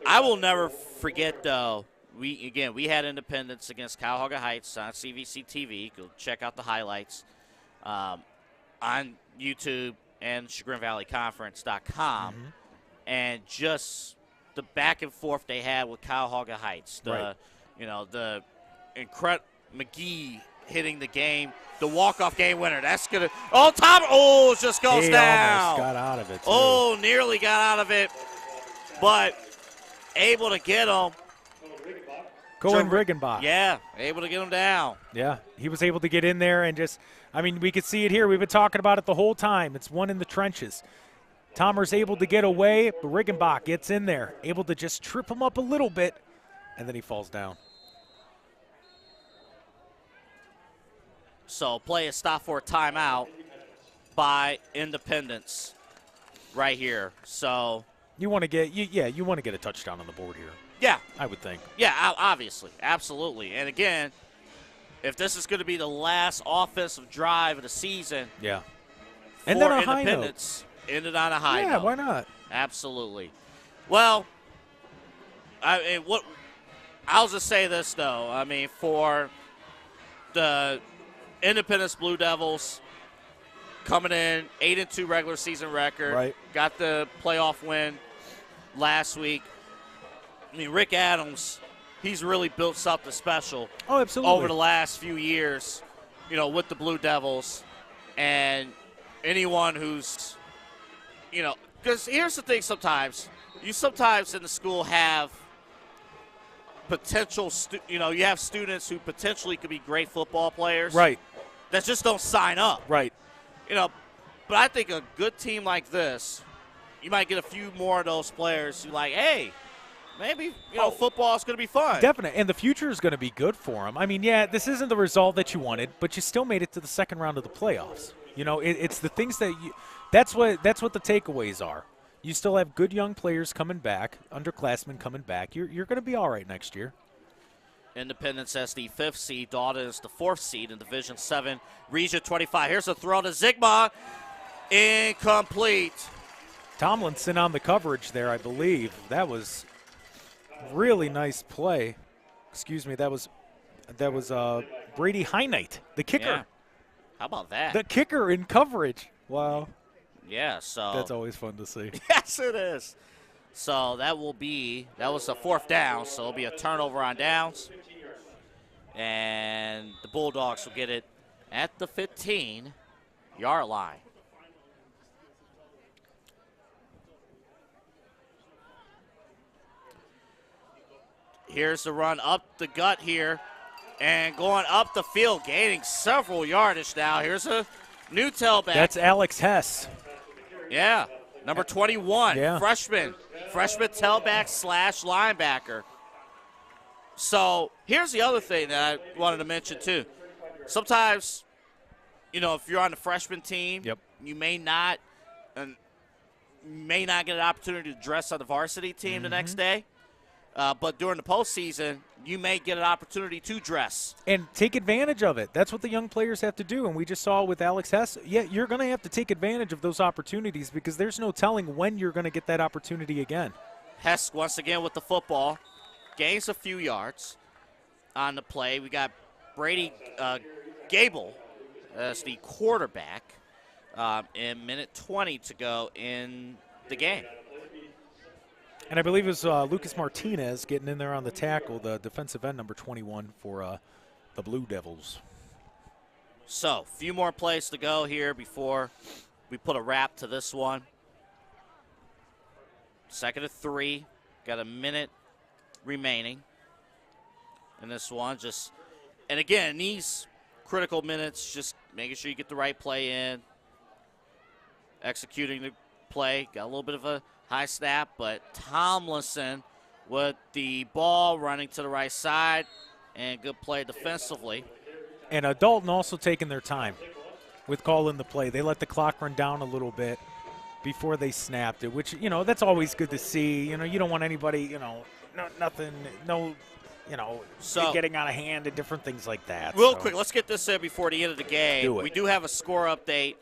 I will never forget, though, we had Independence against Cuyahoga Heights on CVC TV. Go check out the highlights on YouTube and ChagrinValleyConference.com. And just the back and forth they had with Cuyahoga Heights. The incredible McGee hitting the game. The walk-off game winner. That's going to – it just goes down. Almost got out of it, too. Oh, nearly got out of it, but able to get him. Cohen Riggenbach. Yeah, able to get him down. Yeah, he was able to get in there and just – I mean, we could see it here. We've been talking about it the whole time. It's one in the trenches. Tomer's able to get away, but Riggenbach gets in there, able to just trip him up a little bit, and then he falls down. So play is stopped for a timeout by Independence right here. So you want to get you want to get a touchdown on the board here. Yeah, I would think. Yeah, obviously, absolutely. And again, if this is going to be the last offensive drive of the season, and then a high note. Ended on a high note. Yeah, why not? Absolutely. Well, I'll just say this though. I mean, for the Independence Blue Devils coming in 8-2 regular season record, got the playoff win last week. I mean, Rick Adams, he's really built something special. Oh, absolutely. Over the last few years, you know, with the Blue Devils, and anyone who's, you know, because here's the thing: sometimes you sometimes in the school have potential, you have students who potentially could be great football players. Right. That just don't sign up. Right. But I think a good team like this, you might get a few more of those players who like, hey, maybe, football is going to be fun. Definitely. And the future is going to be good for them. I mean, yeah, this isn't the result that you wanted, but you still made it to the second round of the playoffs. It's the things that that's what the takeaways are. You still have good young players coming back, underclassmen coming back. You're going to be all right next year. Independence as the 5th seed. Dalton is the 4th seed in Division VII, Region 25. Here's a throw to Zigma. Incomplete. Tomlinson on the coverage there, I believe. That was really nice play. Excuse me, that was Brady Heinite, the kicker. Yeah. How about that? The kicker in coverage. Wow. Yeah, so. That's always fun to see. Yes, it is. So that was a 4th down, so it'll be a turnover on downs. And the Bulldogs will get it at the 15-yard line. Here's the run up the gut here and going up the field, gaining several yardage now. Here's a new tailback. That's Alex Hess. Yeah, number 21, yeah. freshman tailback / linebacker. So here's the other thing that I wanted to mention too. Sometimes, if you're on the freshman team, yep. you may not get an opportunity to dress on the varsity team the next day. But during the postseason, you may get an opportunity to dress. And take advantage of it. That's what the young players have to do. And we just saw with Alex Hess, yeah, you're going to have to take advantage of those opportunities because there's no telling when you're going to get that opportunity again. Hess once again with the football. Gains a few yards on the play. We got Brady Gable as the quarterback in minute 20 to go in the game. And I believe it was Lucas Martinez getting in there on the tackle, the defensive end, number 21 for the Blue Devils. So, a few more plays to go here before we put a wrap to this one. 2nd and 3. Got a minute remaining in this one. And again, these critical minutes, just making sure you get the right play in, executing the play. Got a little bit of a high snap, but Tomlinson with the ball running to the right side, and good play defensively. And Dalton also taking their time with calling the play. They let the clock run down a little bit before they snapped it, which, that's always good to see. You don't want anybody, getting out of hand and different things like that. Real quick, let's get this in before the end of the game. We do have a score update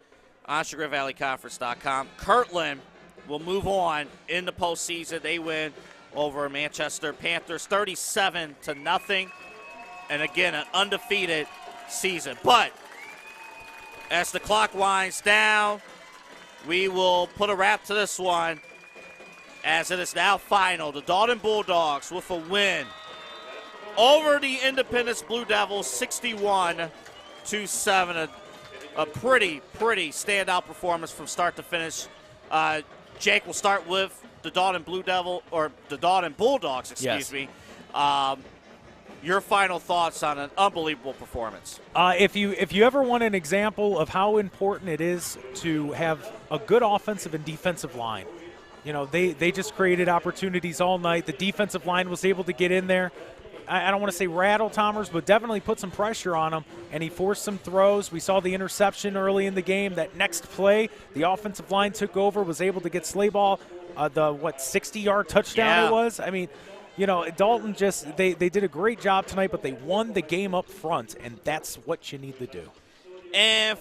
on ChagrinValleyConference.com. Kirtland will move on in the postseason. They win over Manchester Panthers 37-0. And again, an undefeated season. But as the clock winds down, we will put a wrap to this one as it is now final. The Dalton Bulldogs with a win over the Independence Blue Devils 61-7. A pretty standout performance from start to finish. Jake, we'll start with the Dalton Bulldogs, excuse me. Your final thoughts on an unbelievable performance. If you ever want an example of how important it is to have a good offensive and defensive line, they just created opportunities all night. The defensive line was able to get in there. I don't want to say rattle Tomers, but definitely put some pressure on him, and he forced some throws. We saw the interception early in the game. That next play, the offensive line took over, was able to get Slayball the 60-yard touchdown it was. I mean, Dalton they did a great job tonight, but they won the game up front, and that's what you need to do. And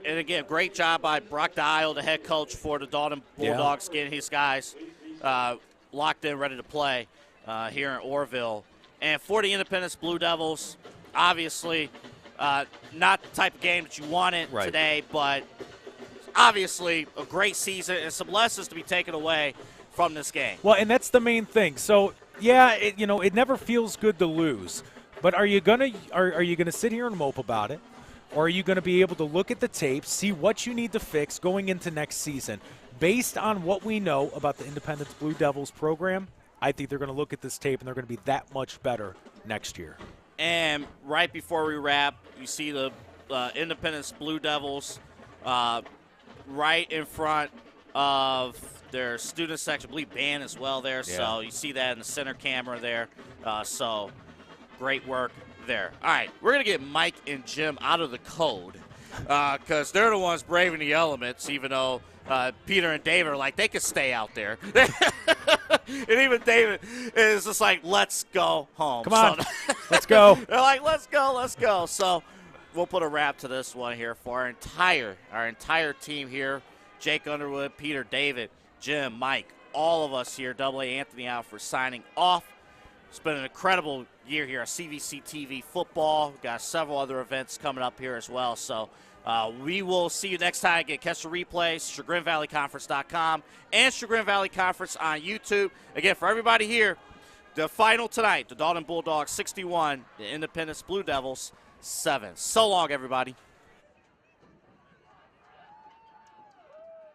again, great job by Brock Dial, the head coach for the Dalton Bulldogs, getting his guys locked in, ready to play here in Orrville. And for the Independence Blue Devils, obviously not the type of game that you wanted today, but obviously a great season and some lessons to be taken away from this game. Well, and that's the main thing. So, yeah, it never feels good to lose. But are you gonna sit here and mope about it? Or are you going to be able to look at the tape, see what you need to fix going into next season? based on what we know about the Independence Blue Devils program, I think they're going to look at this tape and they're going to be that much better next year. And right before we wrap, you see the Independence Blue Devils right in front of their student section, I believe band as well there. Yeah. So you see that in the center camera there. So great work there. All right, we're going to get Mike and Jim out of the code because they're the ones braving the elements, even though Peter and David are like, they could stay out there. And even David is just like, let's go home. Come on, let's go. They're like, let's go, let's go. So we'll put a wrap to this one here for our entire team here. Jake Underwood, Peter, David, Jim, Mike, all of us here, AA Anthony out for signing off. It's been an incredible year here at CVC TV football. We've got several other events coming up here as well. So we will see you next time. Again, catch the replays, ChagrinValleyConference.com and Chagrin Valley Conference on YouTube. Again, for everybody here, the final tonight, the Dalton Bulldogs 61, the Independence Blue Devils 7. So long, everybody.